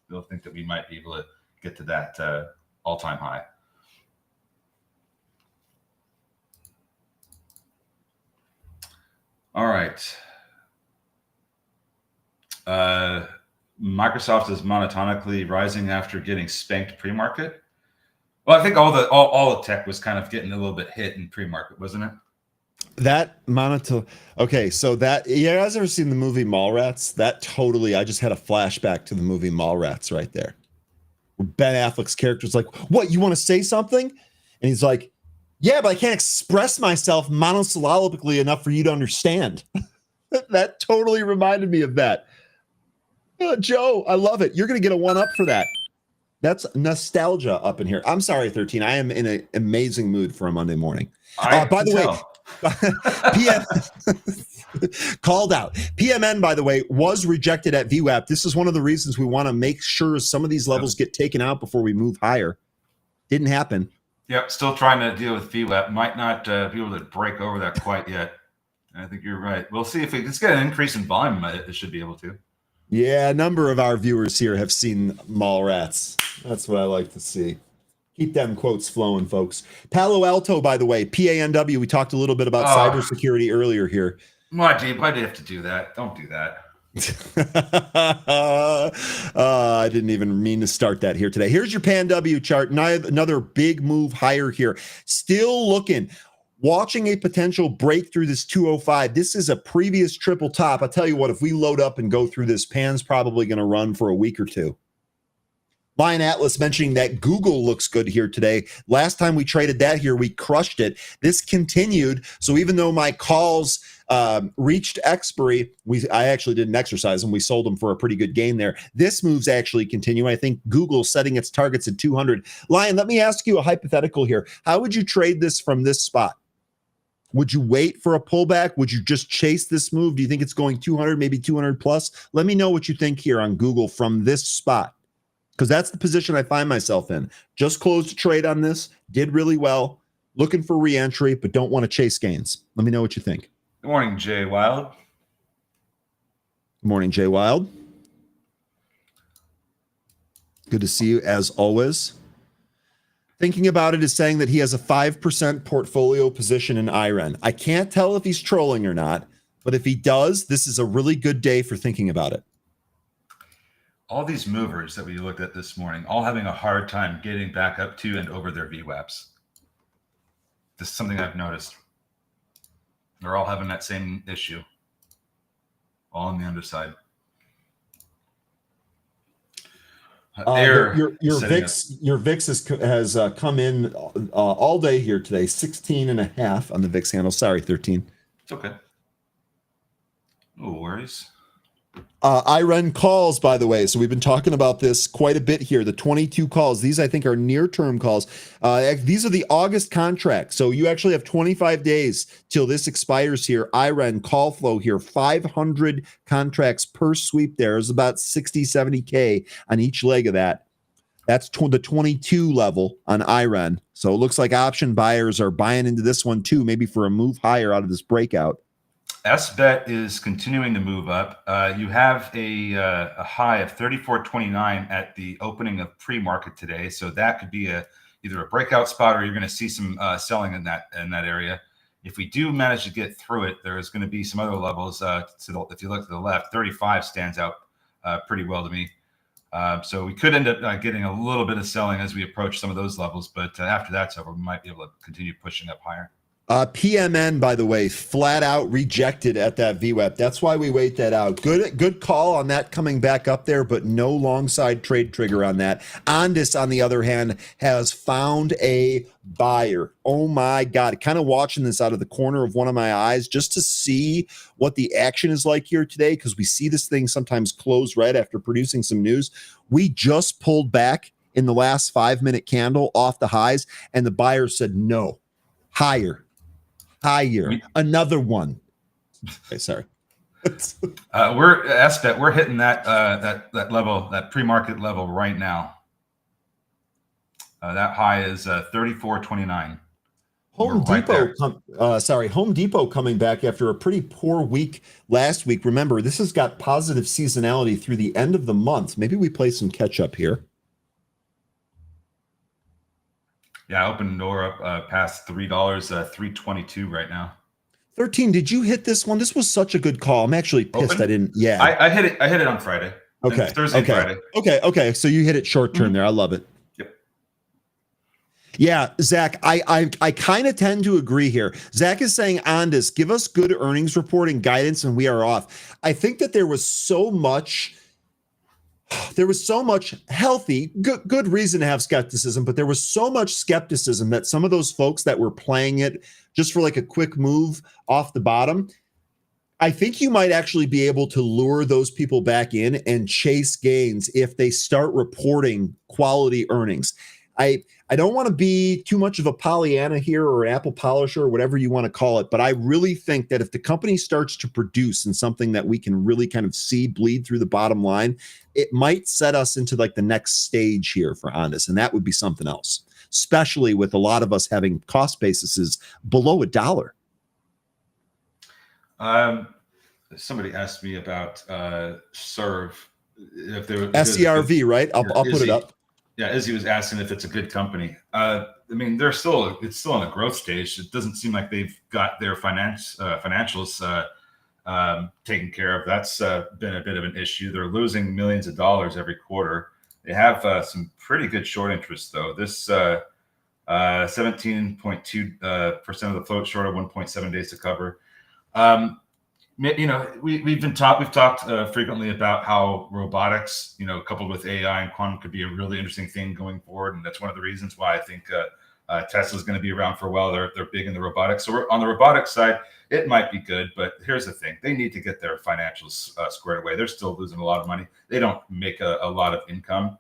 still think that we might be able to get to that all-time high. All right. Microsoft is monotonically rising after getting spanked pre-market. Well, I think all the tech was kind of getting a little bit hit in pre-market, wasn't it? That okay, so that, you guys ever seen the movie Mallrats? That totally, I just had a flashback to the movie Mallrats right there. Ben Affleck's character's like, what, you want to say something? And he's like, yeah, but I can't express myself monosyllabically enough for you to understand. That totally reminded me of that. Joe, I love it. You're going to get a 1-up for that. That's nostalgia up in here. I'm sorry, 13. I am in an amazing mood for a Monday morning. By the way, PM called out. PMN, by the way, was rejected at VWAP. This is one of the reasons we want to make sure some of these levels get taken out before we move higher. Didn't happen. Yep, still trying to deal with VWAP. Might not be able to break over that quite yet. I think you're right. We'll see if we just get an increase in volume. It should be able to. Yeah, a number of our viewers here have seen Mallrats. That's what I like to see. Keep them quotes flowing, folks. Palo Alto, by the way, PANW. We talked a little bit about Oh, cybersecurity earlier here. why do you have to do that? Don't do that. I didn't even mean to start that here today. Here's your PANW chart. Another big move higher here. Still looking. Watching a potential break through this 205. This is a previous triple top. I'll tell you what, if we load up and go through this, Pan's probably going to run for a week or two. Lion Atlas mentioning that Google looks good here today. Last time we traded that here, we crushed it. This continued. So even though my calls reached expiry, I actually didn't exercise them. We sold them for a pretty good gain there. This move's actually continuing. I think Google's setting its targets at 200. Lion, let me ask you a hypothetical here. How would you trade this from this spot? Would you wait for a pullback? Would you just chase this move? Do you think it's going 200, maybe 200 plus? Let me know what you think here on Google from this spot, because that's the position I find myself in. Just closed a trade on this, did really well, looking for re-entry, but don't want to chase gains. Let me know what you think. Good morning, Jay Wild. Good morning, Jay Wild. Good to see you as always. Thinking about it is saying that he has a 5% portfolio position in IREN. I can't tell if he's trolling or not, but if he does, this is a really good day for thinking about it. All these movers that we looked at this morning, all having a hard time getting back up to and over their VWAPs. This is something I've noticed. They're all having that same issue, all on the underside. Your VIX has come in all day here today, 16.5 on the VIX handle. Sorry, 13. It's okay. No worries. IREN calls, by the way. So we've been talking about this quite a bit here. The 22 calls. These, I think, are near-term calls. These are the August contracts. So you actually have 25 days till this expires here. IREN call flow here, 500 contracts per sweep there. Is about 60, 70K on each leg of that. That's the 22 level on IREN. So it looks like option buyers are buying into this one too, maybe for a move higher out of this breakout. SBET is continuing to move up. You have a high of 34.29 at the opening of pre-market today, so that could be either a breakout spot or you're going to see some selling in that area. If we do manage to get through it, there is going to be some other levels. If you look to the left, 35 stands out pretty well to me. So we could end up getting a little bit of selling as we approach some of those levels, but after that's over, we might be able to continue pushing up higher. PMN, by the way, flat out rejected at that VWAP. That's why we wait that out. Good call on that coming back up there, but no long side trade trigger on that. Ondis, on the other hand, has found a buyer. Oh my God. Kind of watching this out of the corner of one of my eyes just to see what the action is like here today, because we see this thing sometimes close right after producing some news. We just pulled back in the last 5-minute candle off the highs, and the buyer said no. Higher. Another one. Okay, sorry. We're SBET. We're hitting that level, that pre-market level right now. That high is 34.29. Home Depot coming back after a pretty poor week last week. Remember, this has got positive seasonality through the end of the month. Maybe we play some catch up here. Yeah, open door up past $3, 3.22 right now. 13. Did you hit this one? This was such a good call. I'm actually pissed Open? I didn't. Yeah, I hit it. I hit it on Friday. Okay. Thursday, Friday. Okay. So you hit it short term there. I love it. Yep. Yeah, Zach, I kind of tend to agree here. Zach is saying, Ondis, give us good earnings reporting guidance, and we are off. I think that there was so much healthy, good reason to have skepticism, but there was so much skepticism that some of those folks that were playing it just for like a quick move off the bottom, I think you might actually be able to lure those people back in and chase gains if they start reporting quality earnings. I don't want to be too much of a Pollyanna here or an apple polisher or whatever you want to call it, but I really think that if the company starts to produce in something that we can really kind of see bleed through the bottom line, it might set us into like the next stage here for Ondis, and that would be something else, especially with a lot of us having cost bases below $1. Somebody asked me about Serve. If there was SCRV, right? I'll put it up. Yeah, Izzy was asking if it's a good company. I mean, it's still in a growth stage. It doesn't seem like they've got their financials taken care of. That's been a bit of an issue. They're losing millions of dollars every quarter. They have some pretty good short interest, though. This 17.2% of the float, short of 1.7 days to cover. We've talked frequently about how robotics, coupled with AI and quantum, could be a really interesting thing going forward, and that's one of the reasons why I think Tesla's going to be around for a while. They're big in the robotics. So on the robotics side, it might be good, but here's the thing: they need to get their financials squared away. They're still losing a lot of money. They don't make a lot of income.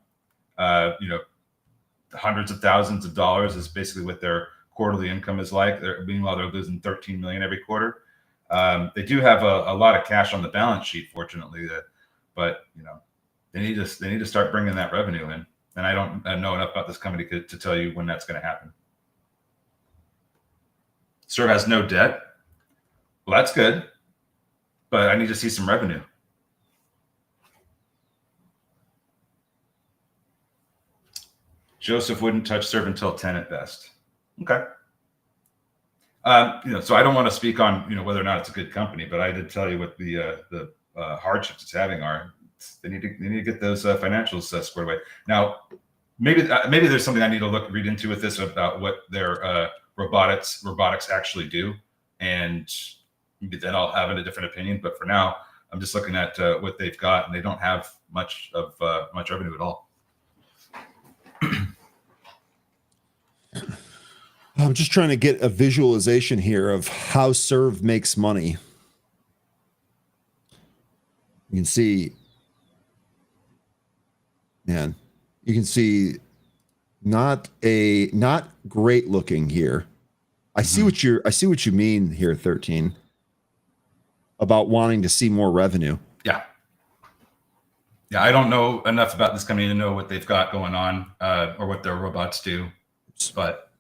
Hundreds of thousands of dollars is basically what their quarterly income is like. Meanwhile, they're losing 13 million every quarter. They do have a lot of cash on the balance sheet, fortunately, but they need to start bringing that revenue in. And I don't know enough about this company to tell you when that's going to happen. Serve has no debt. Well, that's good, but I need to see some revenue. Joseph wouldn't touch Serve until 10 at best. Okay. So I don't want to speak on whether or not it's a good company, but I did tell you what the hardships it's having are. They need to get those financials squared away. Now, maybe there's something I need to read into with this about what their robotics actually do, and maybe then I'll have a different opinion. But for now, I'm just looking at what they've got, and they don't have much revenue at all. I'm just trying to get a visualization here of how Serve makes money. You can see, man, you can see not great looking here. I see what you mean here, 13, about wanting to see more revenue. Yeah. Yeah, I don't know enough about this company to know what they've got going on or what their robots do, but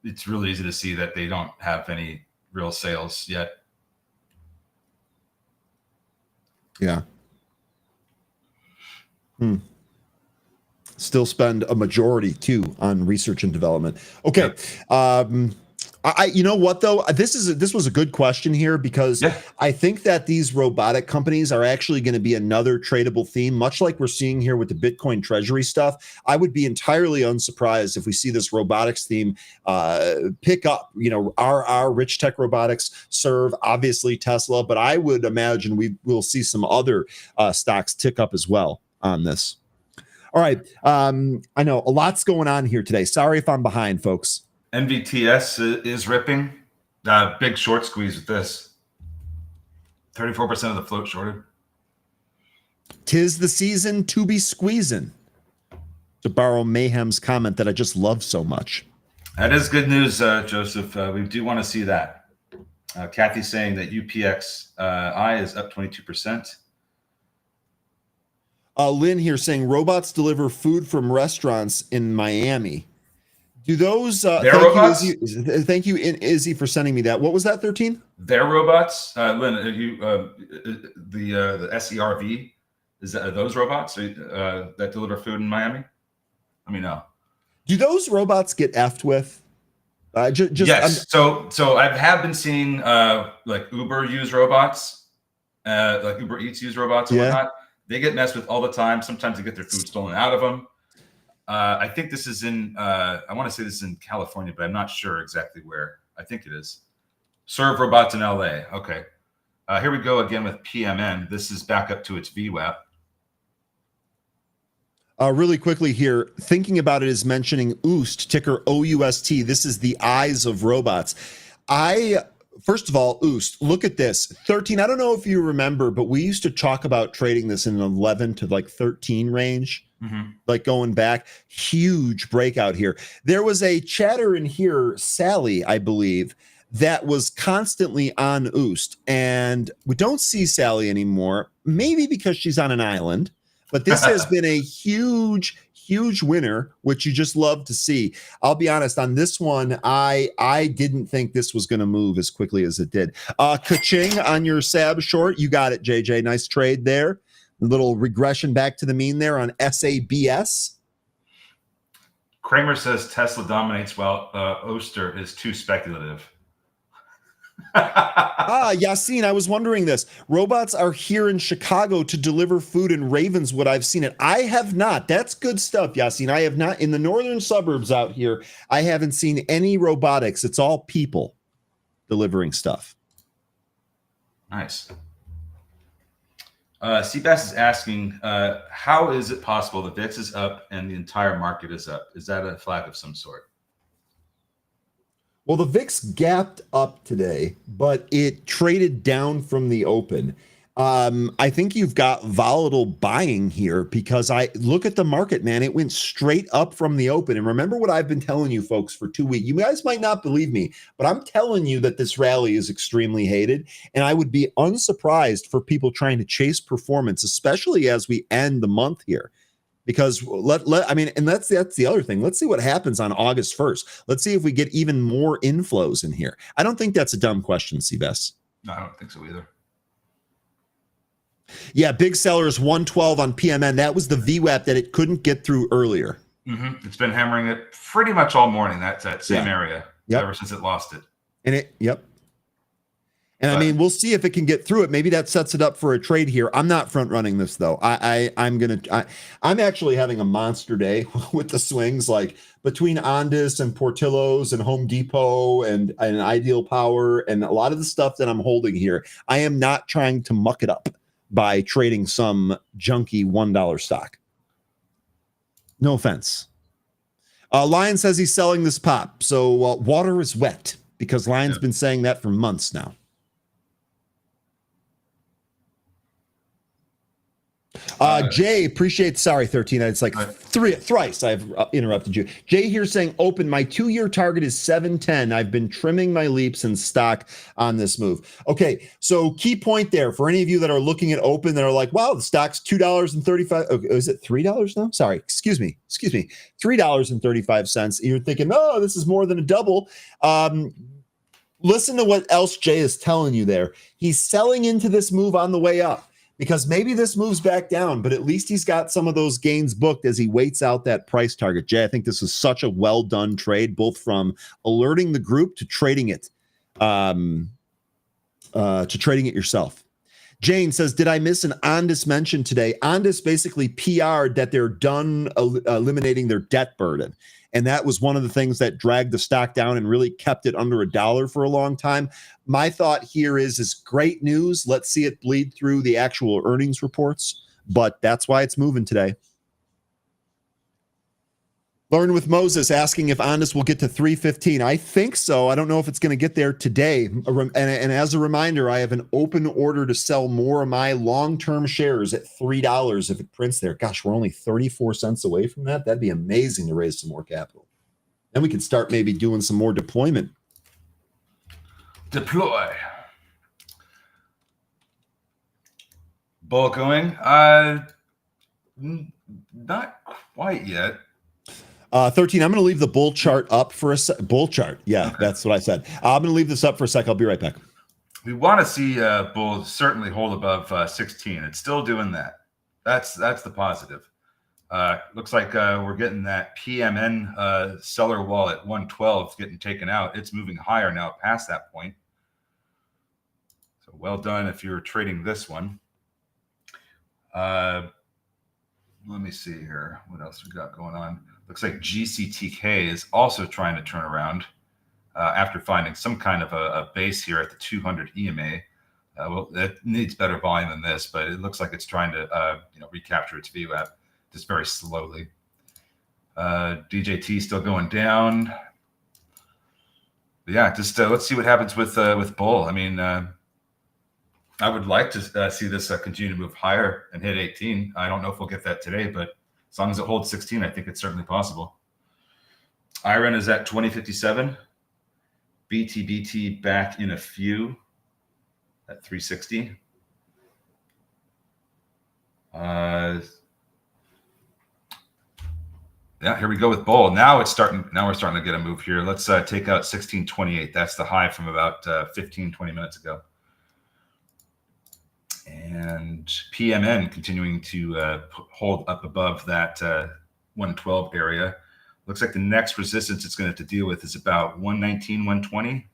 it's really easy to see that they don't have any real sales yet. Yeah. Still spend a majority too on research and development. Okay. Yep. You know what though? This was a good question here because I think that these robotic companies are actually going to be another tradable theme, much like we're seeing here with the Bitcoin treasury stuff. I would be entirely unsurprised if we see this robotics theme pick up. Our rich tech robotics, Serve, obviously Tesla, but I would imagine we will see some other stocks tick up as well on this. All right. I know a lot's going on here today. Sorry if I'm behind, folks. NVTS is ripping. Big short squeeze with this. 34% of the float shorted. 'Tis the season to be squeezing, to borrow Mayhem's comment that I just love so much. That is good news, Joseph. We do want to see that. Kathy's saying that UPXI is up 22%. Lynn here saying robots deliver food from restaurants in Miami. Do those robots? Thank you, Izzy, for sending me that. What was that, 13? Their robots, Lynn. The SERV is that those robots that deliver food in Miami? Let me know. Do those robots get effed with? Yes. So I have been seeing like Uber use robots, like Uber Eats use robots and whatnot. They get messed with all the time. Sometimes they get their food stolen out of them. I think this is in, I want to say this is in California, but I'm not sure exactly where. I think it is. Serve robots in LA. Okay. Here we go again with PMN. This is back up to its VWAP. Really quickly here, thinking about it is mentioning OOST, ticker OUST. This is the eyes of robots. First of all, OOST, look at this. 13, I don't know if you remember, but we used to talk about trading this in an 11 to like 13 range. Like going back, huge breakout here. There was a chatter in here, Sally, I believe, that was constantly on OOST, and we don't see Sally anymore, maybe because she's on an island, but this has been a huge winner, which you just love to see. I'll be honest, on this one, I didn't think this was going to move as quickly as it did. Ka-ching on your SAB short. You got it, JJ. Nice trade there. A little regression back to the mean there on SABS. Kramer says Tesla dominates while Oster is too speculative. Yassine, I was wondering this. Robots are here in Chicago to deliver food in Ravenswood. I've seen it. I have not. That's good stuff, Yassine. I have not. In the northern suburbs out here, I haven't seen any robotics. It's all people delivering stuff. Nice. Seabass is asking, how is it possible the VIX is up and the entire market is up? Is that a flag of some sort? Well, the VIX gapped up today, but it traded down from the open. I think you've got volatile buying here because I look at the market, man. It went straight up from the open. And remember what I've been telling you folks for 2 weeks. You guys might not believe me, but I'm telling you that this rally is extremely hated. And I would be unsurprised for people trying to chase performance, especially as we end the month here. Because and that's the other thing. Let's see what happens on August 1st. Let's see if we get even more inflows in here. I don't think that's a dumb question, Seabass. No, I don't think so either. Yeah, big sellers 112 on PMN. That was the VWAP that it couldn't get through earlier. Mm-hmm. It's been hammering it pretty much all morning. That same area ever since it lost it. And I mean, we'll see if it can get through it. Maybe that sets it up for a trade here. I'm not front running this though. I'm actually having a monster day with the swings, like between Ondas and Portillo's and Home Depot and Ideal Power and a lot of the stuff that I'm holding here. I am not trying to muck it up by trading some junky $1 stock. No offense. Lion says he's selling this pop. So water is wet because Lion's been saying that for months now. Jay, sorry, 13. It's like thrice I've interrupted you. Jay here saying, open, my 2-year target is 710. I've been trimming my leaps in stock on this move. Okay, so key point there for any of you that are looking at open that are like, wow, the stock's $2.35. Okay, is it $3 now? Sorry, excuse me. $3.35. You're thinking, oh, this is more than a double. Listen to what else Jay is telling you there. He's selling into this move on the way up. Because maybe this moves back down, but at least he's got some of those gains booked as he waits out that price target. Jay, I think this is such a well-done trade, both from alerting the group to trading it, yourself. Jane says, did I miss an Ondas mention today? Ondas basically PR'd that they're done eliminating their debt burden. And that was one of the things that dragged the stock down and really kept it under $1 for a long time. My thought here is great news. Let's see it bleed through the actual earnings reports, but that's why it's moving today. Learn with Moses asking if Ondas will get to 315. I think so. I don't know if it's going to get there today. And as a reminder, I have an open order to sell more of my long-term shares at $3 if it prints there. Gosh, we're only 34 cents away from that. That'd be amazing to raise some more capital. Then we could start maybe doing some more deployment. Deploy. Bull going? Not quite yet. 13, I'm going to leave the bull chart up for a sec. Bull chart. Yeah, okay. That's what I said. I'm going to leave this up for a sec. I'll be right back. We want to see bull certainly hold above 16. It's still doing that. That's the positive. Looks like we're getting that PMN seller wall at 112 getting taken out. It's moving higher now past that point. So well done if you're trading this one. Let me see here. What else we got going on? Looks like GCTK is also trying to turn around after finding some kind of a base here at the 200 EMA. Well, it needs better volume than this, but it looks like it's trying to recapture its VWAP just very slowly. DJT still going down. But yeah, just let's see what happens with bull. I mean, I would like to see this continue to move higher and hit 18. I don't know if we'll get that today, but as long as it holds 16, I think it's certainly possible. IREN is at 2057. BTBT back in a few at 360. Yeah, here we go with bull. Now we're starting to get a move here. Let's take out 1628. That's the high from about 15, 20 minutes ago. And PMN continuing to hold up above that 112 area. Looks like the next resistance it's going to have to deal with is about 119, 120,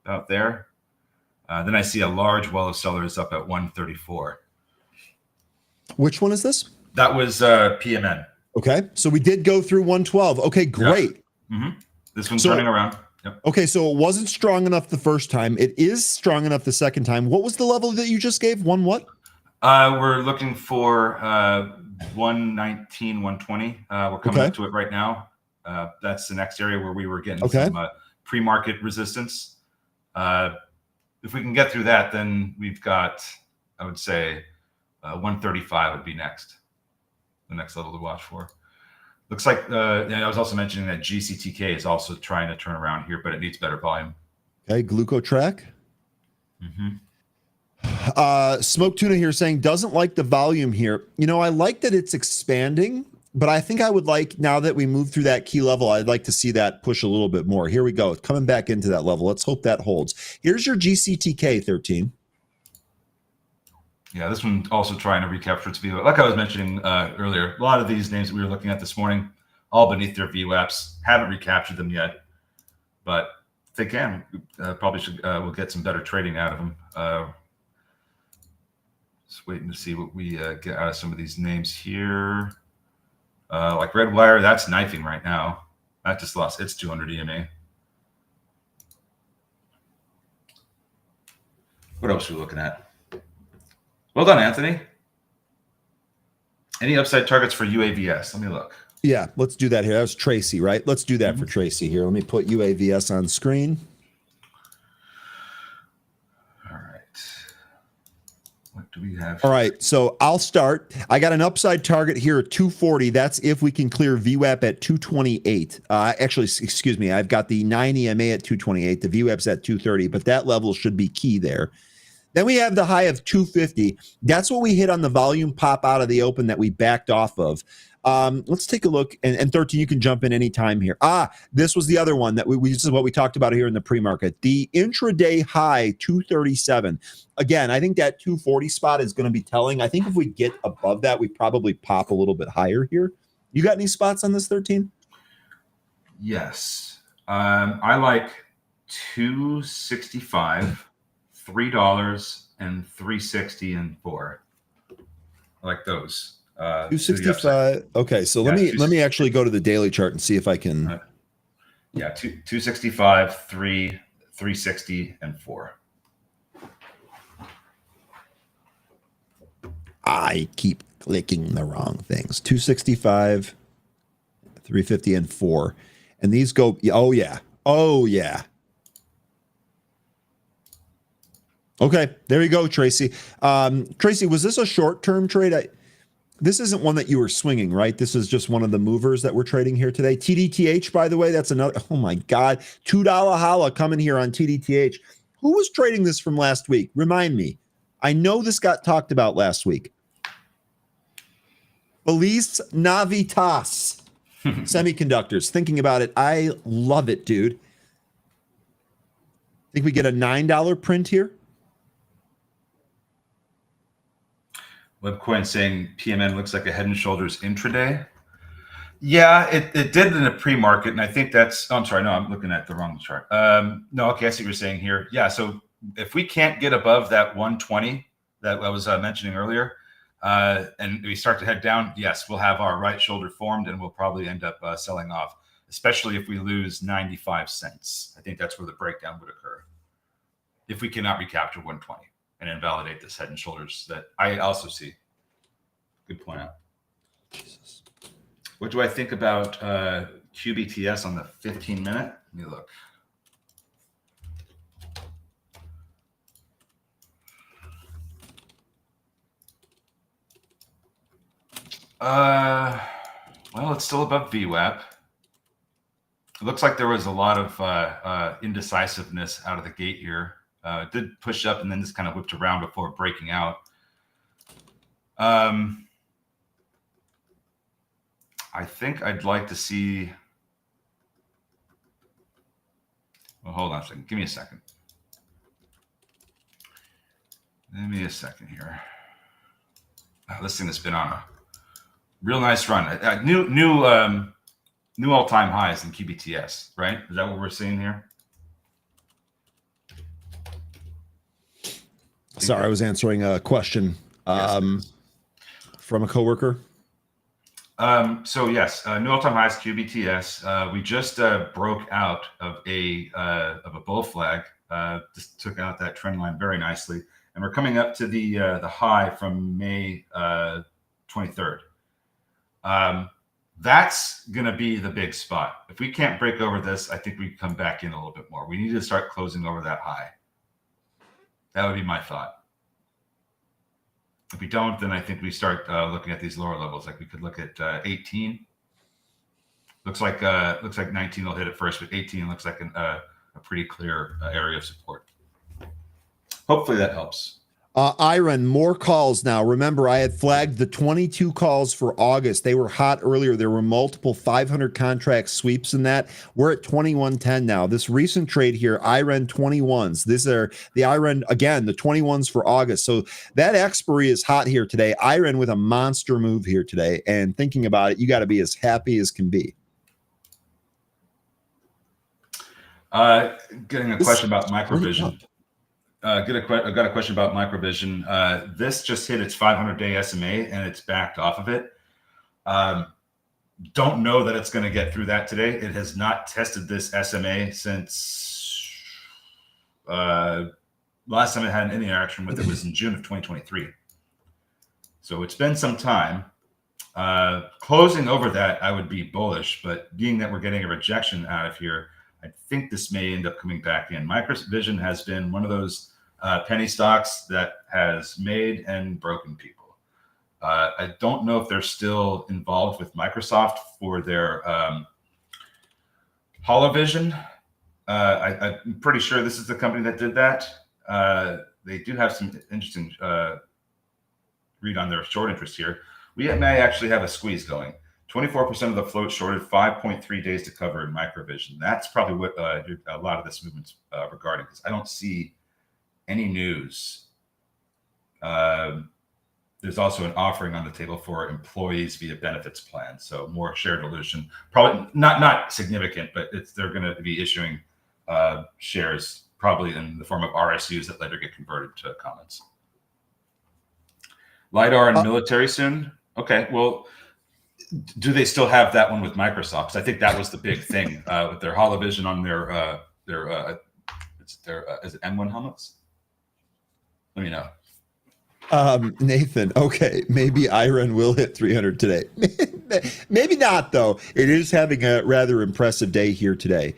about there. Then I see a large wall of sellers up at 134. Which one is this? That was PMN. Okay, so we did go through 112. Okay, great. Yeah. Mm-hmm. This one's turning around. Yep. Okay, so it wasn't strong enough the first time. It is strong enough the second time. What was the level that you just gave? One what? We're looking for 119, 120. We're coming up to it right now. That's the next area where we were getting some pre-market resistance. If we can get through that, then we've got, I would say, 135 would be next. The next level to watch for. Looks like I was also mentioning that GCTK is also trying to turn around here, but it needs better volume. Okay, Glucotrack. Mm-hmm. Smoke Tuna here saying doesn't like the volume here. You know, I like that it's expanding, but I think I would like, now that we move through that key level, I'd like to see that push a little bit more. Here we go. It's coming back into that level. Let's hope that holds. Here's your GCTK 13. Yeah, this one also trying to recapture its VWAP. Like I was mentioning earlier, a lot of these names that we were looking at this morning, all beneath their VWAPs, haven't recaptured them yet. But if they can, probably should. We'll get some better trading out of them. Just waiting to see what we get out of some of these names here. Like Redwire, that's knifing right now. That just lost its 200 EMA. What else are we looking at? Well done, Anthony. Any upside targets for UAVS? Let me look. Yeah, let's do that here. That was Tracy, right? Let's do that for Tracy here. Let me put UAVS on screen. All right. What do we have? All right, so I'll start. I got an upside target here at 240. That's if we can clear VWAP at 228. Actually, excuse me, I've got the 9 EMA at 228. The VWAP's at 230, but that level should be key there. Then we have the high of 250. That's what we hit on the volume pop out of the open that we backed off of. Let's take a look. And 13, you can jump in anytime here. This was the other one that this is what we talked about here in the pre-market. The intraday high, 237. Again, I think that 240 spot is going to be telling. I think if we get above that, we probably pop a little bit higher here. You got any spots on this 13? Yes. I like 265. $3 and $3.60 and $4. I like those. 265. Okay, so let me actually go to the daily chart and see if I can. 265, 360, and 4. I keep clicking the wrong things. 265, 350, and 4. And these go. Oh yeah. Oh yeah. Okay, there you go, Tracy. Tracy, was this a short-term trade? This isn't one that you were swinging, right? This is just one of the movers that we're trading here today. TDTH, by the way, that's another. Oh my God, $2 holla coming here on TDTH. Who was trading this from last week? Remind me. I know this got talked about last week. Feliz Navitas Semiconductors. Thinking about it, I love it, dude. Think we get a $9 print here? Webcoin saying PMN looks like a Head and Shoulders intraday. Yeah, it did in the pre-market, and I think that's. Oh, I'm sorry, no, I'm looking at the wrong chart. No, okay, I see what you're saying here. Yeah, so if we can't get above that 120 that I was mentioning earlier, and we start to head down, yes, we'll have our right shoulder formed, and we'll probably end up selling off, especially if we lose 95 cents. I think that's where the breakdown would occur if we cannot recapture 120. And invalidate this Head and Shoulders that I also see. Good point out. Jesus. What do I think about QBTS on the 15-minute? Let me look. Well, it's still above VWAP. It looks like there was a lot of indecisiveness out of the gate here. It did push up and then just kind of whipped around before breaking out. I think I'd like to see. Well, hold on a second. Give me a second. Give me a second here. This thing has been on a real nice run. New new all-time highs in QBTS, right? Is that what we're seeing here? Sorry, I was answering a question from a coworker. So yes, new all-time highs QBTS. We just broke out of a bull flag. Just took out that trend line very nicely, and we're coming up to the high from May 23rd. That's going to be the big spot. If we can't break over this, I think we come back in a little bit more. We need to start closing over that high. That would be my thought. If we don't, then I think we start looking at these lower levels. Like we could look at 18. Looks like 19 will hit it first, but 18 looks like a pretty clear area of support. Hopefully that helps. Iron, more calls now. Remember, I had flagged the 22 calls for August. They were hot earlier. There were multiple 500 contract sweeps in that. We're at 2110 now. This recent trade here, Iron 21s. These are the Iron, again, the 21s for August. So that expiry is hot here today. Iron with a monster move here today. And thinking about it, you got to be as happy as can be. Getting a question about Microvision. I got a question about Microvision. This just hit its 500-day SMA and it's backed off of it. Don't know that it's going to get through that today. It has not tested this SMA since last time it had any interaction with it was in June of 2023. So it's been some time. Closing over that, I would be bullish, but being that we're getting a rejection out of here, I think this may end up coming back in. Microvision has been one of those penny stocks that has made and broken people. I don't know if they're still involved with Microsoft for their HoloVision. I'm pretty sure this is the company that did that. They do have some interesting read on their short interest here. We may actually have a squeeze going. 24% of the float shorted, 5.3 days to cover in Microvision. That's probably what a lot of this movement's regarding, because I don't see any news. There's also an offering on the table for employees via benefits plan, so more share dilution. Probably not significant, but they're going to be issuing shares, probably in the form of RSUs that later get converted to commons. LiDAR and military soon. Okay, well, do they still have that one with Microsoft? Because I think that was the big thing with their HoloVision on their is it M1 helmets? Let me know. Nathan, okay, maybe Iron will hit 300 today. Maybe not, though. It is having a rather impressive day here today.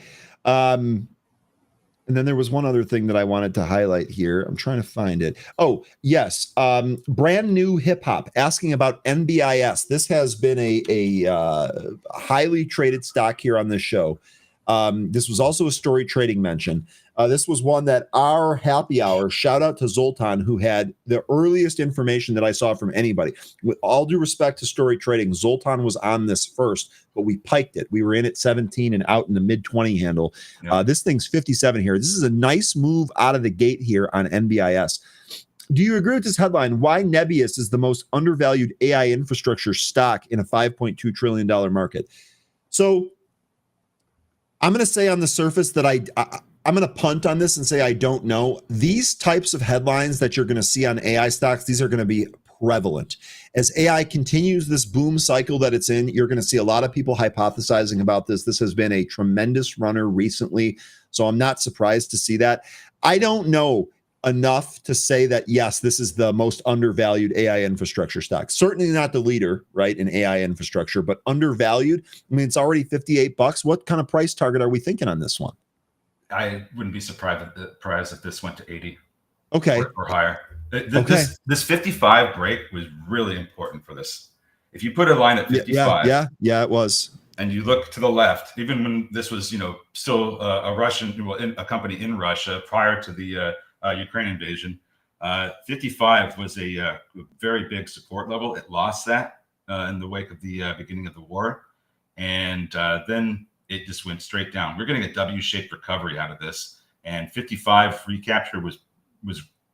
And then there was one other thing that I wanted to highlight here. I'm trying to find it. Oh, yes. Brand new hip hop asking about NBIS. This has been a highly traded stock here on this show. This was also a story trading mention. This was one that our happy hour, shout out to Zoltan, who had the earliest information that I saw from anybody. With all due respect to story trading, Zoltan was on this first, but we piked it. We were in at 17 and out in the mid 20 handle. Yep. This thing's 57 here. This is a nice move out of the gate here on NBIS. Do you agree with this headline? Why Nebius is the most undervalued AI infrastructure stock in a $5.2 trillion market? So I'm going to say on the surface that I'm going to punt on this and say I don't know. These types of headlines that you're going to see on AI stocks, these are going to be prevalent. As AI continues this boom cycle that it's in, you're going to see a lot of people hypothesizing about this. This has been a tremendous runner recently, so I'm not surprised to see that. I don't know enough to say that, yes, this is the most undervalued AI infrastructure stock. Certainly not the leader, right, in AI infrastructure, but undervalued. I mean, it's already $58. What kind of price target are we thinking on this one? I wouldn't be surprised if this went to 80. Okay. Or higher. This 55 break was really important for this. If you put a line at 55, yeah, it was. And you look to the left, even when this was, still a company in Russia prior to the Ukraine invasion, 55 was a very big support level. It lost that in the wake of the beginning of the war, and then it just went straight down. We're getting a W-shaped recovery out of this, and 55 recapture was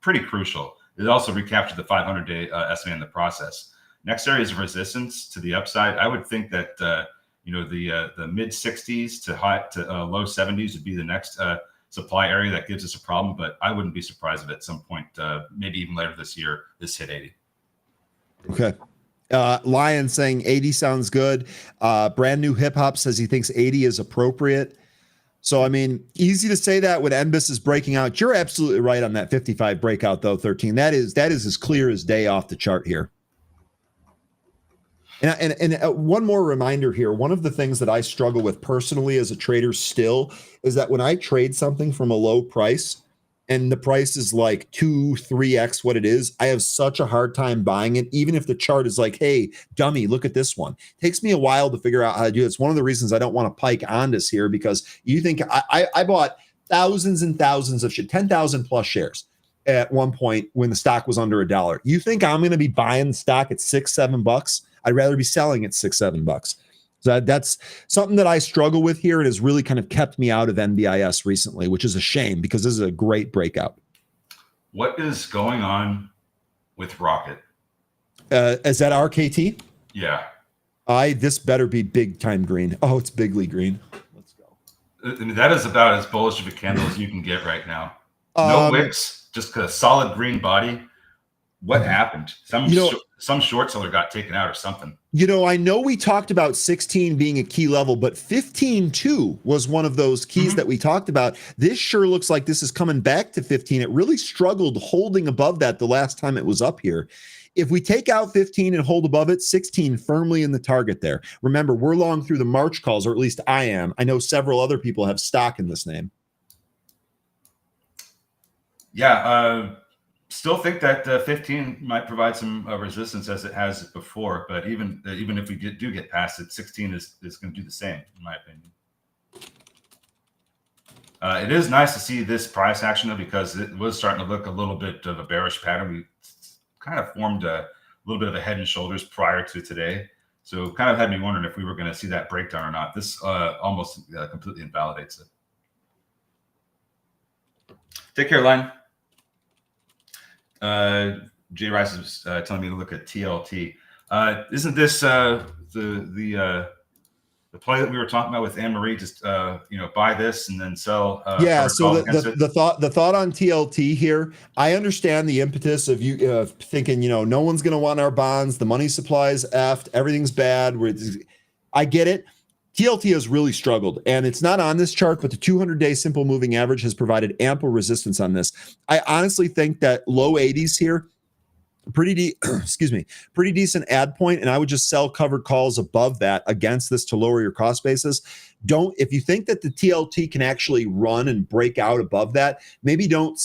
pretty crucial. It also recaptured the 500-day SMA in the process. Next areas of resistance to the upside, I would think that the mid 60s to low 70s would be the next supply area that gives us a problem. But I wouldn't be surprised if at some point, maybe even later this year, this hit 80. Okay. Lion saying 80 sounds good. Brand new hip hop says he thinks 80 is appropriate. So, I mean, easy to say that when NBIS is breaking out. You're absolutely right on that 55 breakout, though, 13. That is as clear as day off the chart here. And one more reminder here. One of the things that I struggle with personally as a trader still is that when I trade something from a low price and the price is like 2-3x what it is, I have such a hard time buying it, even if the chart is like, hey, dummy, look at this one. It takes me a while to figure out how to do it. It's one of the reasons I don't want to pike Ondas here, because you think I bought thousands and thousands of 10,000 plus shares at one point when the stock was under $1. You think I'm going to be buying the stock at $6-7? I'd rather be selling at $6-7. So that's something that I struggle with here. It has really kind of kept me out of NBIS recently, which is a shame because this is a great breakout. What is going on with Rocket? Is that RKT? Yeah. This better be big time green. Oh, it's bigly green. Let's go. I mean, that is about as bullish of a candle as you can get right now. No wicks, just a solid green body. What happened? Some short seller got taken out or something. I know we talked about 16 being a key level, but 15 too was one of those keys that we talked about. This sure looks like this is coming back to 15. It really struggled holding above that the last time it was up here. If we take out 15 and hold above it, 16 firmly in the target there. Remember, we're long through the March calls, or at least I am. I know several other people have stock in this name. Yeah, still think that 15 might provide some resistance as it has before, but even if we do get past it, 16 is going to do the same, in my opinion. It is nice to see this price action, though, because it was starting to look a little bit of a bearish pattern. We kind of formed a little bit of a head and shoulders prior to today, so kind of had me wondering if we were going to see that breakdown or not. This almost completely invalidates it. Take care, Line. Jay Rice is telling me to look at TLT. Isn't this the play that we were talking about with Anne Marie? Just buy this and then sell. Yeah. So the thought on TLT here, I understand the impetus of you thinking no one's going to want our bonds. The money supply is effed. Everything's bad. I get it. TLT has really struggled, and it's not on this chart, but the 200-day simple moving average has provided ample resistance on this. I honestly think that low 80s here, pretty decent add point, and I would just sell covered calls above that against this to lower your cost basis. If you think that the TLT can actually run and break out above that, maybe don't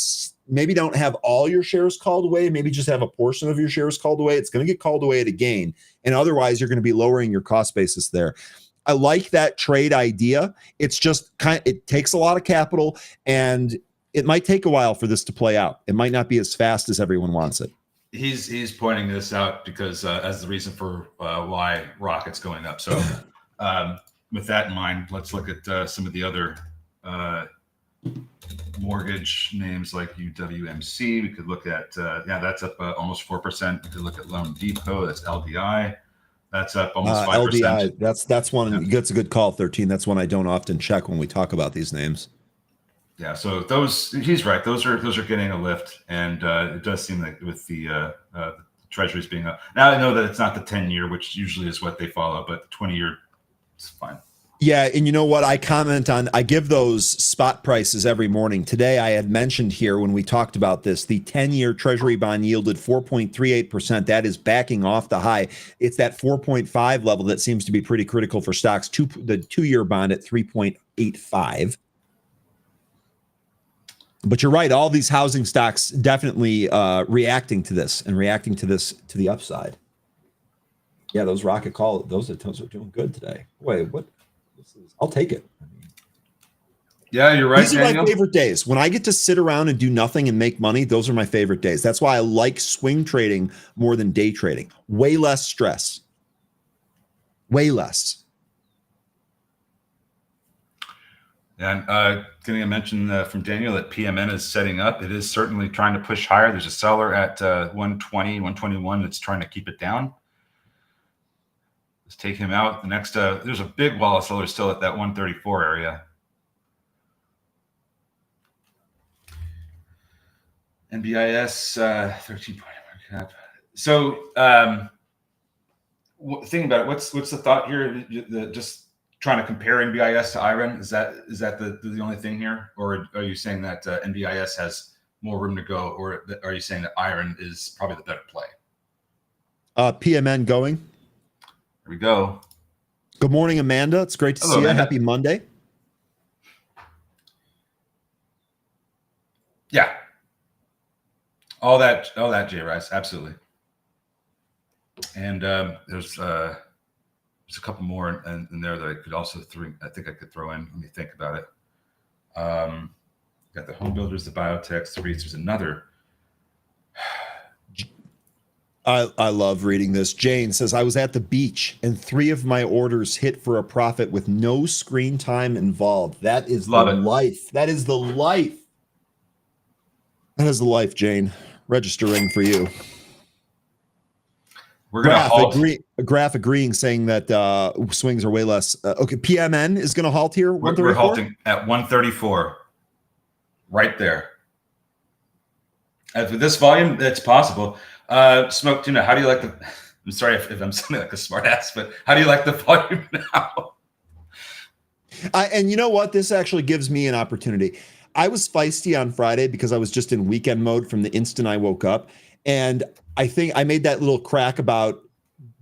have all your shares called away. Maybe just have a portion of your shares called away. It's going to get called away at a gain, and otherwise you're going to be lowering your cost basis there. I like that trade idea. It's just it takes a lot of capital, and it might take a while for this to play out. It might not be as fast as everyone wants it. He's pointing this out because as the reason for why Rocket's going up. So with that in mind, let's look at some of the other mortgage names like UWMC. We could look at that's up almost 4%. We could look at Loan Depot. That's LDI. That's up almost 5%. LDI, that's one. Yeah. That's a good call, 13. That's one I don't often check when we talk about these names. Yeah, so he's right. Those are getting a lift, and it does seem like with the treasuries being up. Now I know that it's not the 10-year, which usually is what they follow, but the 20-year is fine. Yeah, and you know what? I give those spot prices every morning. Today, I had mentioned here when we talked about this, the 10-year Treasury bond yielded 4.38%. That is backing off the high. It's that 4.5 level that seems to be pretty critical for stocks. The 2-year bond at 3.85. But you're right. All these housing stocks definitely reacting to this to the upside. Yeah, those Rocket Call, those are doing good today. Wait, what? I'll take it. Yeah, you're right. These are my favorite days. When I get to sit around and do nothing and make money, those are my favorite days. That's why I like swing trading more than day trading. Way less stress. Way less. And getting a mention from Daniel that PMN is setting up. It is certainly trying to push higher. There's a seller at 120, 121 that's trying to keep it down. Let's take him out. The next, there's a big wall of sellers still at that 134 area. NBIS 13 point market cap. So thinking about it, what's the thought here? Just trying to compare NBIS to IREN. Is that the only thing here, or are you saying that NBIS has more room to go, or are you saying that IREN is probably the better play? PMN going. Here we go. Good morning, Amanda. It's great to see you. Happy Monday. Yeah. All that, Jay Rice, absolutely. And there's a couple more in there that I could also throw in. Let me think about it. Got the home builders, the biotechs, the REITs. There's another. I love reading this. Jane says, I was at the beach and 3 of my orders hit for a profit with no screen time involved. That is the life. That is the life. That is the life, Jane. Registering for you. We're going to halt. Graph agreeing, saying that swings are way less. Okay, PMN is going to halt here. We're halting at 134. Right there. With this volume, it's possible. Smoke Tuna, how do you like the... I'm sorry if I'm sounding like a smart ass, but how do you like the volume now? And you know what? This actually gives me an opportunity. I was feisty on Friday because I was just in weekend mode from the instant I woke up. And I think I made that little crack about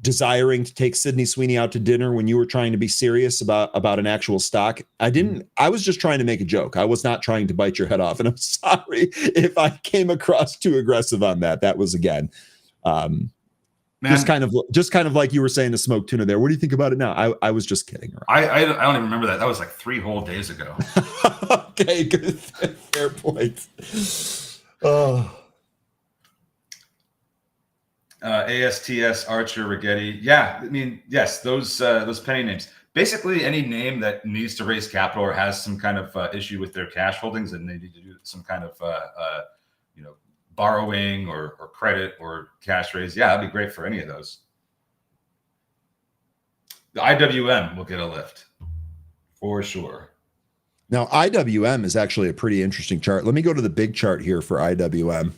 desiring to take Sydney Sweeney out to dinner when you were trying to be serious about an actual stock. I was just trying to make a joke. I was not trying to bite your head off. And I'm sorry if I came across too aggressive on that. That was, again, just kind of like you were saying to Smoke Tuna there. What do you think about it now? I was just kidding. I don't even remember that. That was like 3 whole days ago. Okay, good. Fair point. Oh. ASTS, Archer, Rigetti. Yeah, I mean, yes, those penny names. Basically, any name that needs to raise capital or has some kind of issue with their cash holdings and they need to do some kind of borrowing or credit or cash raise. Yeah, that'd be great for any of those. The IWM will get a lift for sure. Now, IWM is actually a pretty interesting chart. Let me go to the big chart here for IWM.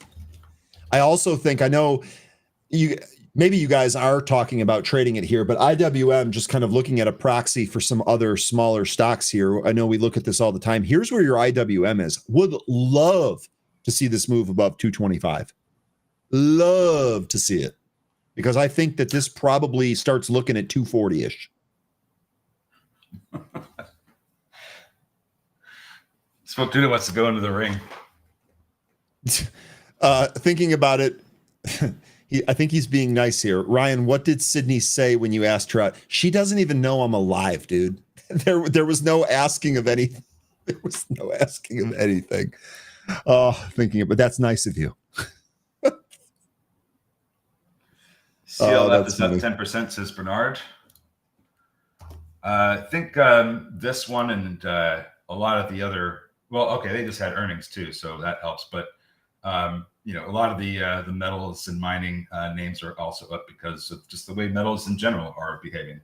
I also think, I know maybe you guys are talking about trading it here, but IWM, just kind of looking at a proxy for some other smaller stocks here. I know we look at this all the time. Here's where your IWM is. Would love to see this move above 225. Love to see it, because I think that this probably starts looking at 240-ish. Smoke Duda wants to go into the ring. Thinking about it, I think he's being nice here. Ryan, what did Sydney say when you asked her out? She doesn't even know I'm alive, dude. There was no asking of anything. There was no asking of anything. But that's nice of you. CLF is up 10%, says Bernard. I think this one and a lot of the other, well, okay, they just had earnings too, so that helps. But a lot of the metals and mining names are also up because of just the way metals in general are behaving.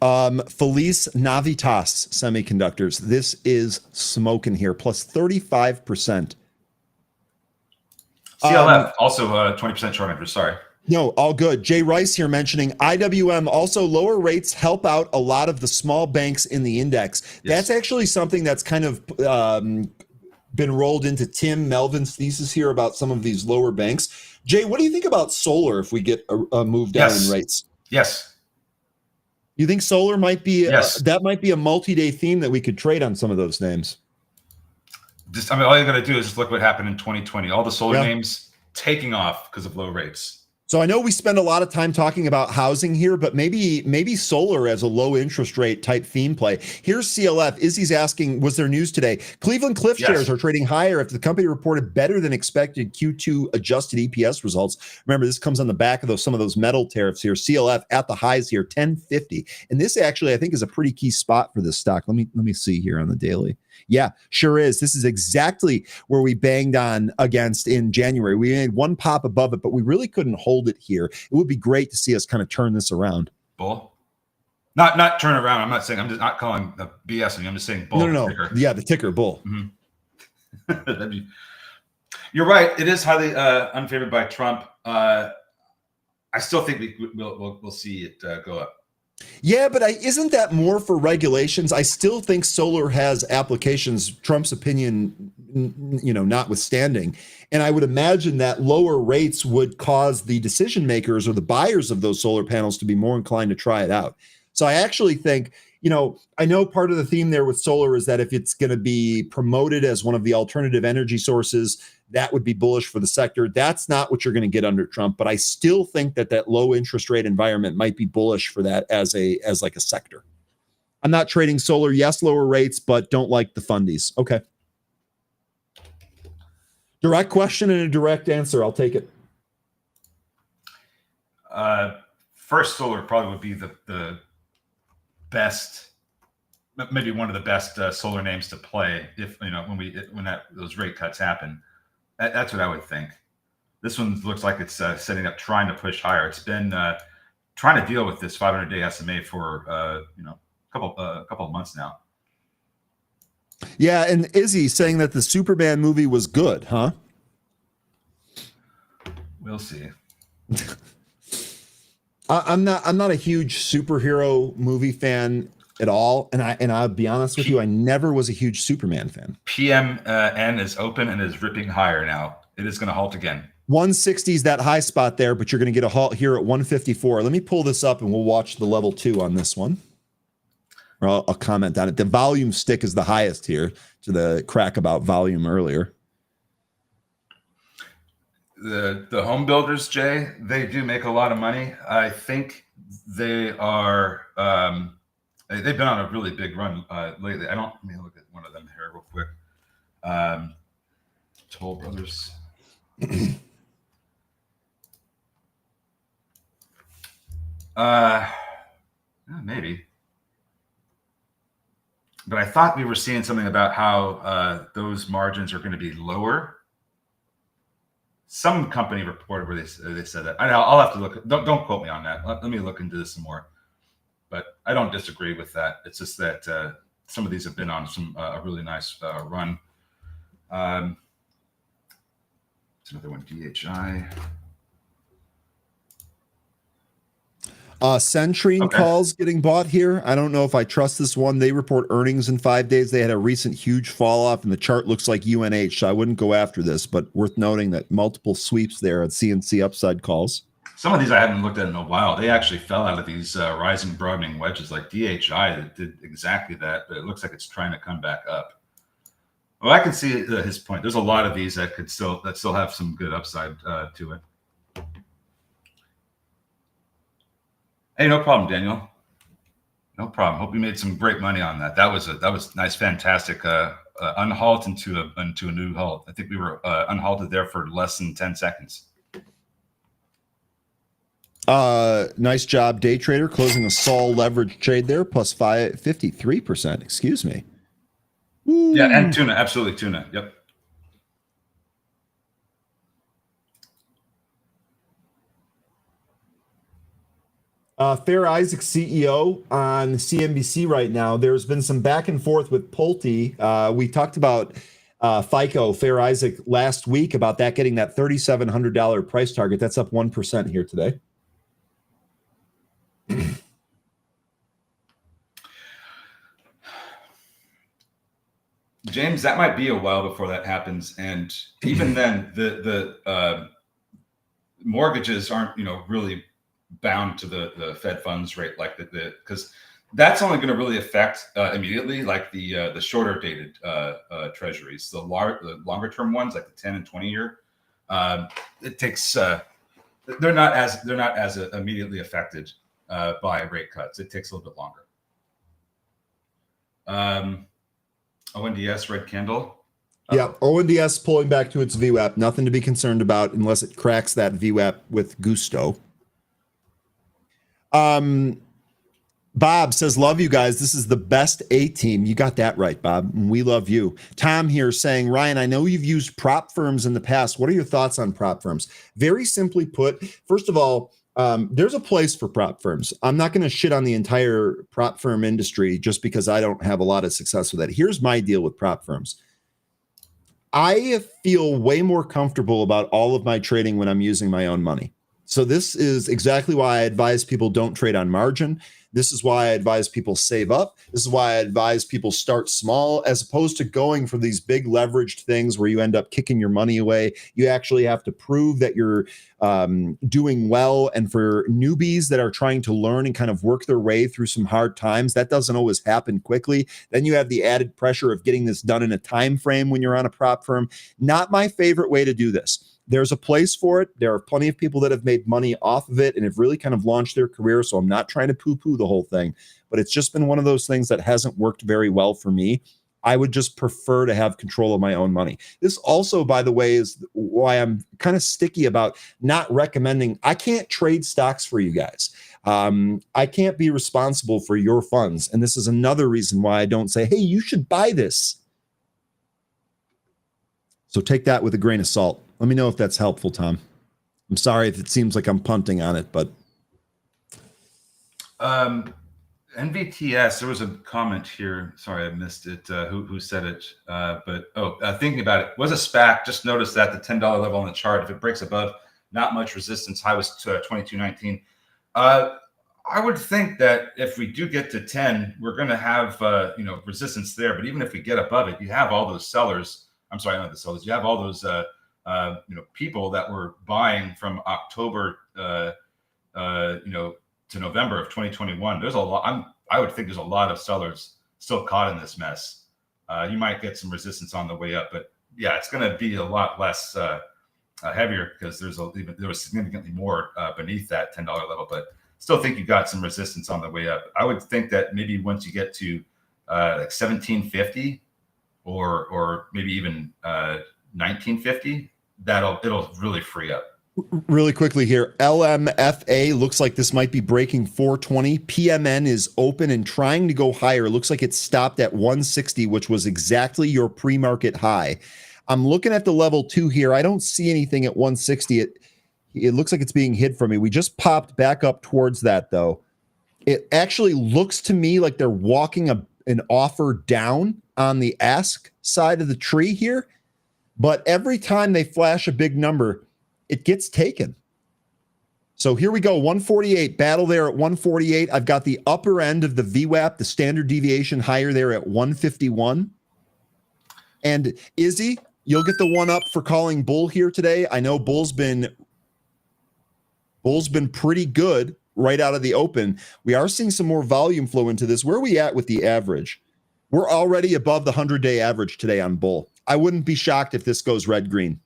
Felice Navitas Semiconductors. This is smoking here, plus 35%. CLF also 20% short interest. Sorry. No, all good. Jay Rice here mentioning IWM. Also, lower rates help out a lot of the small banks in the index. Yes. That's actually something that's kind of been rolled into Tim Melvin's thesis here about some of these lower banks. Jay, what do you think about solar if we get a move down in rates? Yes. You think solar might be that might be a multi-day theme that we could trade on some of those names? All you got to do is just look what happened in 2020. All the solar names taking off because of low rates. So I know we spend a lot of time talking about housing here, but maybe solar as a low interest rate type theme play. Here's CLF. Izzy's asking, was there news today? Cleveland Cliff shares are trading higher after the company reported better than expected Q2 adjusted EPS results. Remember, this comes on the back of some of those metal tariffs here. CLF at the highs here, 1050. And this actually, I think, is a pretty key spot for this stock. Let me see here on the daily. Yeah, sure is. This is exactly where we banged on against in January. We made one pop above it, but we really couldn't hold it here. It would be great to see us kind of turn this around. Bull. Not turn around. I'm not saying. I'm just not calling the BS. I'm just saying bull. No. Ticker. Yeah, the ticker bull. Mm-hmm. You're right. It is highly unfavored by Trump. I still think we'll see it go up. Yeah, but isn't that more for regulations? I still think solar has applications, Trump's opinion, notwithstanding. And I would imagine that lower rates would cause the decision makers or the buyers of those solar panels to be more inclined to try it out. So I actually think, I know part of the theme there with solar is that if it's going to be promoted as one of the alternative energy sources, that would be bullish for the sector. That's not what you're going to get under Trump, but I still think that low interest rate environment might be bullish for that as like a sector. I'm not trading solar. Yes, lower rates, but don't like the fundies. Okay. Direct question and a direct answer. I'll take it. First Solar probably would be the best, maybe one of the best solar names to play if when those rate cuts happen. That's what I would think. This one looks like it's setting up, trying to push higher. It's been trying to deal with this 500-day SMA for a couple of months now. Yeah, and Izzy saying that the Superman movie was good, huh? We'll see. I'm not a huge superhero movie fan at all, and I'll be honest with you, I never was a huge Superman fan. PMN is open and is ripping higher now. It is going to halt again. 160 is that high spot there, but you're going to get a halt here at 154. Let me pull this up and we'll watch the level 2 on this one. Or I'll comment on it. The volume stick is the highest here, to the crack about volume earlier. The home builders, Jay, they do make a lot of money. I think they are they've been on a really big run lately. Let me look at one of them here real quick. Toll Brothers. Maybe. But I thought we were seeing something about how those margins are going to be lower. Some company reported where they said that. I'll have to look. Don't quote me on that. Let me look into this some more. But I don't disagree with that. It's just that some of these have been on a really nice run. It's another one, DHI. Centrine calls getting bought here. I don't know if I trust this one. They report earnings in 5 days. They had a recent huge fall off, and the chart looks like UNH. So I wouldn't go after this, but worth noting that multiple sweeps there at CNC upside calls. Some of these I haven't looked at in a while. They actually fell out of these rising, broadening wedges like DHI that did exactly that, but it looks like it's trying to come back up. Well, I can see his point. There's a lot of these that still have some good upside to it. Hey, no problem, Daniel. No problem. Hope you made some great money on that. That was nice, fantastic. Unhalt into a new halt. I think we were unhalted there for less than 10 seconds. Nice job, day trader, closing a Sol leverage trade there, plus 53%. Excuse me. Ooh. Yeah, and tuna, absolutely tuna. Yep. Fair Isaac CEO on CNBC right now. There's been some back and forth with Pulte. We talked about FICO, Fair Isaac, last week about that getting that $3,700 price target. That's up 1% here today. James, that might be a while before that happens, and even then, the mortgages aren't really bound to the Fed funds rate like because that's only going to really affect immediately like the shorter dated treasuries, the longer term ones like the 10 and 20 year. It takes they're not as immediately affected by rate cuts. It takes a little bit longer. ONDS red candle. Yeah, ONDS pulling back to its VWAP. Nothing to be concerned about unless it cracks that VWAP with gusto. Bob says, love you guys. This is the best A team. You got that right, Bob. We love you. Tom here saying, Ryan, I know you've used prop firms in the past. What are your thoughts on prop firms? Very simply put, first of all, There's a place for prop firms. I'm not going to shit on the entire prop firm industry just because I don't have a lot of success with that. Here's my deal with prop firms. I feel way more comfortable about all of my trading when I'm using my own money. So this is exactly why I advise people don't trade on margin. This is why I advise people save up. This is why I advise people start small, as opposed to going for these big leveraged things where you end up kicking your money away. You actually have to prove that you're doing well. And for newbies that are trying to learn and kind of work their way through some hard times, that doesn't always happen quickly. Then you have the added pressure of getting this done in a time frame when you're on a prop firm. Not my favorite way to do this. There's a place for it. There are plenty of people that have made money off of it and have really kind of launched their career. So I'm not trying to poo-poo the whole thing, but it's just been one of those things that hasn't worked very well for me. I would just prefer to have control of my own money. This also, by the way, is why I'm kind of sticky about not recommending. I can't trade stocks for you guys. I can't be responsible for your funds. And this is another reason why I don't say, hey, you should buy this. So take that with a grain of salt. Let me know if that's helpful, Tom. I'm sorry if it seems like I'm punting on it, but NVTS, there was a comment here. Sorry, I missed it. Who said it? Thinking about it, was a SPAC. Just noticed that the $10 level on the chart, if it breaks above, not much resistance. High was 22.19. I would think that if we do get to 10, we're going to have resistance there. But even if we get above it, you have all those sellers. I'm sorry, not the sellers. You have all those people that were buying from October to November of 2021. There's a lot. I would think there's a lot of sellers still caught in this mess. You might get some resistance on the way up, but yeah, it's going to be a lot less heavier because there was significantly more beneath that $10 level. But still think you got some resistance on the way up. I would think that maybe once you get to like 1750 or maybe even 1950, it'll really free up. Really quickly here, LMFA looks like this might be breaking 420. PMN is open and trying to go higher. Looks like it stopped at 160, which was exactly your pre-market high. I'm looking at the level 2 here. I don't see anything at 160. It looks like it's being hid from me. We just popped back up towards that, though. It actually looks to me like they're walking an offer down on the ask side of the tree here. But every time they flash a big number, it gets taken. So here we go, 148, battle there at 148. I've got the upper end of the VWAP, the standard deviation higher there at 151. And Izzy, you'll get the one up for calling bull here today. I know Bull's been pretty good right out of the open. We are seeing some more volume flow into this. Where are we at with the average? We're already above the 100-day average today on bull. I wouldn't be shocked if this goes red-green.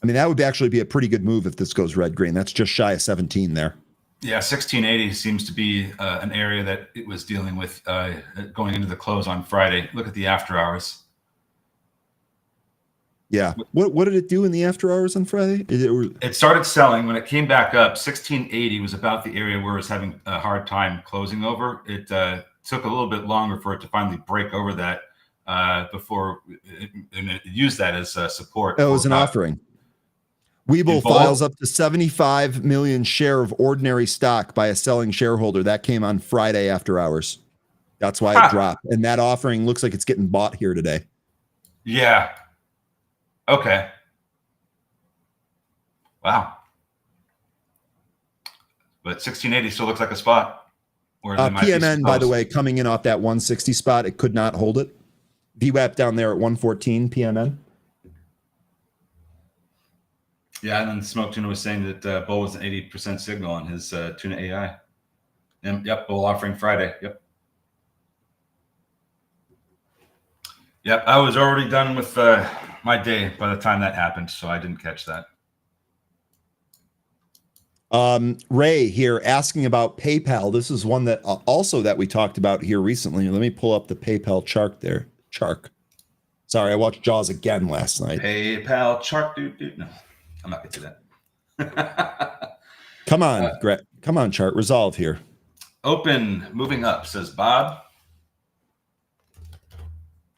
I mean, that would actually be a pretty good move if this goes red-green. That's just shy of 17 there. Yeah, 1680 seems to be an area that it was dealing with going into the close on Friday. Look at the after hours. Yeah. What did it do in the after hours on Friday? It started selling. When it came back up, 1680 was about the area where it was having a hard time closing over. It took a little bit longer for it to finally break over that before it used that as support. That was an offering. Webull files up to 75 million share of ordinary stock by a selling shareholder. That came on Friday after hours. That's why it dropped. And that offering looks like it's getting bought here today. Yeah. Okay. Wow. But 1680 still looks like a spot. PMN, by the way, coming in off that 160 spot, it could not hold it. VWAP down there at 114 PMN. Yeah, and then Smoke Tuna was saying that Bull was an 80% signal on his Tuna AI. Yep, Bull offering Friday. Yep, I was already done with my day by the time that happened, so I didn't catch that. Ray here asking about PayPal. This is one that also that we talked about here recently. Let me pull up the PayPal chart there. Sorry, I watched Jaws again last night. PayPal chart, dude. No, I'm not going to do that. Come on, come on, chart. Resolve here. Open, moving up, says Bob.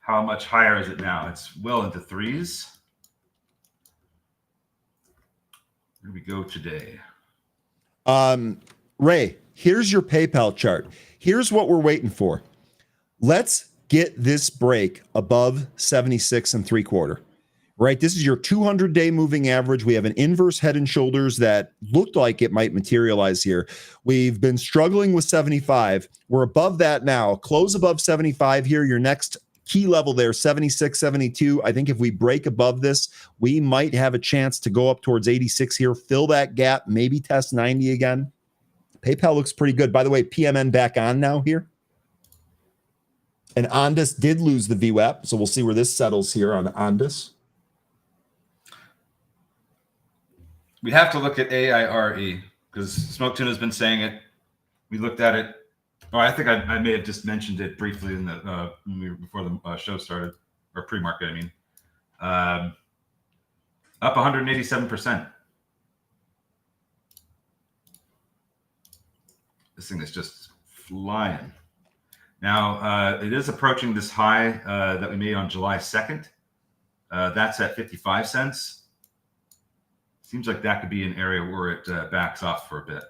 How much higher is it now? It's well into threes. Here we go today. Ray, here's your PayPal chart. Here's what we're waiting for. Let's get this break above 76 and 3/4. Right? This is your 200-day moving average. We have an inverse head and shoulders that looked like it might materialize here. We've been struggling with 75. We're above that now. Close above 75 here. Your next key level there, 76, 72. I think if we break above this, we might have a chance to go up towards 86 here, fill that gap, maybe test 90 again. PayPal looks pretty good. By the way, PMN back on now here. And Ondas did lose the VWAP, so we'll see where this settles here on Ondas. We have to look at AIRE because Smoke Tuna has been saying it. We looked at it. Oh, I think I may have just mentioned it briefly in the before the show started, or pre-market. I mean, up 187%. This thing is just flying. Now it is approaching this high that we made on July 2nd. That's at 55 cents. Seems like that could be an area where it backs off for a bit.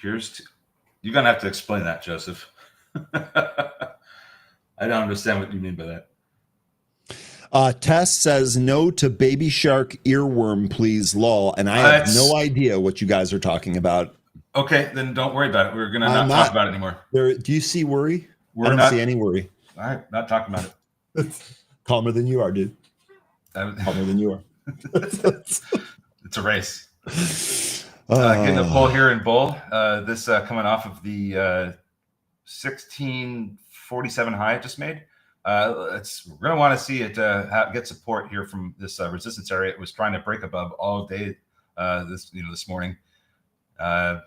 You're going to have to explain that, Joseph. I don't understand what you mean by that. Tess says no to baby shark earworm, please, lol. And I have no idea what you guys are talking about. Okay, then don't worry about it. We're going to not talk about it anymore. Do you see worry? I don't see any worry. All right, not talking about it. Calmer than you are, dude. Calmer than you are. It's a race. Getting a pull here in bull. This coming off of the 1647 high I just made. We're going to want to see it get support here from this resistance area. It was trying to break above all day this morning. That's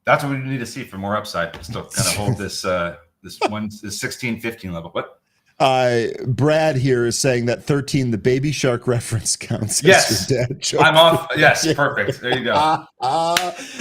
what we need to see for more upside. Still kind of hold this 1615 level. What? Brad here is saying that 13, the baby shark reference counts. Yes, I'm off. Yes, perfect. There you go.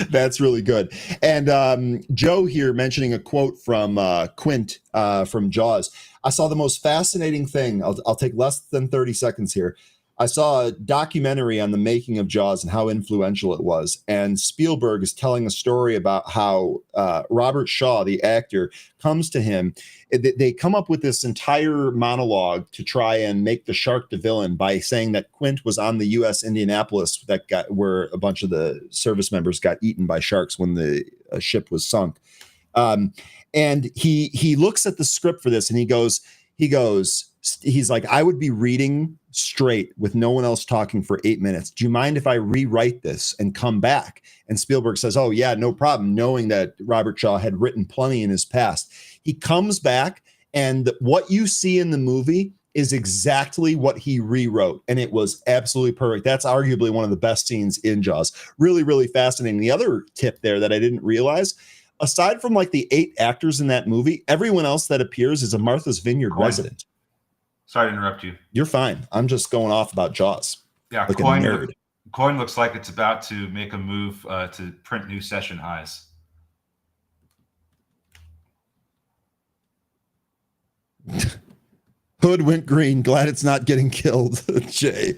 That's really good. And Joe here mentioning a quote from Quint from Jaws. I saw the most fascinating thing. I'll take less than 30 seconds here. I saw a documentary on the making of Jaws and how influential it was. And Spielberg is telling a story about how Robert Shaw, the actor, comes to him. They come up with this entire monologue to try and make the shark the villain by saying that Quint was on the U.S. Indianapolis where a bunch of the service members got eaten by sharks when the ship was sunk. And he looks at the script for this and he's like, I would be reading straight with no one else talking for 8 minutes. Do you mind if I rewrite this and come back? And Spielberg says, oh yeah, no problem. Knowing that Robert Shaw had written plenty in his past, he comes back and what you see in the movie is exactly what he rewrote. And it was absolutely perfect. That's arguably one of the best scenes in Jaws. Really, really fascinating. The other tip there that I didn't realize, aside from like the 8 actors in that movie, everyone else that appears is a Martha's Vineyard resident. Sorry to interrupt you. You're fine. I'm just going off about Jaws. Yeah, like Coin looks like it's about to make a move to print new session highs. Hood went green. Glad it's not getting killed. Jay.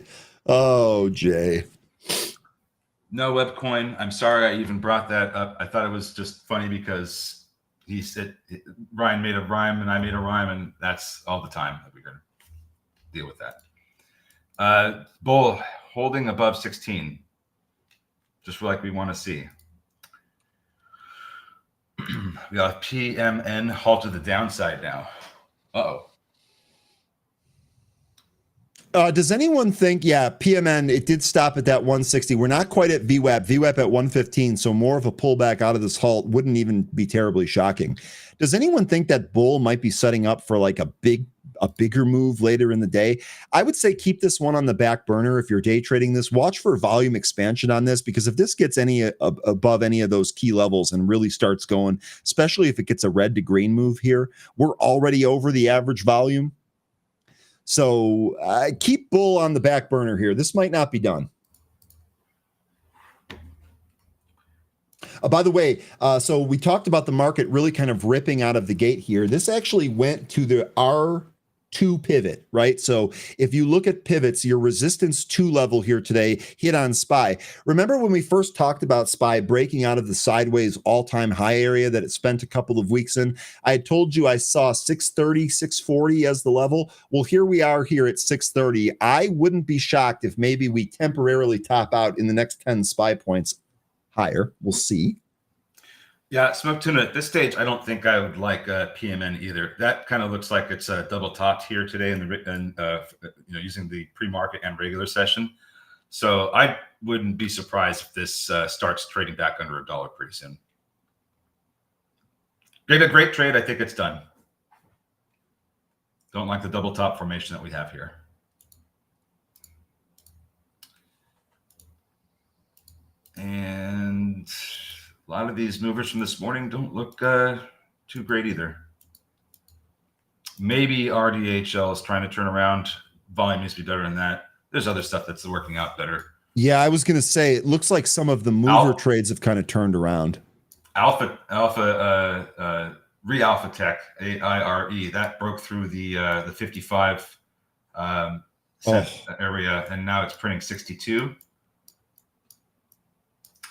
Oh, Jay. No WebCoin. I'm sorry I even brought that up. I thought it was just funny because he said Ryan made a rhyme and I made a rhyme, and that's all the time that we're going to deal with that. Bull holding above 16, just like we want to see. We got PMN halt to the downside now. Does anyone think, PMN, it did stop at that 160. We're not quite at VWAP. VWAP at 115, so more of a pullback out of this halt wouldn't even be terribly shocking. Does anyone think that bull might be setting up for like a bigger move later in the day? I would say keep this one on the back burner if you're day trading this. Watch for volume expansion on this, because if this gets above any of those key levels and really starts going, especially if it gets a red to green move here, we're already over the average volume. So keep bull on the back burner here. This might not be done. By the way, so we talked about the market really kind of ripping out of the gate here. This actually went to the to pivot, right? So if you look at pivots, your resistance 2 level here today hit on SPY. Remember when we first talked about SPY breaking out of the sideways all-time high area that it spent a couple of weeks in? I had told you I saw 630, 640 as the level. Well, here we are here at 630. I wouldn't be shocked if maybe we temporarily top out in the next 10 SPY points higher. We'll see. Yeah, Smoke Tuna, at this stage, I don't think I would like PMN either. That kind of looks like it's double topped here today using the pre-market and regular session. So I wouldn't be surprised if this starts trading back under $1 pretty soon. Gave a great trade. I think it's done. Don't like the double top formation that we have here. And a lot of these movers from this morning don't look too great either. Maybe RDHL is trying to turn around. Volume needs to be better than that. There's other stuff that's working out better. Yeah, I was going to say, it looks like some of the mover trades have kind of turned around. Re-Alpha Tech, AIRE, that broke through the 55 cent area, and now it's printing 62.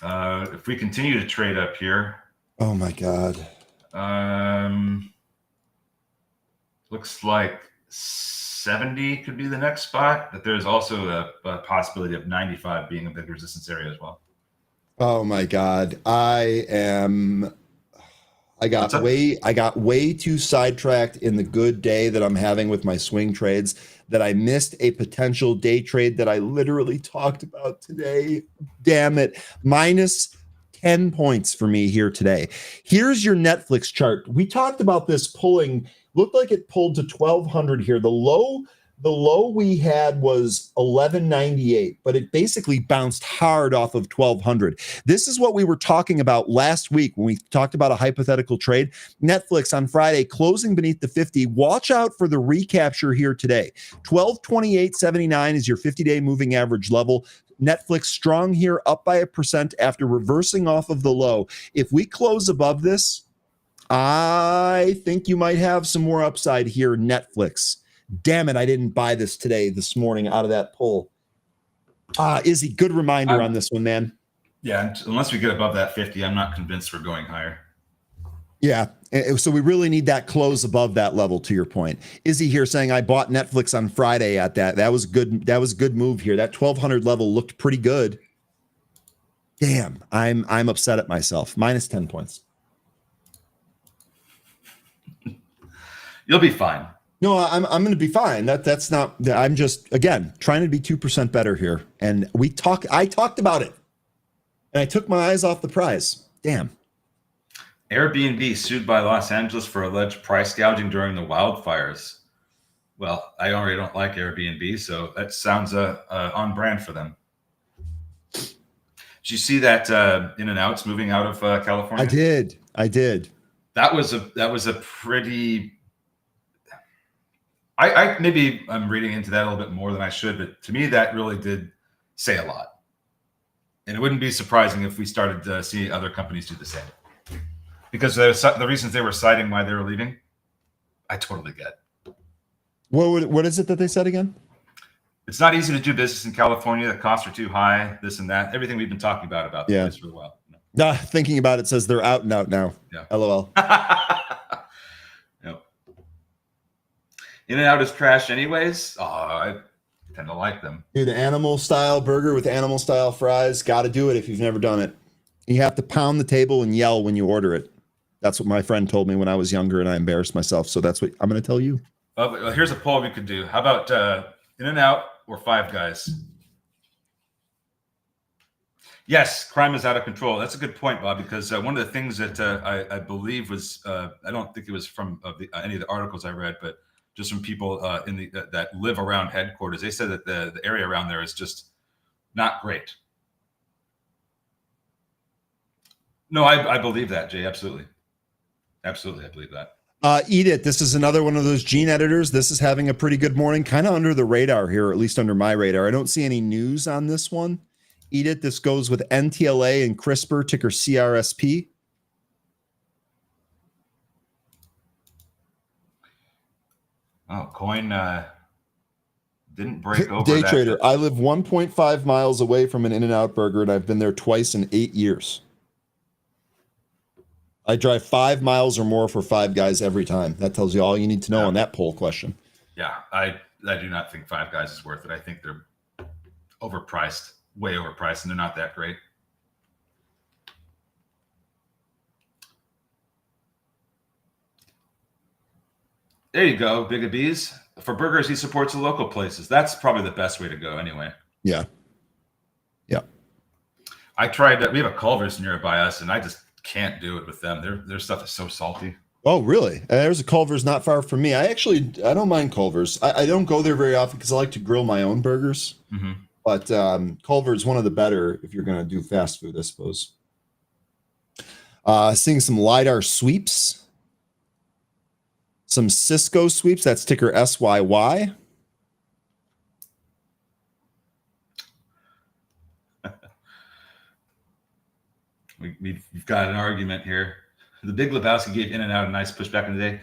If we continue to trade up here, oh my God, looks like 70 could be the next spot, but there's also a possibility of 95 being a big resistance area as well. Oh my God, I got way too sidetracked in the good day that I'm having with my swing trades that I missed a potential day trade that I literally talked about today. Damn it. Minus 10 points for me here today. Here's your Netflix chart. We talked about this pulling, looked like it pulled to 1200 here. The low we had was 1198, but it basically bounced hard off of 1200. This is what we were talking about last week when we talked about a hypothetical trade. Netflix on Friday closing beneath the 50. Watch out for the recapture here today. 1228.79 is your 50-day moving average level. Netflix strong here, up by 1% after reversing off of the low. If we close above this, I think you might have some more upside here, Netflix. Damn it, I didn't buy this morning out of that pull. Izzy, good reminder on this one, man. Yeah, unless we get above that 50, I'm not convinced we're going higher. Yeah, so we really need that close above that level, to your point. Izzy here saying I bought Netflix on Friday at that. That was good. That was a good move here. That 1200 level looked pretty good. Damn, I'm upset at myself. Minus 10 points. You'll be fine. No, I'm going to be fine. That's not. I'm just again trying to be 2% better here. And I talked about it, and I took my eyes off the prize. Damn. Airbnb sued by Los Angeles for alleged price gouging during the wildfires. Well, I already don't like Airbnb, so that sounds on brand for them. Did you see that In-N-Out's moving out of California? I did. That was a pretty. Maybe I'm reading into that a little bit more than I should, but to me that really did say a lot. And it wouldn't be surprising if we started to see other companies do the same. Because the reasons they were citing why they were leaving, I totally get. What is it that they said again? It's not easy to do business in California. The costs are too high, this and that. Everything we've been talking about the place for a while. Thinking about it says they're out and out now. Yeah. LOL. Yep. In-N-Out is trash anyways. Oh, I tend to like them. Dude, animal style burger with animal style fries. Got to do it if you've never done it. You have to pound the table and yell when you order it. That's what my friend told me when I was younger and I embarrassed myself. So that's what I'm going to tell you. Well, here's a poll we could do. How about In-N-Out or Five Guys? Yes, crime is out of control. That's a good point, Bob, because one of the things that I believe was, I don't think it was from any of the articles I read, but just from people that live around headquarters, they said that the area around there is just not great. No, I believe that, Jay. Absolutely. Absolutely, I believe that. Eat It. This is another one of those gene editors. This is having a pretty good morning, kind of under the radar here, or at least under my radar. I don't see any news on this one. Eat It. This goes with NTLA and CRISPR, ticker CRSP. Oh, coin didn't break over Day that. trader. I live 1.5 miles away from an In-N-Out burger, and I've been there twice in 8 years. I drive 5 miles or more for Five Guys every time. That tells you all you need to know on that poll question. Yeah, I do not think Five Guys is worth it. I think they're overpriced, way overpriced, and they're not that great. There you go, Big of Bees. For burgers, he supports the local places. That's probably the best way to go anyway. Yeah. Yeah. I tried that. We have a Culver's nearby us, and I just can't do it with them. Their stuff is so salty. Oh, really? There's a Culver's not far from me. I don't mind Culver's. I don't go there very often because I like to grill my own burgers. Mm-hmm. But Culver's one of the better if you're going to do fast food, I suppose. Seeing some LiDAR sweeps. Some Cisco sweeps. That's ticker SYY. We've got an argument here. The Big Lebowski gave In-N-Out a nice push back in the day.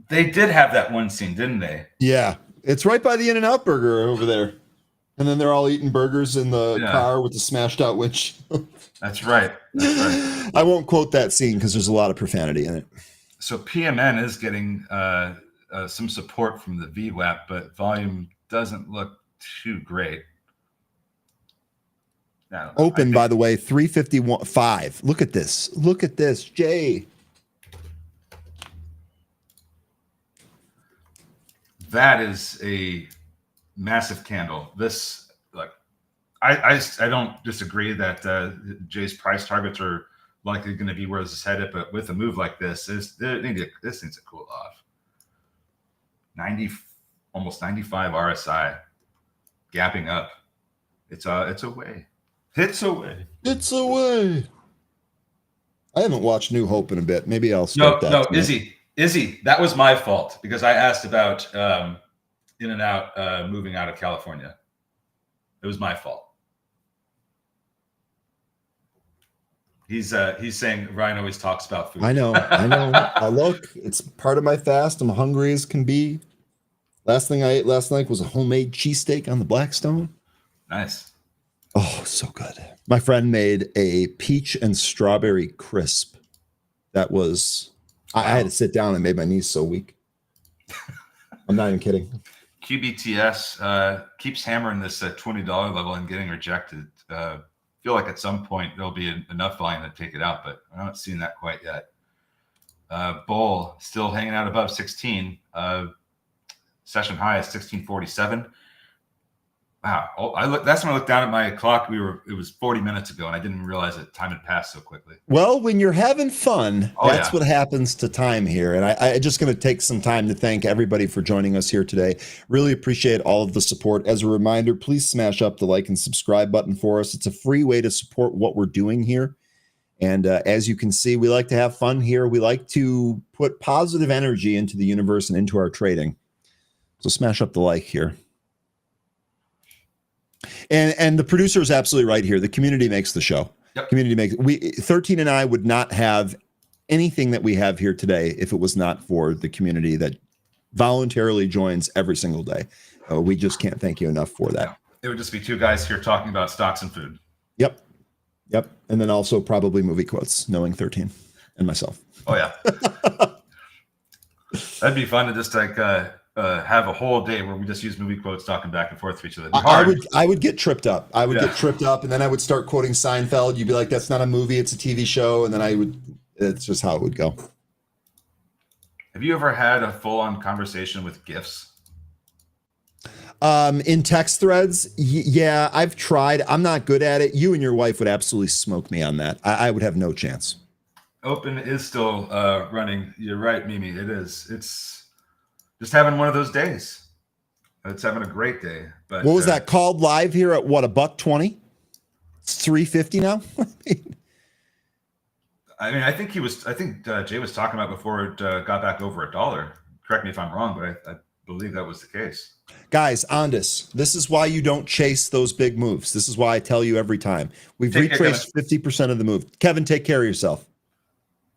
They did have that one scene, didn't they? Yeah. It's right by the In-N-Out burger over there. And then they're all eating burgers in the car with the smashed out windshield. That's right. That's right. I won't quote that scene because there's a lot of profanity in it. So PMN is getting some support from the VWAP, but volume doesn't look too great. Open, by the way, 351.5. Look at this. Look at this, Jay. That is a massive candle. This, like, I don't disagree that Jay's price targets are likely going to be where this is headed, but with a move like this, this needs to cool off. 90, almost 95 RSI, gapping up. It's away. It's away. It's away. I haven't watched New Hope in a bit. Maybe I'll start that. No, Izzy, that was my fault because I asked about In-N-Out moving out of California. It was my fault. He's saying Ryan always talks about food. I know. Look, it's part of my fast. I'm hungry as can be. Last thing I ate last night was a homemade cheesesteak on the Blackstone. Nice. Oh, so good. My friend made a peach and strawberry crisp. That was, I had to sit down and made my knees so weak. I'm not even kidding. QBTS keeps hammering this $20 level and getting rejected. Feel like at some point there'll be enough volume to take it out, but I'm not seeing that quite yet. Bull still hanging out above 16. Session high is 1647. Wow. That's when I looked down at my clock. It was 40 minutes ago, and I didn't realize that time had passed so quickly. Well, when you're having fun, that's what happens to time here. And I just going to take some time to thank everybody for joining us here today. Really appreciate all of the support. As a reminder, please smash up the like and subscribe button for us. It's a free way to support what we're doing here. And as you can see, we like to have fun here. We like to put positive energy into the universe and into our trading. So smash up the like here. And the producer is absolutely right here. The community makes the show. Yep. Community makes 13 and I would not have anything that we have here today if it was not for the community that voluntarily joins every single day. We just can't thank you enough for that. It would just be two guys here talking about stocks and food. Yep. And then also probably movie quotes, knowing 13 and myself. Oh yeah. That'd be fun to just like have a whole day where we just use movie quotes talking back and forth to each other. I would get tripped up. Get tripped up, and then I would start quoting Seinfeld. You'd be like, "That's not a movie; it's a TV show." And then it's just how it would go. Have you ever had a full-on conversation with GIFs? In text threads, yeah, I've tried. I'm not good at it. You and your wife would absolutely smoke me on that. I would have no chance. Open is still running. You're right, Mimi. It is. It's just having one of those days. It's having a great day. But what was that called live here at what, $120? It's $350 now. I think Jay was talking about before it got back over $1. Correct me if I'm wrong, but I believe that was the case. Guys, Andis, this is why you don't chase those big moves. This is why I tell you every time. We've retraced 50% of the move. Kevin, take care of yourself.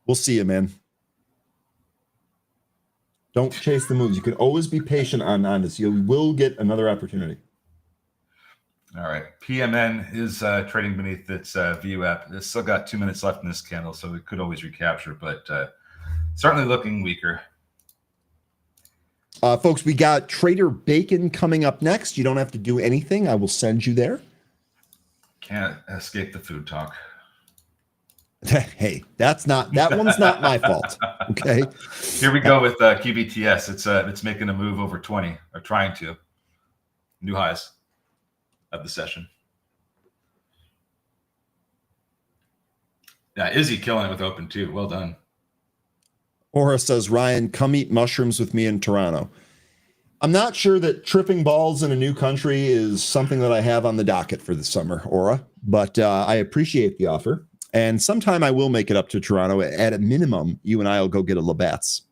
We'll see you, man. Don't chase the moves. You can always be patient on this. You will get another opportunity. All right. PMN is trading beneath its VWAP. It's still got 2 minutes left in this candle, so it could always recapture, but certainly looking weaker. Folks, we got Trader Bacon coming up next. You don't have to do anything. I will send you there. Can't escape the food talk. Hey, that one's not my fault. Okay. Here we go with QBTS. It's making a move over 20, or trying to. New highs of the session. Yeah, Izzy killing it with open too. Well done. Aura says, Ryan, come eat mushrooms with me in Toronto. I'm not sure that tripping balls in a new country is something that I have on the docket for the summer, Aura, but I appreciate the offer. And sometime I will make it up to Toronto. At a minimum, you and I will go get a Labatt's.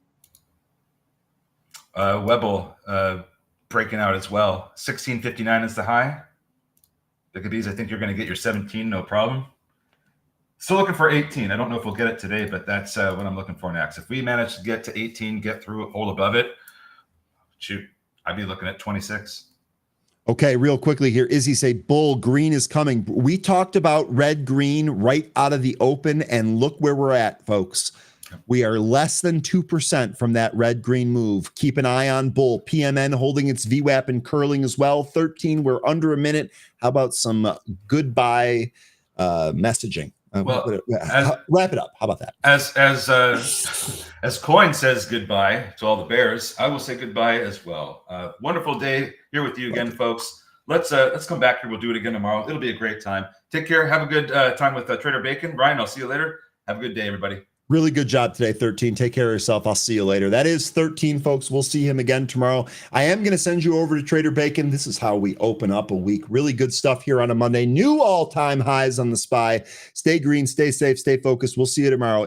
Webble breaking out as well. 16.59 is the high. Look at these. I think you're going to get your 17, no problem. Still looking for 18. I don't know if we'll get it today, but that's what I'm looking for next. If we manage to get to 18, get through, hold above it, shoot, I'd be looking at 26. Okay, real quickly here. Izzy say, bull, green is coming. We talked about red, green right out of the open, and look where we're at, folks. We are less than 2% from that red, green move. Keep an eye on bull. PMN holding its VWAP and curling as well. 13, we're under a minute. How about some goodbye messaging? Well, wrap it up. How about that? As Coin says goodbye to all the Bears, I will say goodbye as well. Wonderful day here with you again, folks. Let's come back here. We'll do it again tomorrow. It'll be a great time. Take care. Have a good time with Trader Bacon. Ryan, I'll see you later. Have a good day, everybody. Really good job today, 13. Take care of yourself. I'll see you later. That is 13, folks. We'll see him again tomorrow. I am going to send you over to Trader Bacon. This is how we open up a week. Really good stuff here on a Monday. New all-time highs on the SPY. Stay green, stay safe, stay focused. We'll see you tomorrow.